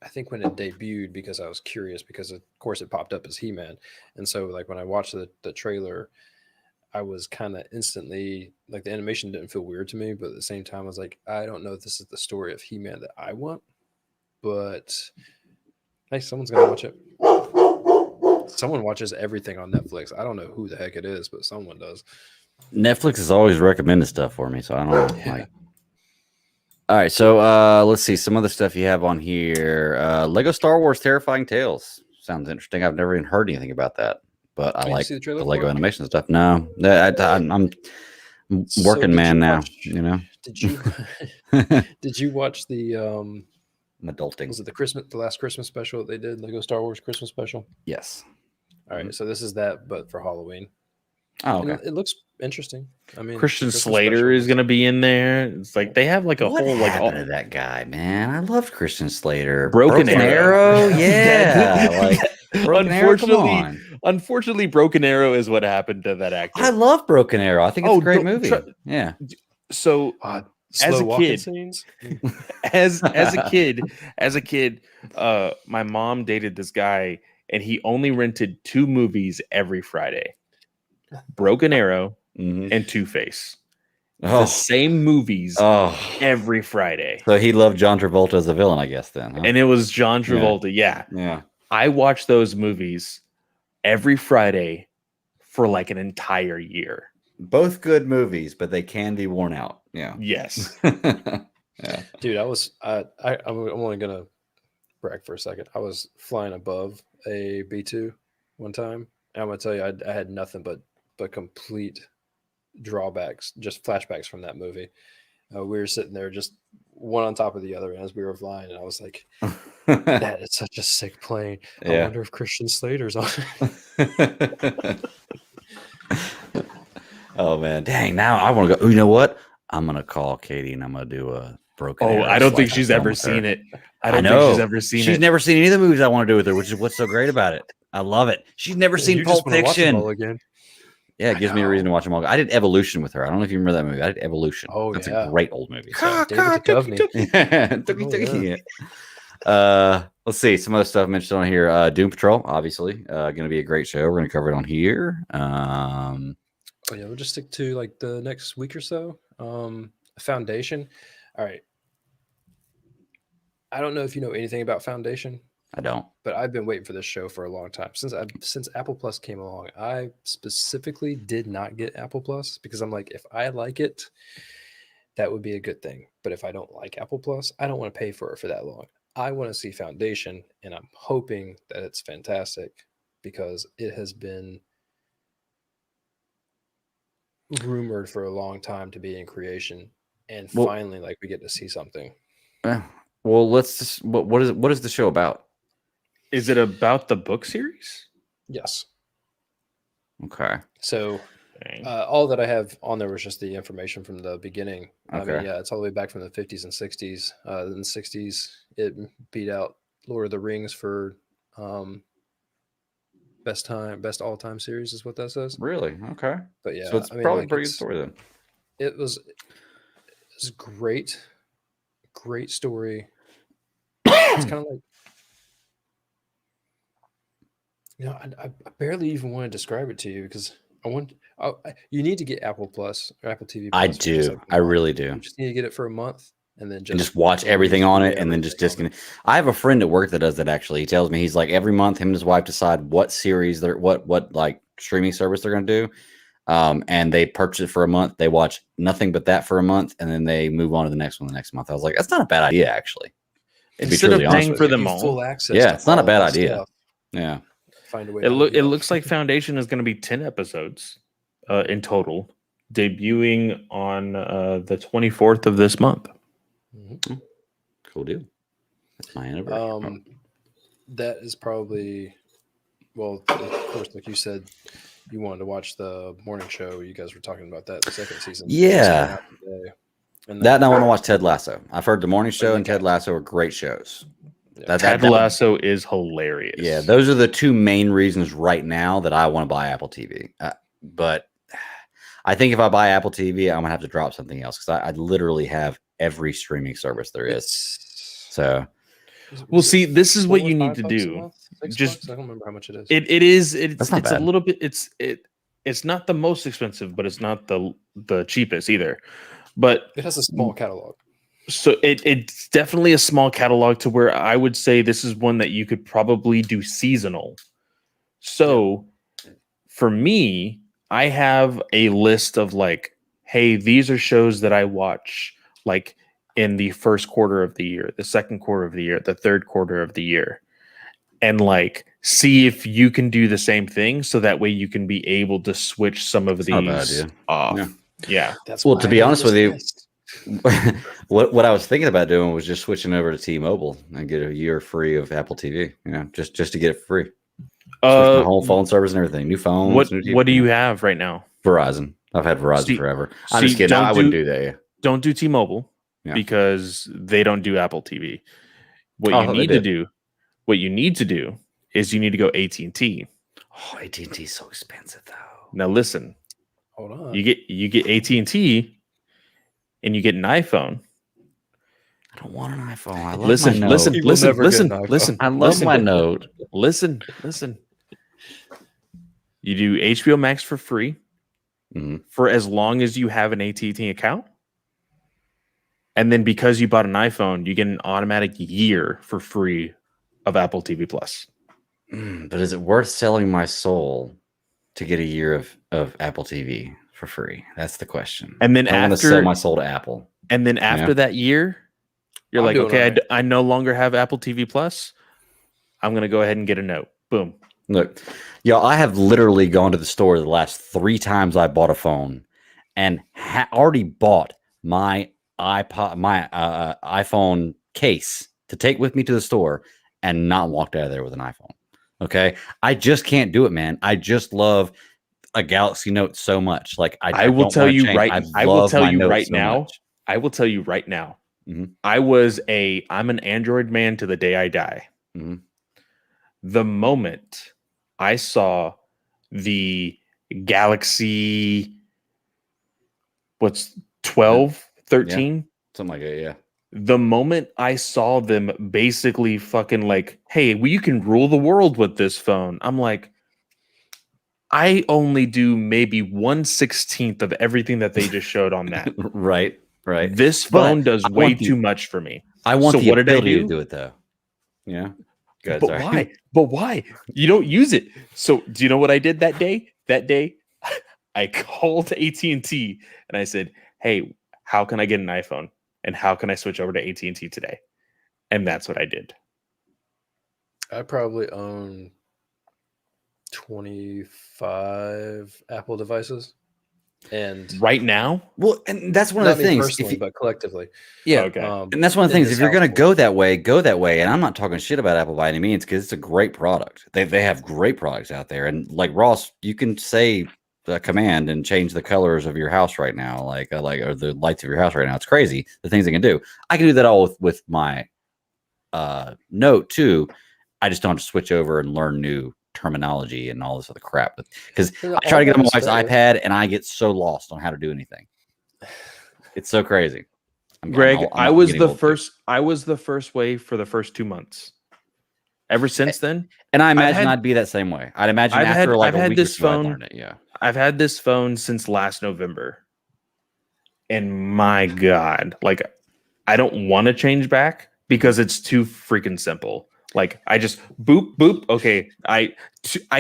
I think when it debuted because I was curious because of course it popped up as He-Man. And so like when I watched the trailer, I was kind of instantly like the animation didn't feel weird to me, but at the same time I was like, I don't know if this is the story of He-Man that I want, but hey, someone's gonna watch it. Someone watches everything on Netflix. I don't know who the heck it is, but someone does. Netflix has always recommended stuff for me, so I don't know. Yeah. Like, all right, so let's see some other stuff you have on here. Lego Star Wars Terrifying Tales sounds interesting. I've never even heard anything about that, but I Oh, you like see the trailer the for Lego it? animation stuff. No, I'm So working did man you now. watch- You know, Did you did you watch the I'm adulting. was it the last Christmas special that they did, Lego Star Wars Christmas special? Yes. All right, so this is that, but for Halloween. Oh, And okay. it looks interesting. I mean, Christian the Christmas Slater special is was- gonna be in there. It's like they have like a What whole like happened to that guy, man? I loved Christian Slater. Broken Arrow. Yeah, like Broken Arrow. Come on. Unfortunately, Broken Arrow is what happened to that actor. I love Broken Arrow. I think it's Oh, a great don't movie. try- Yeah. So as as slow a walking kid- scenes. as a kid, my mom dated this guy, and he only rented 2 movies every Friday: Broken Arrow Mhm. and Two-Face. The Oh, same movies oh. every Friday, So he loved John Travolta as a villain, I guess. Then, huh? and it was John Travolta. Yeah, Yeah. I watched those movies every Friday for like an entire year. Both good movies, but they can be worn out. Yeah. Yes. Yeah. Dude, I'm only gonna brag for a second. I was flying above a B2 one time. And I'm gonna tell you, I had nothing but complete drawbacks, just flashbacks from that movie. We were sitting there just one on top of the other, and as we were flying, and I was like, "That is such a sick plane." I Yeah. wonder if Christian Slater's on it. Oh man, dang! Now I want to go. You know what? I'm gonna call Katie and I'm gonna do a Broken Arrow. I don't think slash she's film ever with her. seen it. I I don't know. think she's ever seen She's it. never seen any of the movies I want to do with her, which is what's so great about it. I love it. She's never seen You Pulp just wanna watch them Fiction. all again. Yeah, it gives me a reason to watch them all. I did Evolution with her. I don't know if you remember that movie. I did Evolution. Oh, That's yeah. a great old movie. So. David Duchovny. Yeah. Let's see some other stuff mentioned on here. Doom Patrol, obviously, going to be a great show. We're going to cover it on here. Oh yeah, we'll just stick to like the next week or so. Foundation. All right. I don't know if you know anything about Foundation, I don't. but I've been waiting for this show for a long time. Since Apple Plus came along, I specifically did not get Apple Plus because I'm like, if I like it, that would be a good thing. But if I don't like Apple Plus, I don't want to pay for it for that long. I want to see Foundation, and I'm hoping that it's fantastic because it has been rumored for a long time to be in creation, and Well- finally, like we get to see something. Well, let's just. What is the show about? Is it about the book series? Yes. Okay. So Dang. all that I have on there was just the information from the beginning. I mean, Okay. yeah, it's all the way back from the 50s and 60s. In the 60s, it beat out Lord of the Rings for best all-time series is what that says. Really? Okay. But yeah, So it's I mean, probably like, a pretty good story then. it was great story. It's kind of like, you know, I barely even want to describe it to you because you need to get Apple Plus or Apple TV. I Plus for just, do. like, I a month. really do. You just need to get it for a month and then And just watch everything on it and then just everything on it. disconnect. I have a friend at work that does that actually. He tells me he's like every month him and his wife decide what series they're what like streaming service they're going to do. And they purchase it for a month. They watch nothing but that for a month and then they move on to the next one the next month. I was like, that's not a bad idea actually. To be Instead of truly honest paying with for you. them You all, full access. Yeah, to it's not a all bad that idea. stuff. Yeah. Find a way. it to do looks like Foundation is going to be 10 episodes in total. debuting on the 24th of this month. Mhm. Cool deal. That's my anniversary. That is probably, well, of course, like you said, you wanted to watch the morning show. You guys were talking about that, the second season. Yeah. Just came out today. And That and I want to watch Ted Lasso. I've heard the morning show you and Ted got- Lasso are great shows. Yeah. Ted Lasso is hilarious. Yeah, those are the two main reasons right now that I want to buy Apple TV. But I think if I buy Apple TV, I'm gonna have to drop something else because I literally have every streaming service there is. So, well, see, this is what you need to $5 a do. month? $6? Just I don't remember how much it is. it is. That's not It's a bad. little bit. It's not the most expensive, but it's not the cheapest either. But It has a small catalog. so it's definitely a small catalog to where I would say this is one that you could probably do seasonal. So for me, I have a list of like, hey, these are shows that I watch like in the first quarter of the year, the second quarter of the year, the third quarter of the year. And like see if you can do the same thing so that way you can be able to switch some of not a bad these idea. off. Yeah. That's well, why to I be made honest this with you, list. what I was thinking about doing was just switching over to T-Mobile and get a year free of Apple TV. You know, just to get it for free. Switch my whole phone service and everything. New phones. What do you have right now? Verizon. I've had Verizon See- forever. I'm just kidding. I wouldn't do that. Yeah. Don't do T-Mobile Yeah. because they don't do Apple TV. What Oh, you they need to did. do, what you need to do is you need to go AT&T. Oh, AT&T is so expensive though. Now listen, Hold on. you get AT&T and you get an iPhone. I don't want an iPhone. I love Listen, my Note. listen, He will listen, never get listen, an iPhone. listen. I love listen, my Note. Listen. You do HBO Max for free Mhm. for as long as you have an AT&T account. And then because you bought an iPhone, you get an automatic year for free of Apple TV Plus. But is it worth selling my soul to get a year of Apple TV for free? That's the question. And then I want to after sell my soul to Apple. And then after that year, you're I'm like, doing okay, alright. I no longer have Apple TV Plus. I'm going to go ahead and get a Note. Boom. Look, y'all, I have literally gone to the store the last 3 times I bought a phone and already bought my iPhone case to take with me to the store and not walked out of there with an iPhone. Okay. I just can't do it, man. I just love a Galaxy Note so much. Like I will don't tell wanna you change. right. I will love tell my you Note right so now. much. I will tell you right now. Mhm. I'm an Android man to the day I die. Mhm. The moment I saw the Galaxy, what's 12, 13? Something like that. Yeah. The moment I saw them basically fucking like, hey, you can rule the world with this phone. I'm like, I only do maybe 1/16 of everything that they just showed on that. Right. Right. This But phone does I way want the- too much for me. I want So the what did I ability to do? do it though. Yeah. Good. But Sorry. why? But why? You don't use it. So do you know what I did that day? That day, I called AT&T and I said, hey, how can I get an iPhone? And how can I switch over to AT&T today? And that's what I did. I probably own 25 Apple devices. And Right now, Well, and that's one not of the me things. personally, but collectively. Yeah. okay. And that's one of the in things. this If you're going to household. go that way, go that way. And I'm not talking shit about Apple by any means because it's a great product. They have great products out there. And like Ross, you can say the command and change the colors of your house right now, or the lights of your house right now. It's crazy the things they can do. I can do that all with my Note too. I just don't have to switch over and learn new terminology and all this other crap. Because I try to get on my wife's iPad and I get so lost on how to do anything. It's so crazy. Greg, I'm I was getting the old, too. first. I was the first way for the first 2 months. Ever since then, And I imagine had- I'd be that same way. I'd imagine I've after had- like I've a had week this or two, I'd phone- learn it. Yeah. I've had this phone since last November. And my God, like, I don't want to change back because it's too freaking simple. Like, I just boop, boop. Okay. I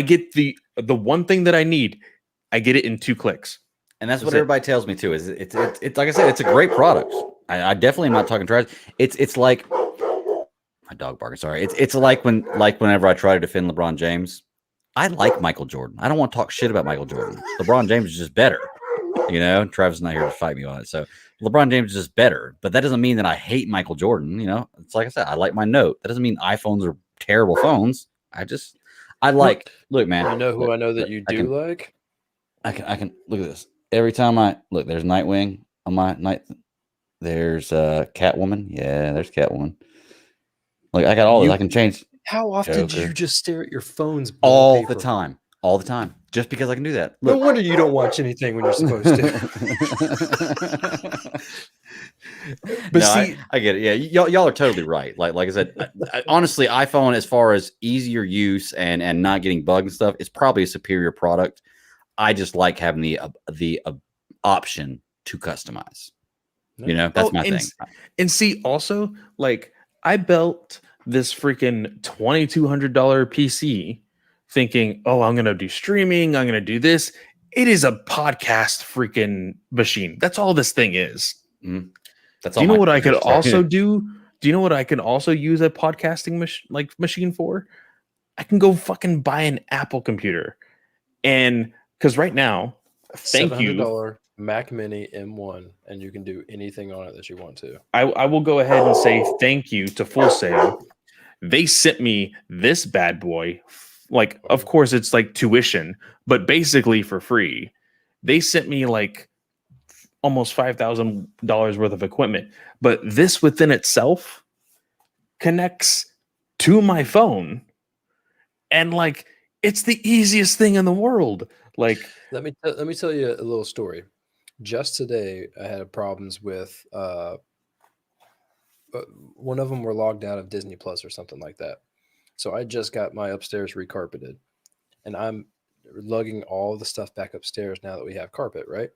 get the one thing that I need. I get it in 2 clicks. And that's what That's it. everybody tells me too. Is it's like I said, it's a great product. I definitely am not talking trash. It's like my dog barking. Sorry. It's like whenever I try to defend LeBron James, I like Michael Jordan. I don't want to talk shit about Michael Jordan. LeBron James is just better. You know, Travis is not here to fight me on it. So LeBron James is just better, but that doesn't mean that I hate Michael Jordan. You know, it's like I said, I like my Note. That doesn't mean iPhones are terrible phones. I like. Look, man. You know who Look, I know that look, you do like? I can look at this. Every time I look, there's Nightwing on my night. There's Catwoman. Yeah, there's Catwoman. Like I got all this. I can change How often do you Joker just stare at your phone's all wallpaper? the time. All the time. Just because I can do that. No Look. wonder you don't watch anything when you're supposed to. But No, see, I get it. Yeah, y'all are totally right. Like I said, honestly, iPhone, as far as easier use and not getting bugs and stuff, is probably a superior product. I just like having the option to customize. You know, that's my thing. And see, also, like, I built this freaking $2,200 PC thinking, oh, I'm going to do streaming. I'm going to do this. It is a podcast freaking machine. That's all this thing is. Mm-hmm. That's do you know what I could also do? Do you know what I can also use a podcasting machine for? I can go fucking buy an Apple computer. And because right now, thank you. $700 Mac Mini M1, and you can do anything on it that you want to. I will go ahead and say thank you to Full Sail. They sent me this bad boy. Like, of course, it's like tuition, but basically for free. They sent me like almost $5,000 worth of equipment. But this within itself connects to my phone. And like, it's the easiest thing in the world. Like, let me tell you a little story. Just today, I had problems with one of them were logged out of Disney Plus or something like that. So I just got my upstairs recarpeted, and I'm lugging all the stuff back upstairs now that we have carpet, right?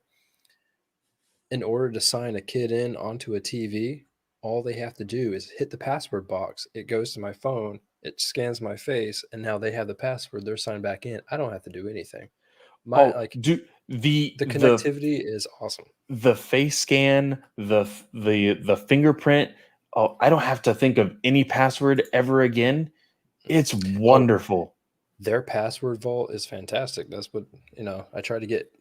In order to sign a kid in onto a TV, all they have to do is hit the password box. It goes to my phone, it scans my face, and now they have the password. They're signed back in. I don't have to do anything. The connectivity is awesome. The face scan, the fingerprint. Oh, I don't have to think of any password ever again. It's wonderful. Their password vault is fantastic. That's what, I try to get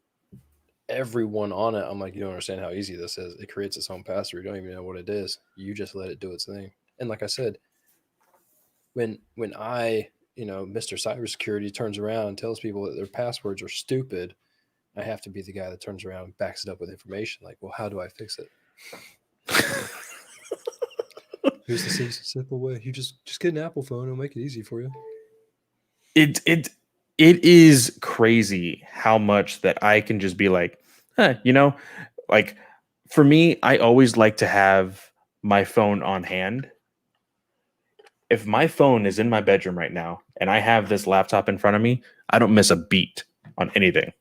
everyone on it. I'm like, you don't understand how easy this is. It creates its own password. You don't even know what it is. You just let it do its thing. And like I said, when I, Mr. Cybersecurity turns around and tells people that their passwords are stupid, I have to be the guy that turns around and backs it up with information. Like, well, how do I fix it? Here's the simple way. You just get an Apple phone. It'll make it easy for you. It is crazy how much that I can just be like, like for me, I always like to have my phone on hand. If my phone is in my bedroom right now and I have this laptop in front of me, I don't miss a beat on anything.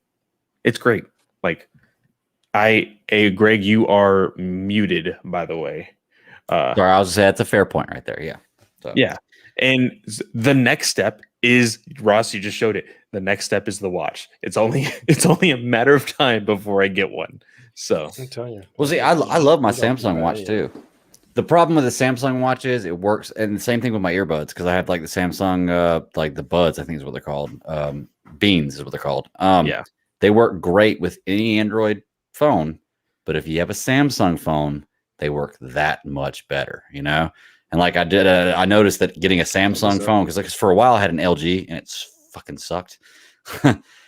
It's great. Like, Greg, you are muted, by the way. Sorry, I was saying that's a fair point right there. Yeah. So. Yeah. And the next step is, Ross, you just showed it. The next step is the watch. It's only a matter of time before I get one. So I'm telling you. Well, see, I love my Samsung watch too. The problem with the Samsung watch is it works, and the same thing with my earbuds, because I have like the Samsung, like the Buds, I think is what they're called. Beans is what they're called. Yeah. They work great with any Android phone, but if you have a Samsung phone, they work that much better, And like I noticed that getting a Samsung phone, because for a while I had an LG and it's fucking sucked.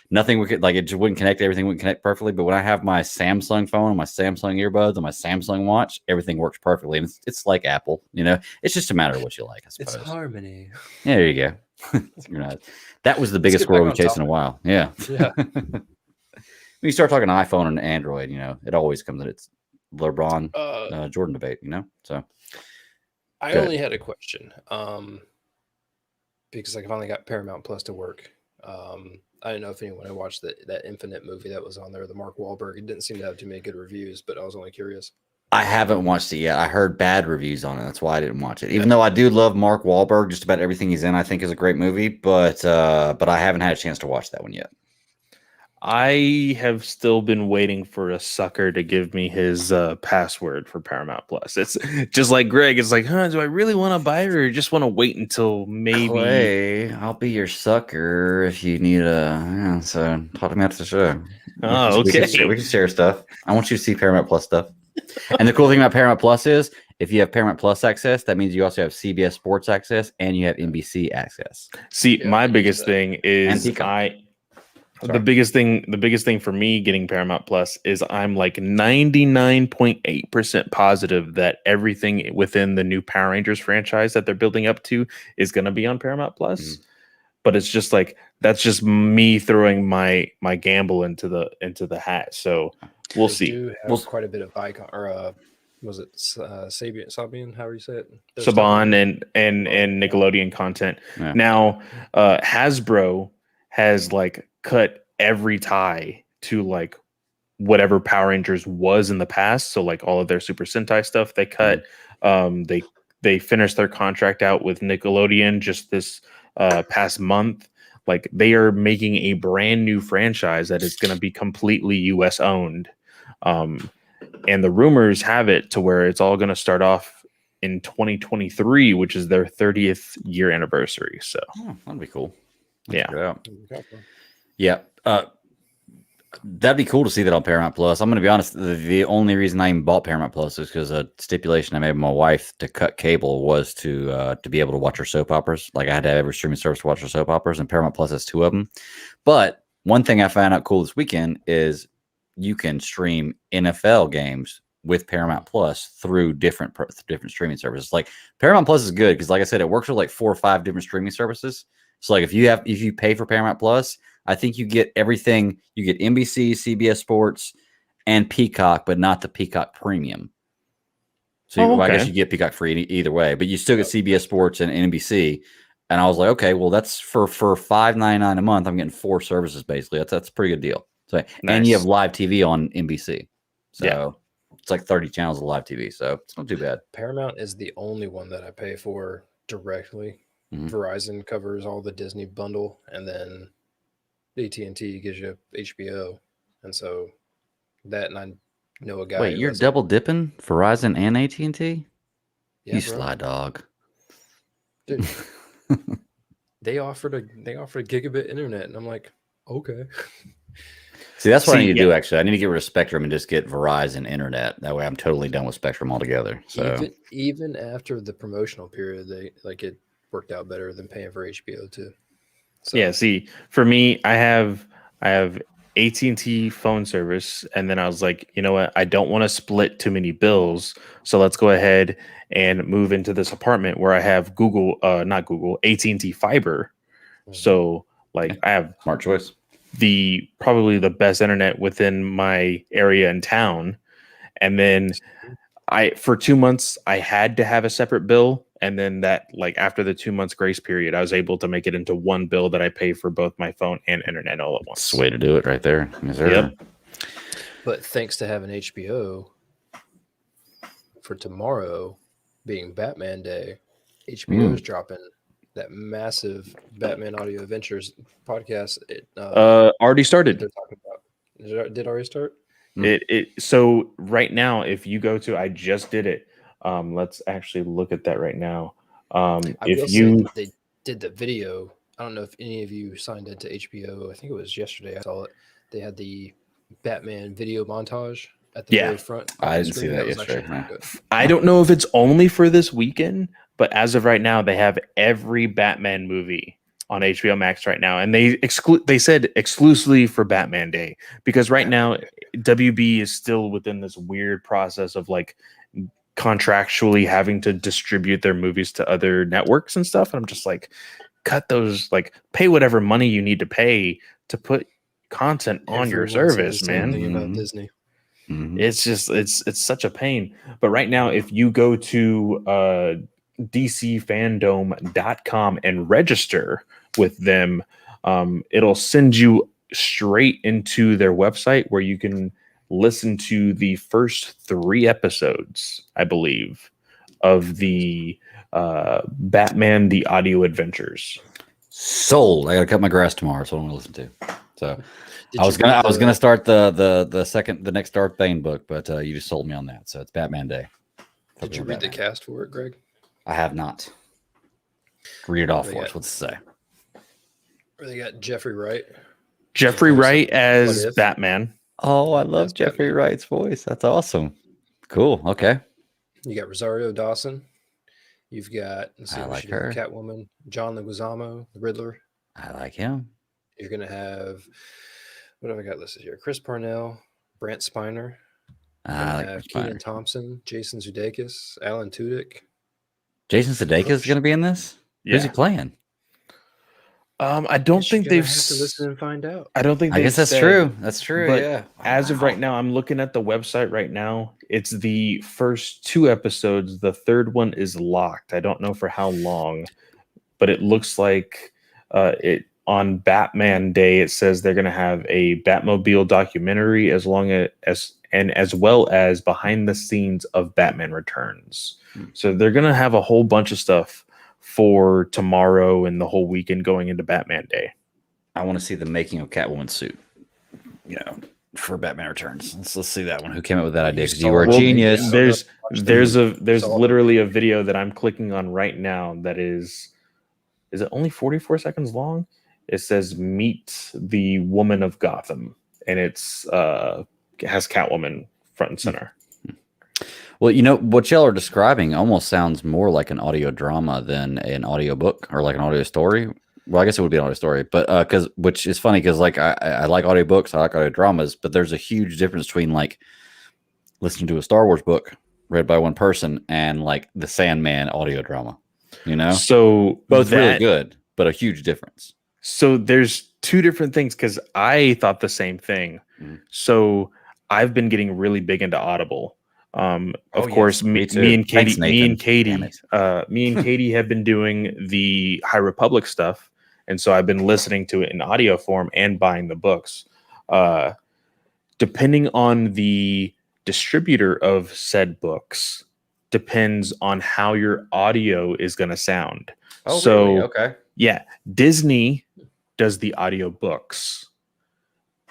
Nothing it just wouldn't connect. Everything wouldn't connect perfectly. But when I have my Samsung phone, my Samsung earbuds, and my Samsung watch, everything works perfectly. And it's like Apple, It's just a matter of what you like, I suppose. It's harmony. Yeah, there you go. That was the biggest squirrel we chased in a while. Yeah. Yeah. When you start talking iPhone and Android, it always comes in its LeBron Jordan debate, So I only had a question, because I finally got Paramount Plus to work. I don't know if anyone had watched that Infinite movie that was on there, the Mark Wahlberg. It didn't seem to have too many good reviews, but I was only curious. I haven't watched it yet. I heard bad reviews on it. That's why I didn't watch it. Even though I do love Mark Wahlberg, just about everything he's in, I think is a great movie. But I haven't had a chance to watch that one yet. I have still been waiting for a sucker to give me his password for Paramount Plus. It's just like Greg. It's like, do I really want to buy it, or just want to wait until maybe? Clay, I'll be your sucker if you need so talk to me after the show. Oh, okay. We can share stuff. I want you to see Paramount Plus stuff. And the cool thing about Paramount Plus is if you have Paramount Plus access, that means you also have CBS Sports access and you have NBC access. See, Yeah, my I'm biggest used to that. thing is Peacock. the Sorry. biggest thing for me getting Paramount Plus is I'm like 99.8% positive that everything within the new Power Rangers franchise that they're building up to is going to be on Paramount Plus. Mhm. But it's just like that's just me throwing my gamble into the hat. So we'll They see. do have quite a bit of icon, or was it Sabian? However you say it? Their stuff on Saban there. and Nickelodeon content. Yeah. Now, Hasbro has like cut every tie to like whatever Power Rangers was in the past. So like all of their Super Sentai stuff they cut. They finished their contract out with Nickelodeon just this past month. Like they are making a brand new franchise that is going to be completely US owned. And the rumors have it to where it's all going to start off in 2023, which is their 30th year anniversary. So That'd be cool. Yeah. Check it out. Yeah. That'd be cool to see that on Paramount Plus. I'm going to be honest. The only reason I even bought Paramount Plus is because a stipulation I made with my wife to cut cable was to be able to watch her soap operas. Like I had to have every streaming service to watch her soap operas, and Paramount Plus has 2 of them. But one thing I found out cool this weekend is you can stream NFL games with Paramount Plus through different streaming services. Like Paramount Plus is good because, like I said, it works with like 4 or 5 different streaming services. So like if you pay for Paramount Plus, I think you get everything. You get NBC, CBS Sports, and Peacock, but not the Peacock Premium. So I guess you get Peacock free either way, but you still get CBS Sports and NBC. And I was like, okay, well, that's for $5.99 a month. I'm getting 4 services basically. That's a pretty good deal. So and you have live TV on NBC. So it's like 30 channels of live TV. So it's not too bad. Paramount is the only one that I pay for directly. Verizon covers all the Disney bundle, and then AT&T gives you HBO, and so that, and I know a guy. Wait, you're double dipping Verizon and AT&T? Yeah, you bro. sly dog, dude. They offered a gigabit internet, and I'm like, okay. See, that's what I need to do. Actually, I need to get rid of Spectrum and just get Verizon internet. That way, I'm totally done with Spectrum altogether. So even after the promotional period, it worked out better than paying for HBO too. So. Yeah, see, for me, I have AT&T phone service, and then I was like, you know what? I don't want to split too many bills, so let's go ahead and move into this apartment where I have AT&T fiber. So like I have smart choice. Probably the best internet within my area in town, and then for 2 months I had to have a separate bill. And then that, like after the 2 months grace period, I was able to make it into one bill that I pay for both my phone and internet all at once. That's the way to do it right there. Yes, sir. Yep. But thanks to having HBO for tomorrow being Batman Day, HBO is dropping that massive Batman Audio Adventures podcast. It already started. They're talking about. Did it already start? So right now, if you go to, I just did it. Let's actually look at that right now. They did the video. I don't know if any of you signed into HBO. I think it was yesterday. I saw it. They had the Batman video montage at the very front. I didn't see that yesterday. I don't know if it's only for this weekend, but as of right now, they have every Batman movie on HBO Max right now, and they said exclusively for Batman Day, because right now WB is still within this weird process of like contractually having to distribute their movies to other networks and stuff. And I'm just like, cut those, like pay whatever money you need to pay to put content on your service, man. About Disney. It's just it's such a pain. But right now, if you go to dcfandom.com and register with them, it'll send you straight into their website where you can listen to the first 3 episodes, I believe, of the Batman the Audio Adventures. Sold. I gotta cut my grass tomorrow, so I'm gonna listen to. So Did I you was gonna read I was gonna start the next Darth Bane book, but you just sold me on that. So it's Batman Day. Did you read the Batman. cast for it, Greg? I have not. Read it off They for us. got- What's it say? Where they got Jeffrey Wright. Jeffrey voice Wright of as What If. Batman. Oh, I As love Jeffrey Batman. Wright's voice. That's awesome. Cool. Okay. You got Rosario Dawson. You've got, let's see I who like she did, her. Catwoman, John Leguizamo, the Riddler. I like him. You're gonna have, what have I got listed here? Chris Parnell, Brant Spiner. You're I gonna like have Chris Kenan Pine. Thompson, Jason Sudeikis, Alan Tudyk. Jason Sudeikis is going to be in this. Who's he Yeah. playing? I don't Guess you're think gonna they've. have to listen and find out. I don't think I they've guess that's said, true. That's true. but Yeah. as of Wow. right now, I'm looking at the website right now. It's the first 2 episodes. The third one is locked. I don't know for how long, but it looks like it on Batman Day. It says they're going to have a Batmobile documentary as well as behind the scenes of Batman Returns. So they're going to have a whole bunch of stuff for tomorrow and the whole weekend going into Batman Day. I want to see the making of Catwoman's suit. For Batman Returns. Let's see that one. Who came up with that idea? Because you were a Well, genius. yeah. There's Saw it. literally a video that I'm clicking on right now that is it only 44 seconds long? It says meet the woman of Gotham, and it has Catwoman front and center. Well, what y'all are describing almost sounds more like an audio drama than an audio book or like an audio story. Well, I guess it would be an audio story, but which is funny because like I like audio books, I like audio dramas, but there's a huge difference between like listening to a Star Wars book read by one person and like the Sandman audio drama. So Both really good, but a huge difference. So there's 2 different things because I thought the same thing. Mm. So I've been getting really big into Audible. Of course, me me and Katie, Thanks, Nathan. me and Katie have been doing the High Republic stuff, and so I've been listening to it in audio form and buying the books. Depending on the distributor of said books, depends on how your audio is going to sound. Oh, so really? Okay. Yeah, Disney does the audio books.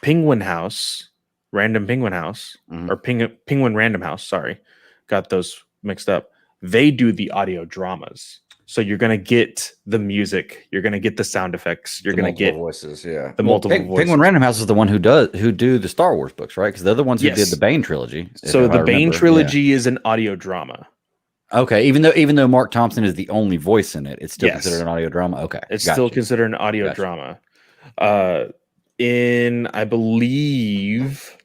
Penguin House, Random Penguin House, Mhm. or Penguin Random House, sorry, got those mixed up. They do the audio dramas. So you're going to get the music, you're going to get the sound effects, you're going to get voices, yeah. multiple voices. Penguin Random House is the one who do the Star Wars books, right? Because they're the ones who did Yes. the Bane trilogy. So if I the Bane remember. trilogy is an audio drama. Okay, even though Mark Thompson is the only voice in it, it's still Yes. considered an audio drama. Okay, It's still considered an audio Gotcha. drama. I believe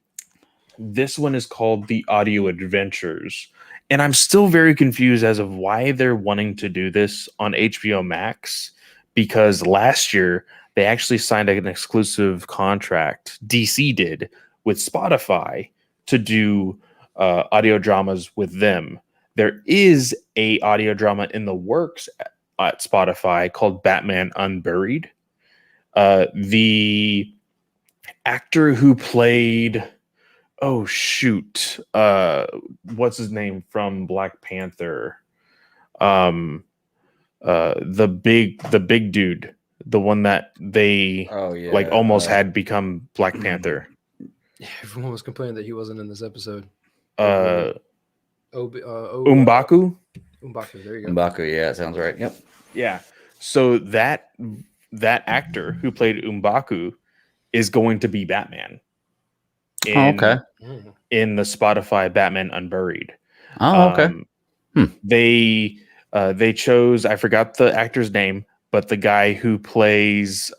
this one is called The Audio Adventures. And I'm still very confused as of why they're wanting to do this on HBO Max, because last year they actually signed an exclusive contract, DC did, with Spotify to do audio dramas with them. There is a audio drama in the works at Spotify called Batman Unburied. The actor who played what's his name from Black Panther? The big dude, the one that they almost had become Black Panther. Yeah, everyone was complaining that he wasn't in this episode. M'Baku. M'Baku, there you go. M'Baku, yeah, sounds right. Yep. Yeah. So that actor who played M'Baku is going to be Batman. In the Spotify Batman Unburied. Oh, okay. They chose, I forgot the actor's name, but the guy who plays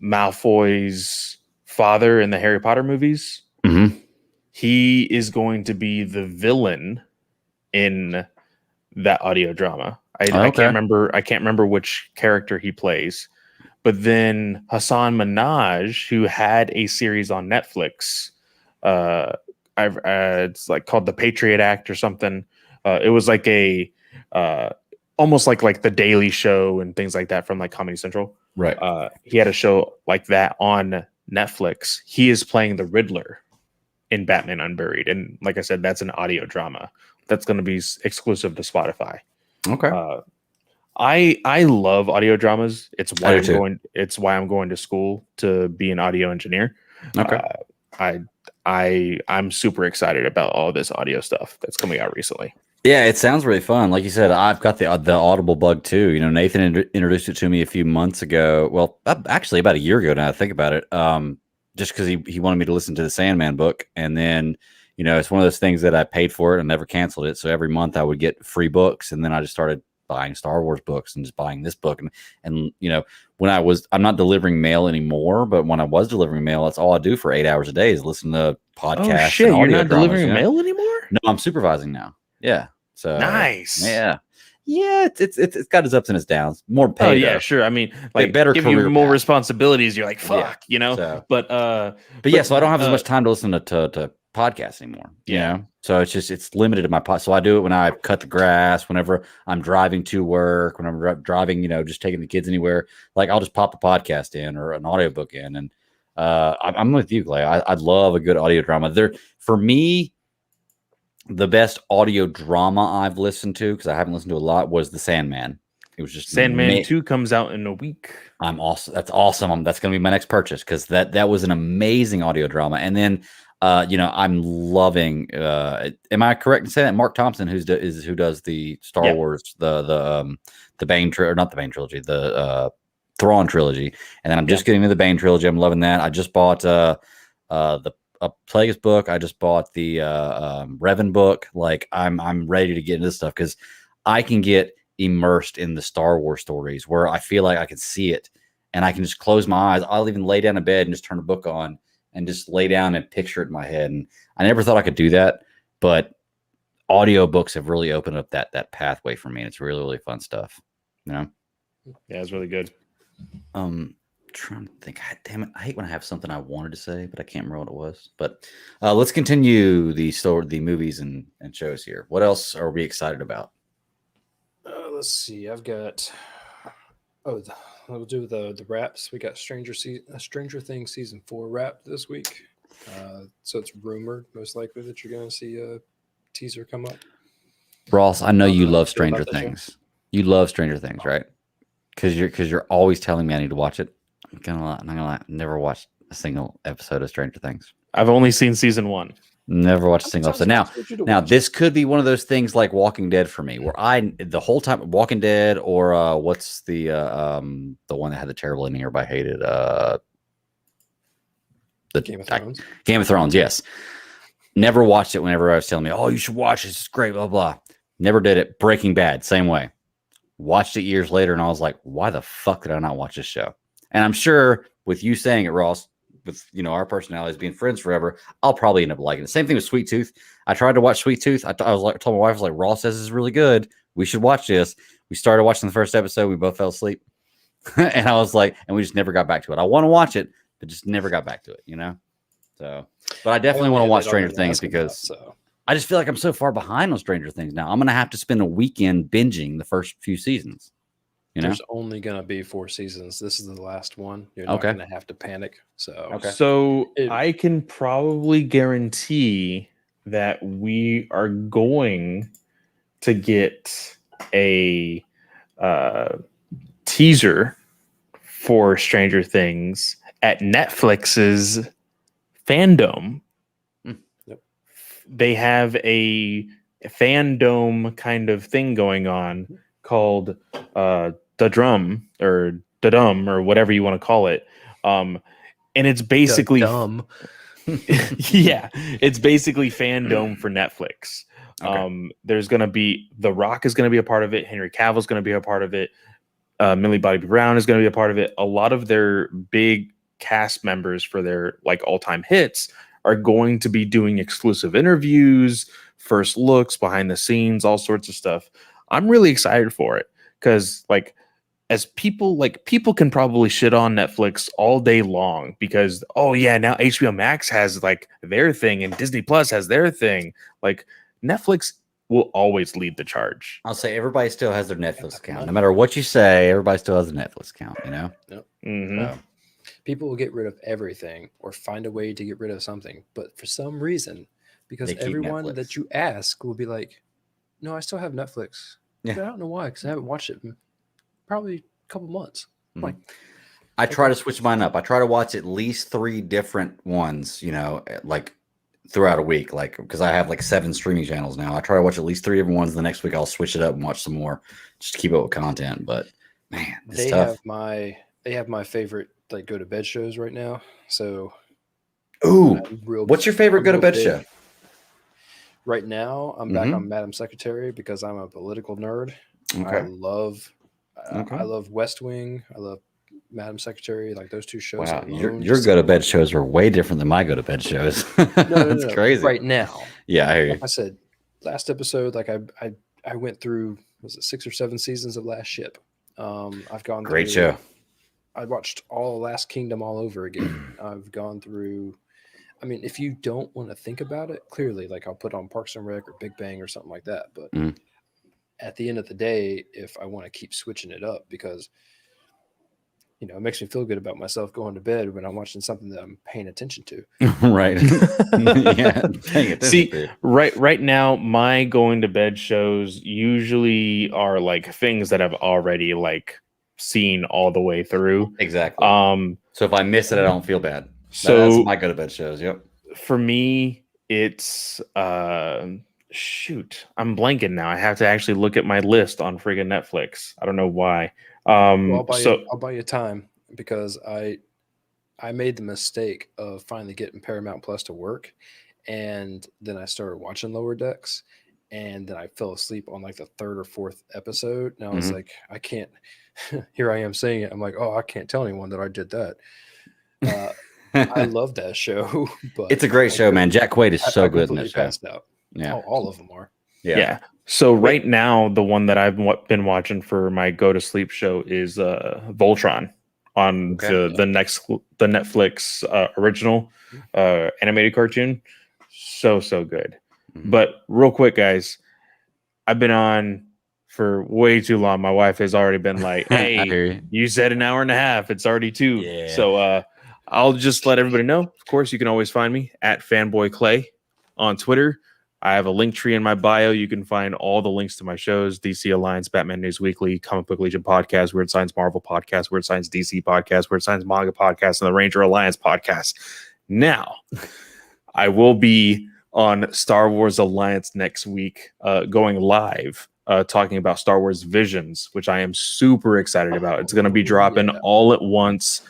Malfoy's father in the Harry Potter movies. Mm-hmm. He is going to be the villain in that audio drama. I can't remember which character he plays. But then Hassan Minaj, who had a series on Netflix, it's like called The Patriot Act or something. It was like a almost like the Daily Show and things like that from like Comedy Central. Right. He had a show like that on Netflix. He is playing the Riddler in Batman Unburied, and like I said, that's an audio drama that's going to be exclusive to Spotify. Okay. I love audio dramas. It's I why do I'm too. going. It's why I'm going to school to be an audio engineer. Okay. I'm super excited about all this audio stuff that's coming out recently. Yeah, it sounds really fun. Like you said, I've got the Audible bug too. You know, Nathan introduced it to me a few months ago. Well, actually about a year ago now. I think about it. Just because he wanted me to listen to the Sandman book, and then you know it's one of those things that I paid for it and never canceled it. So every month I would get free books, and then I just started buying Star Wars books and just buying this book. And you know when I'm not delivering mail anymore, but when I was delivering mail, that's all I do for 8 hours a day is listen to podcasts Oh and shit! You're audio not dramas. delivering You know? mail anymore? No, I'm supervising now. Yeah. So Nice. yeah, it's got its ups and its downs. More pay. Oh yeah, though. sure. I mean, like Better give you career more path. responsibilities. You're like, Yeah, fuck, you know. so- But yeah, so I don't have as much time to listen to podcasts anymore. You Yeah. know, so it's limited to my pod. So I do it when I cut the grass, whenever I'm driving to work, when I'm driving, you know, just taking the kids anywhere. Like I'll just pop a podcast in or an audiobook in, and I'm with you, Clay. I love a good audio drama. For me. The best audio drama I've listened to, because I haven't listened to a lot, was The Sandman. It was just Sandman 2 comes out in a week. I'm awesome. That's awesome. That's going to be my next purchase because that was an amazing audio drama. And then, you know, I'm loving. Am I correct in saying that Mark Thompson, who does the Star Wars, the Bane or not the Bane trilogy, the Thrawn trilogy, and then I'm just getting into the Bane trilogy. I'm loving that. I just bought the Plagueis book. I just bought the Revan book. Like I'm ready to get into this stuff because I can get immersed in the Star Wars stories where I feel like I can see it and I can just close my eyes. I'll even lay down in bed and just turn a book on and just lay down and picture it in my head. And I never thought I could do that, but audiobooks have really opened up that pathway for me. And it's really, really fun stuff. You know? Yeah, it's really good. Trying to think. God damn it! I hate when I have something I wanted to say, but I can't remember what it was. But let's continue the movies and shows here. What else are we excited about? Let's see. I've got. We'll do the wraps. We got Stranger Things season 4 wrap this week. So it's rumored, most likely, that you're going to see a teaser come up. Ross, I know you love feel about Stranger that show. Things. You love Stranger Things, right? Because you're always telling me I need to watch it. I'm not gonna lie. Never watched a single episode of Stranger Things. I've only seen season 1. Never watched a single episode. Now this could be one of those things like Walking Dead for me, where the whole time Walking Dead or what's the one that had the terrible ending everybody hated, the Game of Thrones. Game of Thrones, yes. Never watched it. Whenever I was telling me, oh, you should watch it, it's great, blah blah. Never did it. Breaking Bad, same way. Watched it years later, and I was like, why the fuck did I not watch this show? And I'm sure with you saying it, Ross, with our personalities being friends forever, I'll probably end up liking it. Same thing with Sweet Tooth. I tried to watch Sweet Tooth. I told my wife, I was like, Ross says this is really good. We should watch this. We started watching the first episode. We both fell asleep. And I was like, and we just never got back to it. I want to watch it, but just never got back to it, So, but I definitely want to watch Stranger Things because I just feel like I'm so far behind on Stranger Things now. I'm going to have to spend a weekend binging the first few seasons. There's only going to be 4 seasons. This is the last one. You're not going to have to panic. So I can probably guarantee that we are going to get a teaser for Stranger Things at Netflix's Fandom. Yep. They have a fandom kind of thing going on called the Drum or the Dum or whatever you want to call it. And it's basically dumb. yeah, it's basically fandom for Netflix. Okay. There's going to be The Rock is going to be a part of it. Henry Cavill's going to be a part of it. Millie Bobby Brown is going to be a part of it. A lot of their big cast members for their like all-time hits are going to be doing exclusive interviews, first looks, behind the scenes, all sorts of stuff. I'm really excited for it because like as people can probably shit on Netflix all day long because oh yeah, now HBO Max has like their thing and Disney Plus has their thing. Like Netflix will always lead the charge. I'll say everybody still has their Netflix account. No matter what you say, everybody still has a Netflix account, Yep. Mm-hmm. So, people will get rid of everything or find a way to get rid of something. But for some reason, because everyone Netflix. that you ask will be like, no, I still have Netflix. Yeah. But I don't know why, because I haven't watched it in probably a couple months. Mhm. Like, I try to switch mine up. I try to watch at least 3 different ones, like throughout a week, like because I have like 7 streaming channels now. I try to watch at least 3 different ones. The next week I'll switch it up and watch some more just to keep up with content. But man, it's they tough. have my favorite like go to bed shows right now. So Ooh, I'm real. what's your favorite I'm go to real bed big. show? Right now, I'm back on Madam Secretary because I'm a political nerd. I Okay. love Okay. I love West Wing. I love Madam Secretary. Like those 2 shows Wow, alone. your just go to sit bed watching. shows are way different than my go to bed shows. It's No. crazy. Right now, Yeah, I hear like you. I said, last episode, like I went through, was it 6 or 7 seasons of Last Ship? I've gone Great through. show. I watched all Last Kingdom all over again. I've gone through. I mean, if you don't want to think about it, clearly, like I'll put on Parks and Rec or Big Bang or something like that. But Mhm. at the end of the day, if I want to keep switching it up, because it makes me feel good about myself going to bed when I'm watching something that I'm paying attention to. Right. Yeah. Paying attention See, to. right now, my going to bed shows usually are like things that I've already like seen all the way through. Exactly. So if I miss it, I don't feel bad. That's So my go to bed shows. Yep. for me, it's shoot, I'm blanking now. I have to actually look at my list on friggin' Netflix. I don't know why. Well, So I'll buy you time because I made the mistake of finally getting Paramount Plus to work, and then I started watching Lower Decks, and then I fell asleep on like the 3rd or 4th episode, and I was Mhm. like, I can't. Here I am saying it. I'm like, oh, I can't tell anyone that I did that. I love that show, but It's a great show, man. Jack Quaid is so I good in that completely show. passed out. Yeah. All of them are. Yeah. So right now, the one that I've been watching for my go to sleep show is Voltron on Okay. the Netflix original animated cartoon. So good. Mhm. But real quick, guys, I've been on for way too long. My wife has already been like, I "Hey, hear you. you said an hour and a half. It's already 2." Yeah. So I'll just let everybody know. Of course, you can always find me at Fanboy Clay on Twitter. I have a link tree in my bio. You can find all the links to my shows: DC Alliance, Batman News Weekly, Comic Book Legion Podcast, Weird Science Marvel Podcast, Weird Science DC Podcast, Weird Science Manga Podcast, and the Ranger Alliance Podcast. Now, I will be on Star Wars Alliance next week, going live, talking about Star Wars Visions, which I am super excited about. It's going to be dropping all at once.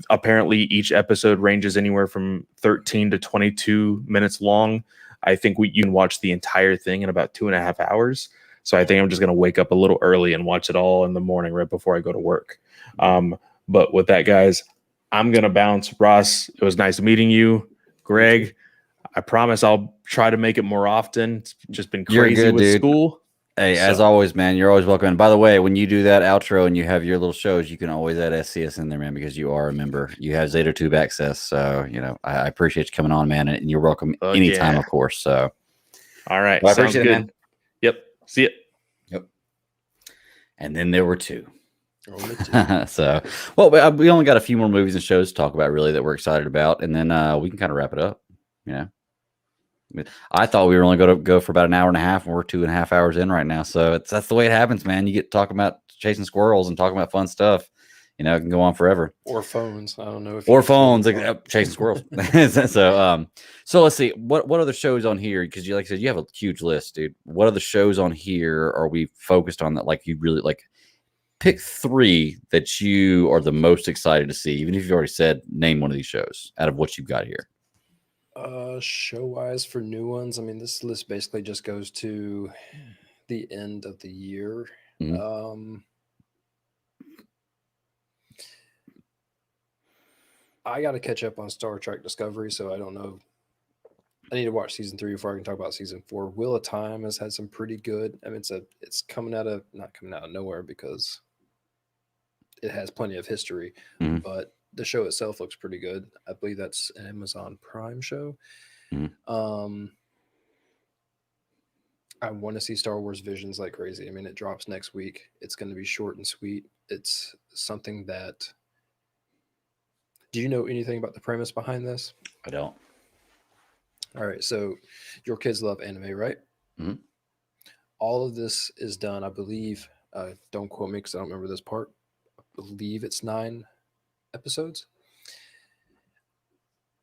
Apparently, each episode ranges anywhere from 13 to 22 minutes long. I think you can watch the entire thing in about 2.5 hours. So I think I'm just going to wake up a little early and watch it all in the morning right before I go to work. But with that, guys, I'm going to bounce. Ross, it was nice meeting you. Greg, I promise I'll try to make it more often. It's just been You're crazy good, with dude. school. Hey, as So- always, man, you're always welcome. And by the way, when you do that outro and you have your little shows, you can always add SCS in there, man, because you are a member. You have ZetaTube access. So, I appreciate you coming on, man. And you're welcome anytime, of course. So, all right. well, I Sounds appreciate good. it, man. Yep. See it. Yep. And then there were 2. Only 2. So, well, we only got a few more movies and shows to talk about, really, that we're excited about. And then we can kind of wrap it up. I thought we were only going to go for about an hour and a half, and we're 2.5 hours in right now. So that's the way it happens, man. You get talking about chasing squirrels and talking about fun stuff. It can go on forever. Or phones. I don't know if or phones chasing squirrels. So let's see what other shows on here, because you, like I said, you have a huge list, dude. What other shows on here are we focused on that like you really like? Pick 3 that you are the most excited to see, even if you've already said name one of these shows out of what you've got here. Show wise for new ones, I mean, this list basically just goes to the end of the year. I got to catch up on Star Trek Discovery, so I don't know. I need to watch season 3 before I can talk about season 4. Wheel of Time has had some pretty good. I mean, it's not coming out of nowhere because it has plenty of history, but the show itself looks pretty good. I believe that's an Amazon Prime show. I want to see Star Wars Visions like crazy. I mean, it drops next week. It's going to be short and sweet. It's something that. Do you know anything about the premise behind this? I don't. All right. So your kids love anime, right? Mm-hmm. All of this is done, I believe, Don't quote me because I don't remember this part. I believe it's 9 episodes.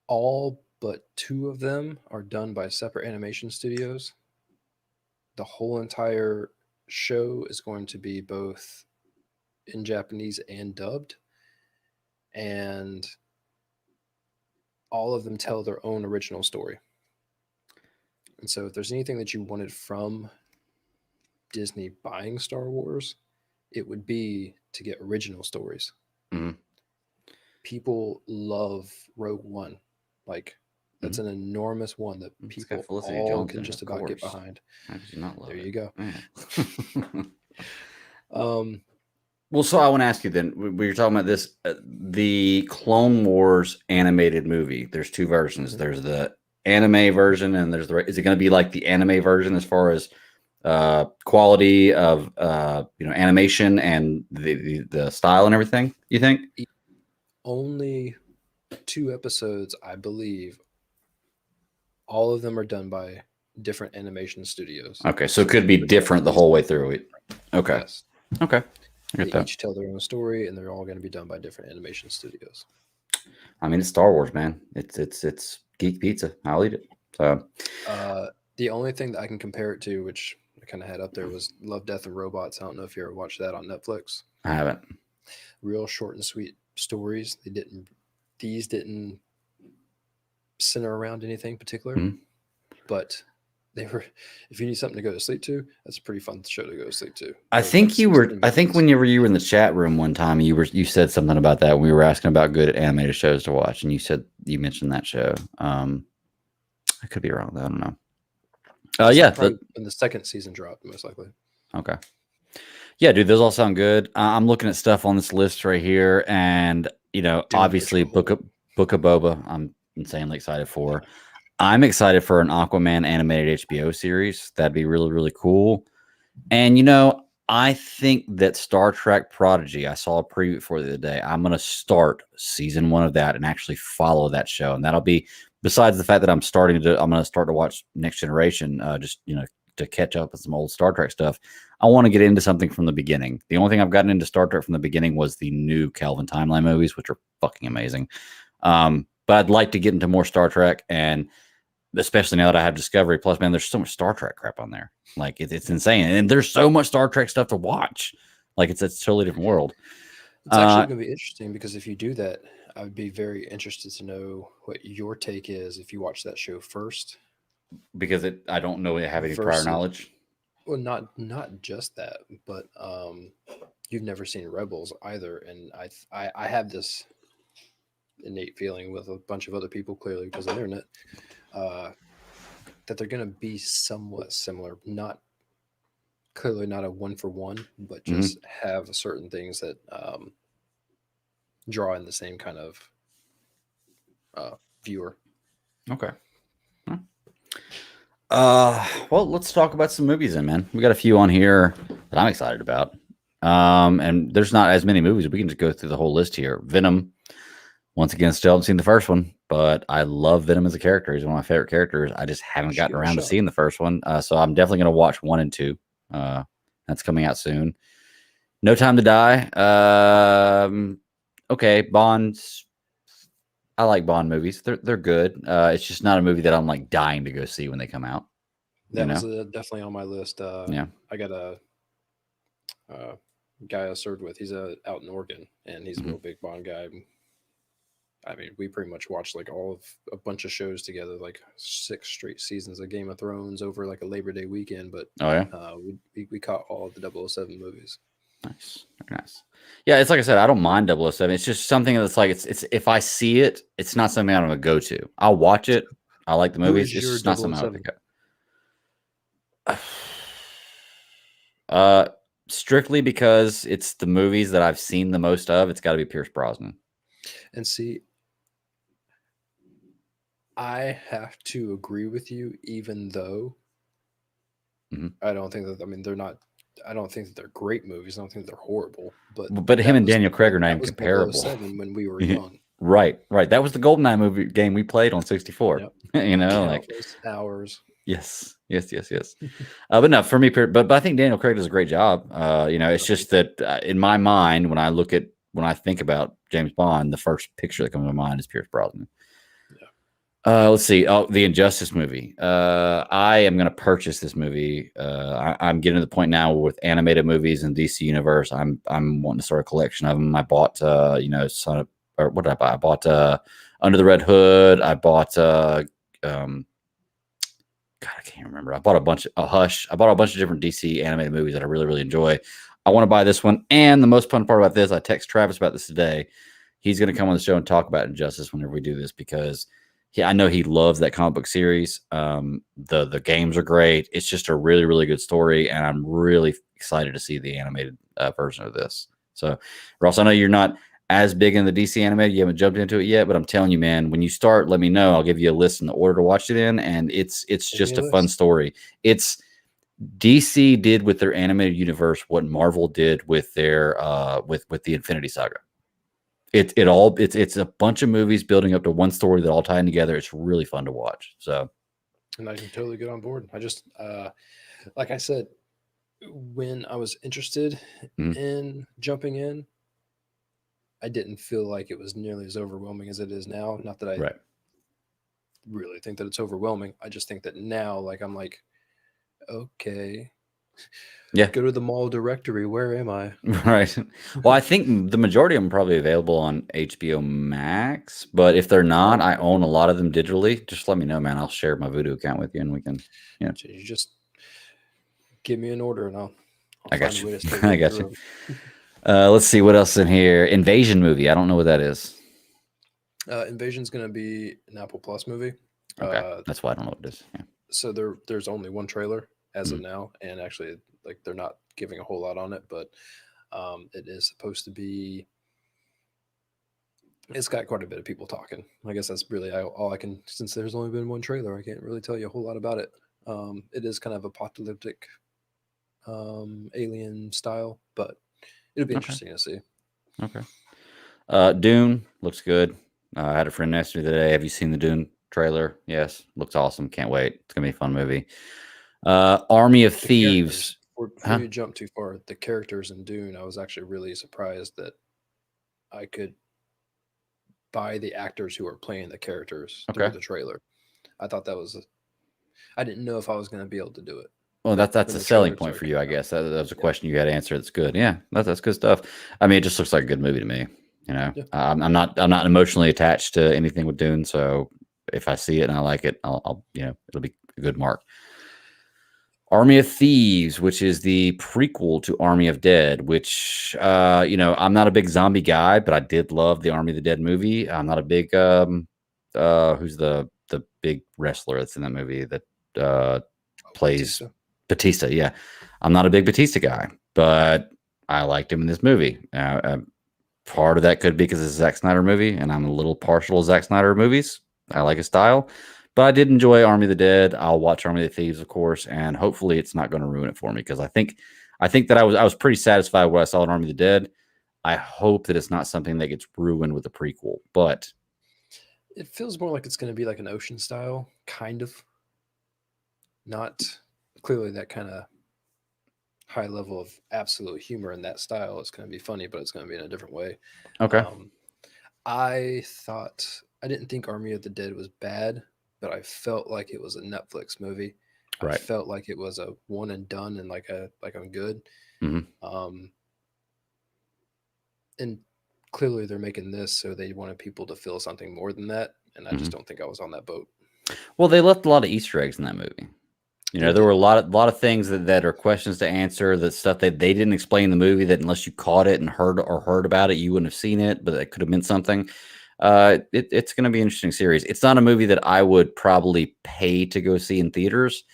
All but 2 of them are done by separate animation studios. The whole entire show is going to be both in Japanese and dubbed. And all of them tell their own original story. And so if there's anything that you wanted from Disney buying Star Wars, it would be to get original stories. Mhm. People love Rogue One. Like, that's an enormous one that It's got people Felicity all Jones can in it, just of about get course. behind. How could you not love There it? you go. Man. Um, Well, so I want to ask you then. We were talking about this, the Clone Wars animated movie. There's 2 versions. Mhm. There's the anime version, and there's the. Is it going to be like the anime version as far as quality of animation and the style and everything? You think? only 2 episodes, I believe. All of them are done by different animation studios. Okay, so it could be different the whole way through it. Okay, Yes. okay, I They get that. each tell their own story, and they're all going to be done by different animation studios. I mean, it's Star Wars, man. It's geek pizza. I'll eat it. So The only thing that I can compare it to, which I kind of had up there, was Love, Death, and Robots. I don't know if you ever watched that on Netflix. I haven't. Real short and sweet stories. These didn't center around anything particular, Mhm. but they were. If you need something to go to sleep to, that's a pretty fun show to go to sleep to. I It was think like you were. 16 I think minutes. when you were in the chat room one time, you said something about that. We were asking about good animated shows to watch, and you mentioned that show. I could be wrong though. I don't know. Yeah. Probably when the second season dropped, most likely. Okay. Yeah, dude, those all sound good. I'm looking at stuff on this list right here, and Doom obviously, Patrol. Book of Boba. I'm insanely excited for. I'm excited for an Aquaman animated HBO series. That'd be really, really cool. And I think that Star Trek Prodigy, I saw a preview for the other day. I'm gonna start season 1 of that and actually follow that show. And that'll be, besides the fact that I'm gonna start to watch Next Generation, just to catch up with some old Star Trek stuff. I want to get into something from the beginning. The only thing I've gotten into Star Trek from the beginning was the new Kelvin Timeline movies, which are fucking amazing. But I'd like to get into more Star Trek, and especially now that I have Discovery Plus, man, there's so much Star Trek crap on there. Like it's insane, and there's so much Star Trek stuff to watch. Like it's a totally different world. It's actually going to be interesting because if you do that, I would be very interested to know what your take is if you watch that show first. Because I don't know have any prior Versus- knowledge. Well, not just that, but you've never seen Rebels either, and I have this innate feeling with a bunch of other people, clearly because of the internet, that they're going to be somewhat similar. Not clearly not a 1-for-1, but just have certain things that draw in the same kind of viewer. Okay. Well, let's talk about some movies then, man. We got a few on here that I'm excited about. And there's not as many movies. We can just go through the whole list here. Venom. Once again, still haven't seen the first one, but I love Venom as a character. He's one of my favorite characters. I just haven't gotten around to seeing the first one. So I'm definitely going to watch 1 and 2. That's coming out soon. No Time to Die. Okay, Bond's. I like Bond movies. They're good. It's just not a movie that I'm like dying to go see when they come out. That was definitely on my list. Yeah. I got a guy I served with. He's out in Oregon, and he's a real big Bond guy. I mean, we pretty much watched like a bunch of shows together, like 6 straight seasons of Game of Thrones over like a Labor Day weekend. But Oh yeah, we caught all of the 007 movies. nice, very nice. Yeah, it's like I said, I don't mind 007. It's just something that's like it's if I see it, it's not something I'm gonna go to. I'll watch it. I like the movies. It's just not something I would pick up. Strictly because it's the movies that I've seen the most of. It's got to be Pierce Brosnan. And see, I have to agree with you, even though I don't think that. I mean, they're not. I don't think that they're great movies. I don't think they're horrible. But him and Daniel Craig are not even comparable. 007 when we were young. Right. That was the GoldenEye movie game we played on 64. Yep. Like Countless hours. Yes. But no, for me, but I think Daniel Craig does a great job. It's just that in my mind, when I think about James Bond, the first picture that comes to mind is Pierce Brosnan. Let's see. Oh, the Injustice movie. I am going to purchase this movie. I'm getting to the point now with animated movies in DC Universe. I'm wanting to start a collection of them. I bought, what did I buy? I bought Under the Red Hood. I bought, God, I can't remember. I bought a bunch of Hush. I bought a bunch of different DC animated movies that I really, really enjoy. I want to buy this one. And the most fun part about this, I text Travis about this today. He's going to come on the show and talk about Injustice whenever we do this because I know he loves that comic book series. The games are great. It's just a really, really good story, and I'm really excited to see the animated version of this. So, Ross, I know you're not as big in the DC animated. You haven't jumped into it yet, but I'm telling you, man, when you start, let me know. I'll give you a list and the order to watch it in, and it's just a fun story. It's DC did with their animated universe what Marvel did with their with the Infinity Saga. It's a bunch of movies building up to one story that all tie in together. It's really fun to watch. So, and I can totally get on board. I just like I said, when I was interested in jumping in, I didn't feel like it was nearly as overwhelming as it is now. Not that I really think that it's overwhelming. I just think that now, like, I'm like, okay, go to the mall directory. Where am I? Right. Well, I think the majority of them are probably available on HBO Max, but if they're not, I own a lot of them digitally. Just let me know, man. I'll share my Vudu account with you, and we can. You just give me an order, and I'll I got you. I got you. Let's see what else in here. Invasion movie. I don't know what that is. Invasion's going to be an Apple Plus movie. Okay, that's why I don't know what it is. Yeah. So there's only one trailer as of now, and actually, like, they're not giving a whole lot on it, but it is supposed to be. It's got quite a bit of people talking. I guess that's really all I can. Since there's only been one trailer, I can't really tell you a whole lot about it. It is kind of apocalyptic, alien style, but it'll be interesting to see. Okay. Dune looks good. I had a friend ask me today, have you seen the Dune trailer? Yes. Looks awesome. Can't wait. It's going to be a fun movie. Army of Thieves. Before you jump too far, the characters in Dune, I was actually really surprised that I could buy the actors who are playing the characters through the trailer. I thought that was... I didn't know if I was going to be able to do it. Well, that's a selling point for you, I guess. That was a question you had to answer. That's good. Yeah, that's good stuff. I mean, it just looks like a good movie to me. I'm not emotionally attached to anything with Dune, so if I see it and I like it, I'll it'll be a good mark. Army of Thieves, which is the prequel to Army of Dead, which I'm not a big zombie guy, but I did love the Army of the Dead movie. I'm not a big who's the big wrestler that's in that movie that plays Batista. Yeah, I'm not a big Batista guy, but I liked him in this movie. Part of that could be because it's a Zack Snyder movie, and I'm a little partial to Zack Snyder movies. I like his style, but I did enjoy Army of the Dead. I'll watch Army of the Thieves, of course, and hopefully it's not going to ruin it for me because I think that I was pretty satisfied with what I saw in Army of the Dead. I hope that it's not something that gets ruined with the prequel, but it feels more like it's going to be like an Ocean style, kind of. Not clearly that kind of high level of absolute humor in that style. It's going to be funny, but it's going to be in a different way. Okay. I didn't think Army of the Dead was bad, but I felt like it was a Netflix movie. Right. I felt like it was a one and done and like I'm good. Mm-hmm. And clearly they're making this so they wanted people to feel something more than that. And I just don't think I was on that boat. Well, they left a lot of Easter eggs in that movie. There were a lot of things that are questions to answer, that stuff that they didn't explain in the movie, that unless you caught it and heard about it, you wouldn't have seen it, but it could have meant something. It's going to be an interesting series. It's not a movie that I would probably pay to go see in theaters,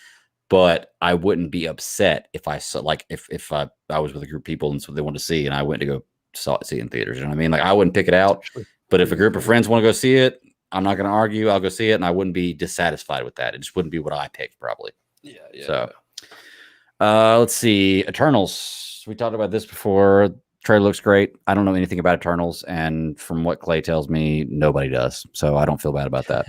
but I wouldn't be upset if I saw, like, if I was with a group of people and so they wanted to see, and I went to go see it in theaters. You know what I mean? Like, I wouldn't pick it out, but if a group of friends want to go see it, I'm not going to argue. I'll go see it, and I wouldn't be dissatisfied with that. It just wouldn't be what I picked, probably. Yeah. So, let's see. Eternals. We talked about this before. Trailer looks great. I don't know anything about Eternals, and from what Clay tells me, nobody does. So I don't feel bad about that.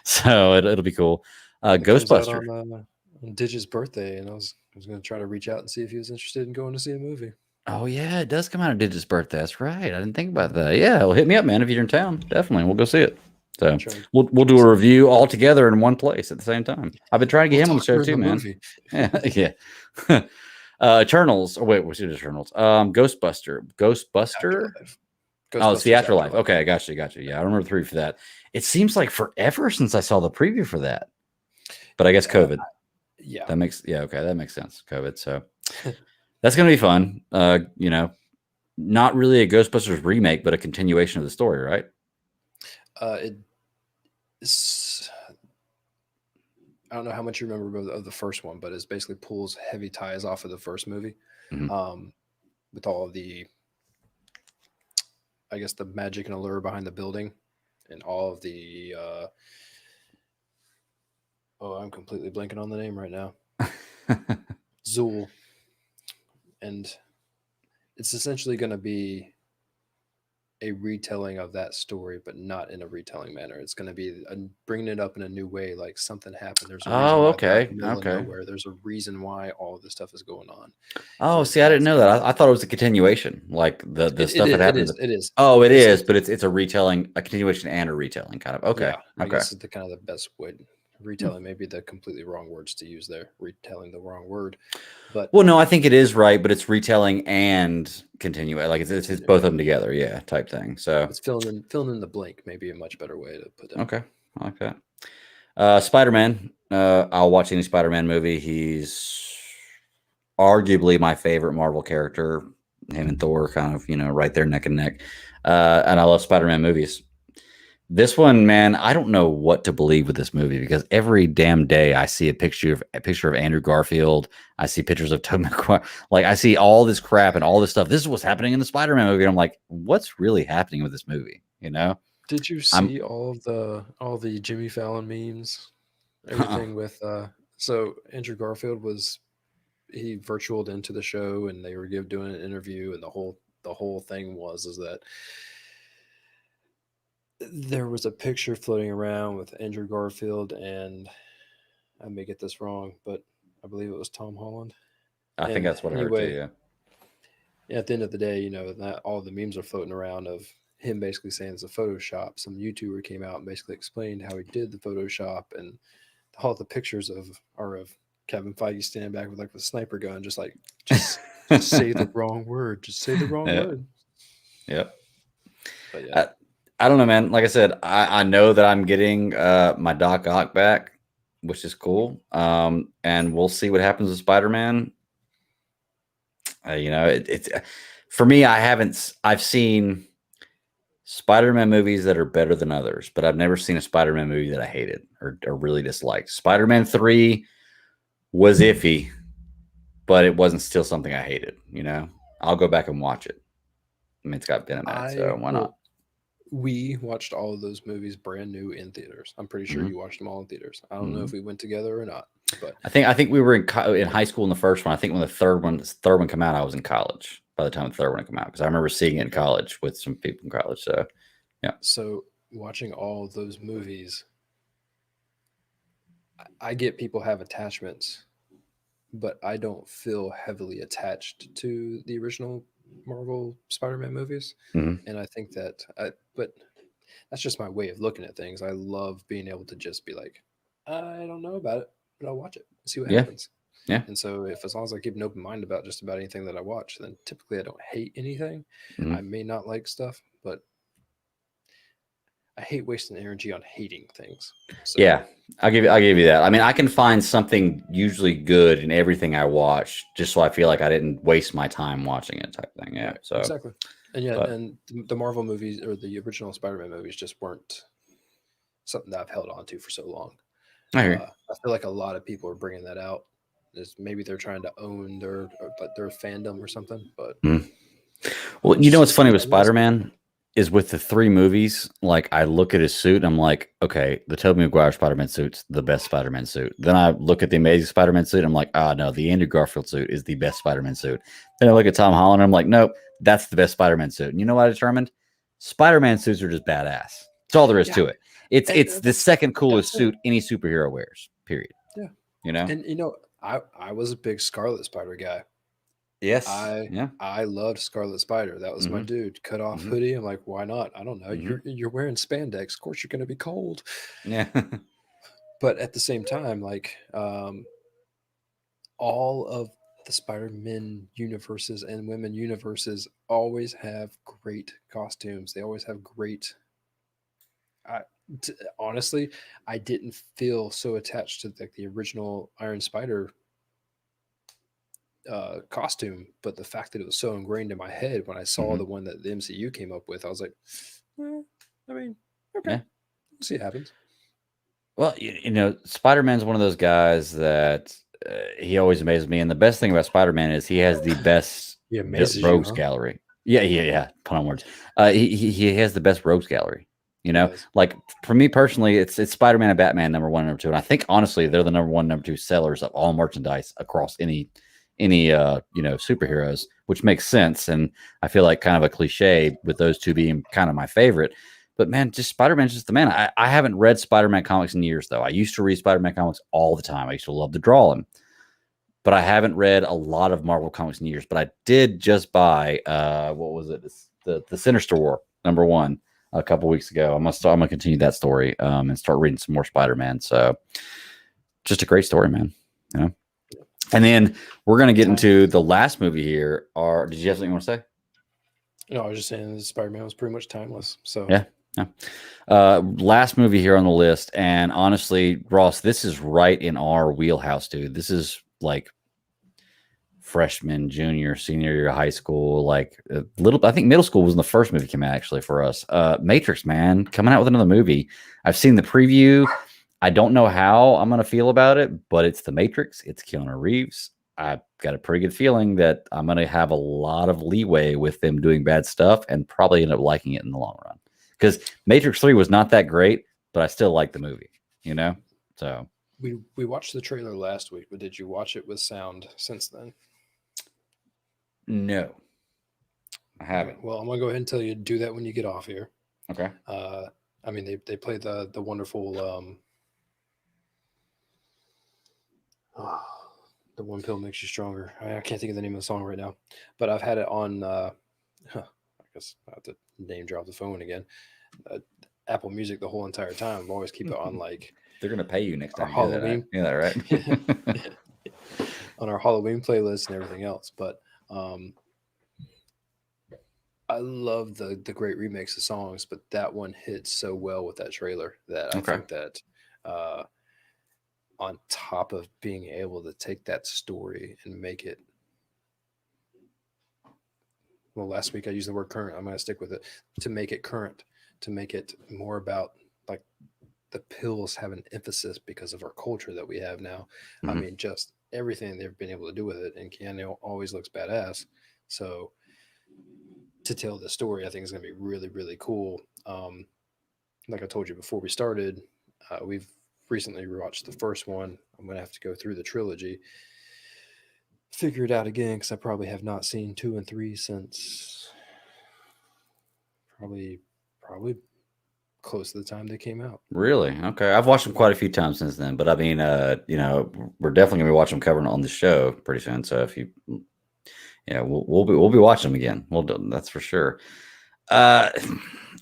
So it'll be cool. It comes out Ghostbuster. on Digit's birthday, and I was going to try to reach out and see if he was interested in going to see a movie. Oh yeah, it does come out on Digit's birthday. That's right. I didn't think about that. Yeah, well, hit me up, man, if you're in town. Definitely, we'll go see it. So Try and we'll do a review all together in one place at the same time. I've been trying to get we'll him on the talk show during too, the man. movie. Yeah. Eternals. Oh, wait, what's it? Eternals? Ghostbuster. Ghostbuster. Afterlife. Oh, it's the Ghostbusters Afterlife. Okay, I got you. Yeah, I remember 3 for that. It seems like forever since I saw the preview for that. But I guess COVID. Yeah. That makes that makes sense. COVID. So that's gonna be fun. Not really a Ghostbusters remake, but a continuation of the story, right? It's, I don't know how much you remember of the first one, but it basically pulls heavy ties off of the first movie, Mhm. with all of the, I guess, the magic and allure behind the building, and all of the. I'm completely blanking on the name right now. Zool, and it's essentially going to be a retelling of that story, but not in a retelling manner. It's going to be bringing it up in a new way, like something happened. There's a reason why they're out in the middle of nowhere. There's a reason why all of this stuff is going on. Oh, see, I didn't know that. I thought it was a continuation, like the stuff that happened. It is. Oh, it is, but it's a retelling, a continuation and a retelling, kind of. Okay, Yeah, I okay. guess it's the kind of the best way. Retelling may be the completely wrong words to use there. Retelling the wrong word, but Well, no, I think it is right, but it's retelling and continuing, like it's both of them together, yeah, type thing. So it's filling in the blank. Maybe a much better way to put that. okay, I like that. Spider-Man. I'll watch any Spider-Man movie. He's arguably my favorite Marvel character. Him and Thor, kind of, right there neck and neck. And I love Spider-Man movies. This one, man, I don't know what to believe with this movie because every damn day I see a picture of Andrew Garfield. I see pictures of Tobey Maguire. Like I see all this crap and all this stuff. This is what's happening in the Spider-Man movie. And I'm like, what's really happening with this movie? Did you see all the Jimmy Fallon memes? Everything with so Andrew Garfield he virtualed into the show, and they were doing an interview, and the whole thing is that there was a picture floating around with Andrew Garfield, and I may get this wrong, but I believe it was Tom Holland. I think that's what I heard too, yeah. At the end of the day, that all the memes are floating around of him basically saying it's a Photoshop. Some YouTuber came out and basically explained how he did the Photoshop, and all the pictures are of Kevin Feige standing back with a sniper gun, just say the wrong word. Just say the wrong word. Yep. But yeah. I don't know, man. Like I said, I know that I'm getting my Doc Ock back, which is cool. And we'll see what happens with Spider-Man. It's for me. I've seen Spider-Man movies that are better than others, but I've never seen a Spider-Man movie that I hated or really disliked. Spider-Man 3 was iffy, but it wasn't still something I hated. I'll go back and watch it. I mean, it's got been a minute, so why not? We watched all of those movies brand new in theaters. I'm pretty sure you watched them all in theaters. I don't know if we went together or not, but I think we were in high school in the first one. I think when the third one came out, I was in college by the time the third one came out because I remember seeing it in college with some people in college. So yeah. So watching all of those movies, I get people have attachments, but I don't feel heavily attached to the original Marvel Spider-Man movies. And I think but that's just my way of looking at things. I love being able to just be like, I don't know about it, but I'll watch it and see what happens. Yeah. And so as long as I keep an open mind about just about anything that I watch, then typically I don't hate anything. I may not like stuff, but I hate wasting energy on hating things. So. Yeah, I'll give you that. I mean, I can find something usually good in everything I watch, just so I feel like I didn't waste my time watching it, type thing. Yeah, so exactly. And and the Marvel movies or the original Spider-Man movies just weren't something that I've held on to for so long. I agree. I feel like a lot of people are bringing that out. Maybe they're trying to own their fandom or something. But well, what's funny with Spider-Man is with the 3 movies, like I look at his suit and I'm like, okay, the Tobey Maguire Spider-Man suit's the best Spider-Man suit. Then I look at the Amazing Spider-Man suit and I'm like, no, the Andrew Garfield suit is the best Spider-Man suit. Then I look at Tom Holland and I'm like, nope, that's the best Spider-Man suit. And you know what I determined? Spider-Man suits are just badass. That's all there is to it. It's the second coolest suit any superhero wears. Period. Yeah. You know? And I was a big Scarlet Spider guy. Yes. I Yeah. I loved Scarlet Spider. That was my Mhm. dude. Cut off Mhm. hoodie. I'm like, why not? I don't know. Mhm. You're wearing spandex. Of course you're gonna be cold. Yeah. But at the same time, like all of the Spider-Man universes and women universes always have great costumes. They always have great. I, Honestly, I didn't feel so attached to like the original Iron Spider costume, but the fact that it was so ingrained in my head when I saw Mhm. the one that the MCU came up with, I was like, I mean, okay, Yeah. we'll see what happens. Well, Spider Man's one of those guys that he always amazes me. And the best thing about Spider Man is he has the best He amazes you, rogues huh? gallery. Yeah, yeah, yeah. Pun on words. He has the best rogues gallery. He does. Like for me personally, it's Spider Man and Batman number one and number two. And I think honestly, they're the number one, number two sellers of all merchandise across any superheroes, which makes sense. And I feel like kind of a cliche with those two being kind of my favorite. But man, just Spider Man's just the man. I haven't read Spider Man comics in years, though. I used to read Spider Man comics all the time. I used to love to draw them, but I haven't read a lot of Marvel comics in years. But I did just buy what was it? The Sinister War number one a couple weeks ago. I'm gonna continue that story and start reading some more Spider Man. So just a great story, man. You know. And then we're gonna get into the last movie here. Did you have something you want to say? No, I was just saying that Spider-Man was pretty much timeless. So Yeah. Yeah. Last movie here on the list, and honestly, Ross, this is right in our wheelhouse, dude. This is like freshman, junior, senior year of high school, like a little. I think middle school was when the first movie came out, actually, for us. Matrix, man, coming out with another movie. I've seen the preview. I don't know how I'm gonna feel about it, but it's the Matrix. It's Keanu Reeves. I've got a pretty good feeling that I'm gonna have a lot of leeway with them doing bad stuff, and probably end up liking it in the long run. Because Matrix 3 was not that great, but I still like the movie, So we watched the trailer last week, but did you watch it with sound since then? no, I All right, haven't. well, I'm gonna go ahead and tell you to do that when you get off here. Okay. I mean, they play the wonderful the one pill makes you stronger. I can't think of the name of the song right now, but I've had it on. I guess I have to name drop the phone again. Uh, Apple Music the whole entire time. I always keep it on like They're gonna pay you next our time you do that. Halloween. Yeah, right. On our Halloween playlist and everything else. But I love the great remix of songs, but that one hits so well with that trailer that I Okay. think that uh, on top of being able to take that story and make it, well, last week I used the word current. I'm going to stick with it, to make it current, to make it more about like the pills have an emphasis because of our culture that we have now. I Mhm. mean, just everything they've been able to do with it, and Keanu always looks badass. So to tell the story, I think is going to be really, really cool. Like I told you before we started, we've recently rewatched the first one. I'm going to have to go through the trilogy, figure it out again, because I probably have not seen 2 and 3 since probably close to the time they came out. Really? Okay. I've watched them quite a few times since then, but I mean, we're definitely gonna be watching them covering it on the show pretty soon. So if you, yeah, we'll be watching them again. That's for sure. I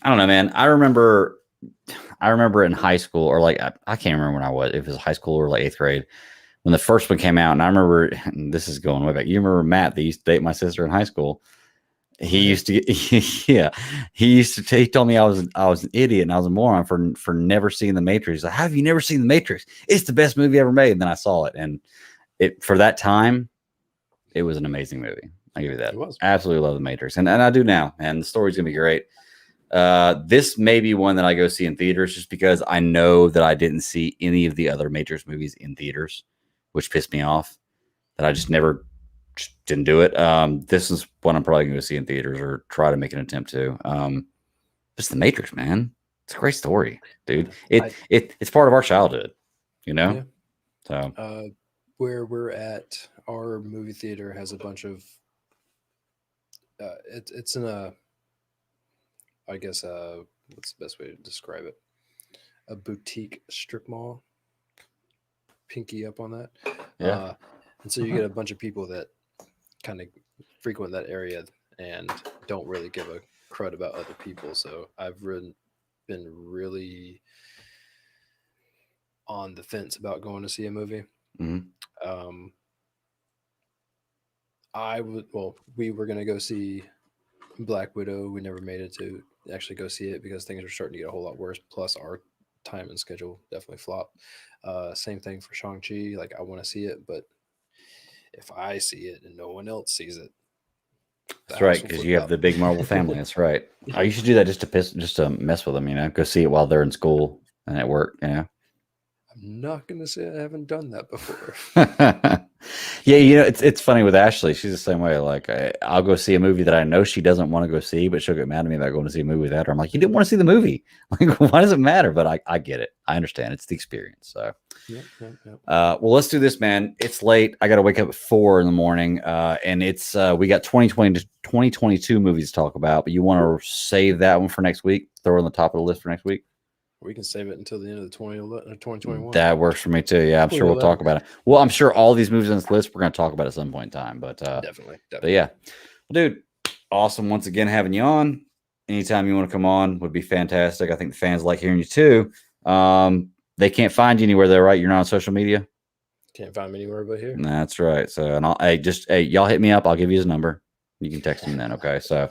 don't know, man. I remember in high school, or like I can't remember when I was. If it was high school or like eighth grade when the first one came out, and I remember this is going way back. You remember Matt that used to date my sister in high school? He used to get, yeah, he told me I was an idiot and I was a moron for never seeing the Matrix. He's like, how have you never seen the Matrix? It's the best movie ever made. And then I saw it, and for that time, it was an amazing movie. I give you that. It was. Absolutely love the Matrix, and I do now. And the story's gonna be great. This may be one that I go see in theaters just because I know that I didn't see any of the other Matrix movies in theaters, which pissed me off. That I just never didn't do it. This is one I'm probably going to see in theaters or try to make an attempt to. Just the Matrix, man. It's a great story, dude. It's part of our childhood, Yeah. So Where we're at, our movie theater has a bunch of. It's in a. I guess what's the best way to describe it? A boutique strip mall. pinky up on that. Yeah. And so you get a bunch of people that kind of frequent that area and don't really give a crud about other people. So I've been really on the fence about going to see a movie. Mhm. We were going to go see Black Widow. We never made it to actually go see it because things are starting to get a whole lot worse. Plus, our time and schedule definitely flopped. Same thing for Shang-Chi. Like, I want to see it, but if I see it and no one else sees it, That's right, because you have the big Marvel family. That's right. I used to do that just to mess with them, you know, go see it while they're in school and at work, you know. I'm not going to say I haven't done that before. Yeah, you know, it's funny with Ashley. She's the same way. Like, I'll go see a movie that I know she doesn't want to go see, but she'll get mad at me about going to see a movie without her. I'm like, you didn't want to see the movie. Like, why does it matter? But I get it. I understand. It's the experience. So, Yep. well, let's do this, man. It's late. I got to wake up at 4 in the morning, and it's we got 2020 to 2022 movies to talk about. But you want to save that one for next week? Throw it on the top of the list for next week. We can save it until the end of the 2021. That works for me too. Yeah, I'm sure we'll talk about it. Well, I'm sure all these movies on this list we're going to talk about at some point in time. But definitely. But yeah, well, dude, awesome once again having you on. Anytime you want to come on would be fantastic. I think the fans like hearing you too. They can't find you anywhere though, right? You're not on social media. Can't find me anywhere but here. That's right. So, and y'all hit me up. I'll give you his number. You can text him then. Okay. So,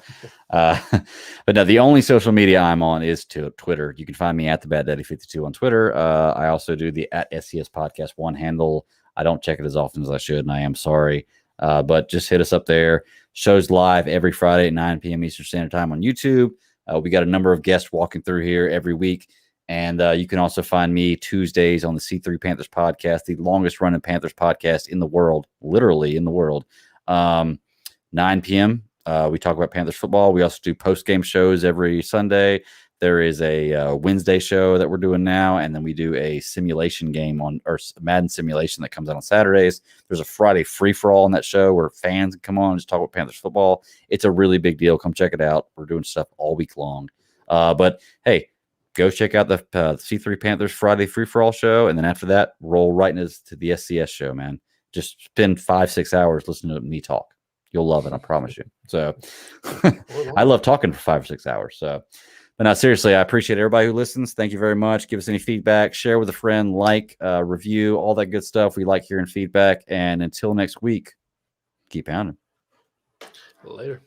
but no, the only social media I'm on is Twitter. You can find me at the Bad Daddy 52 on Twitter. I also do the at SCS Podcast one handle. I don't check it as often as I should, and I am sorry. But just hit us up there. Shows live every Friday at 9 p.m. Eastern Standard Time on YouTube. We got a number of guests walking through here every week. And you can also find me Tuesdays on the C3 Panthers podcast, the longest running Panthers podcast in the world, literally in the world. 9 p.m. We talk about Panthers football. We also do post-game shows every Sunday. There is a Wednesday show that we're doing now, and then we do a simulation game or Madden simulation that comes out on Saturdays. There's a Friday free-for-all on that show where fans can come on and just talk about Panthers football. It's a really big deal. Come check it out. We're doing stuff all week long. But hey, go check out the C3 Panthers Friday free-for-all show, and then after that, roll right into the SCS show, man. Just spend 5-6 hours listening to me talk. You'll love it, I promise you. So I love talking for 5 or 6 hours. So, but no, seriously, I appreciate everybody who listens. Thank you very much. Give us any feedback, share with a friend, review, all that good stuff. We like hearing feedback. And until next week, keep pounding. Later.